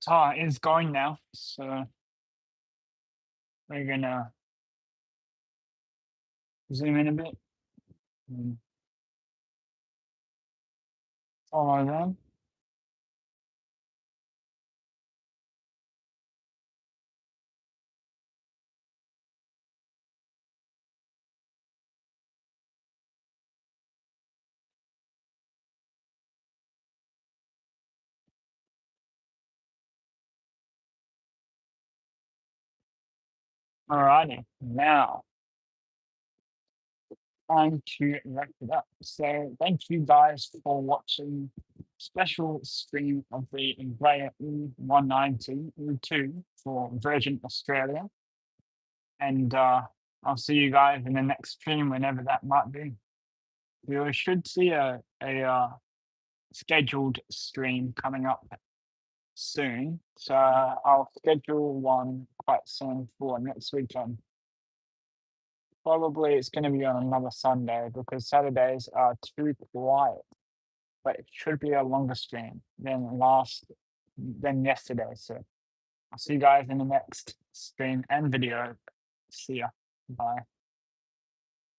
Qatar is going now, so we're gonna zoom in a bit and follow them. Alrighty, now time to wrap it up. So thank you guys for watching special stream of the Embraer E190-E2 for Virgin Australia. And I'll see you guys in the next stream whenever that might be. You should see a scheduled stream coming up soon. So I'll schedule one quite soon for next weekend. Probably it's going to be on another Sunday because Saturdays are too quiet. But it should be a longer stream than yesterday. So I'll see you guys in the next stream and video. See ya. Bye.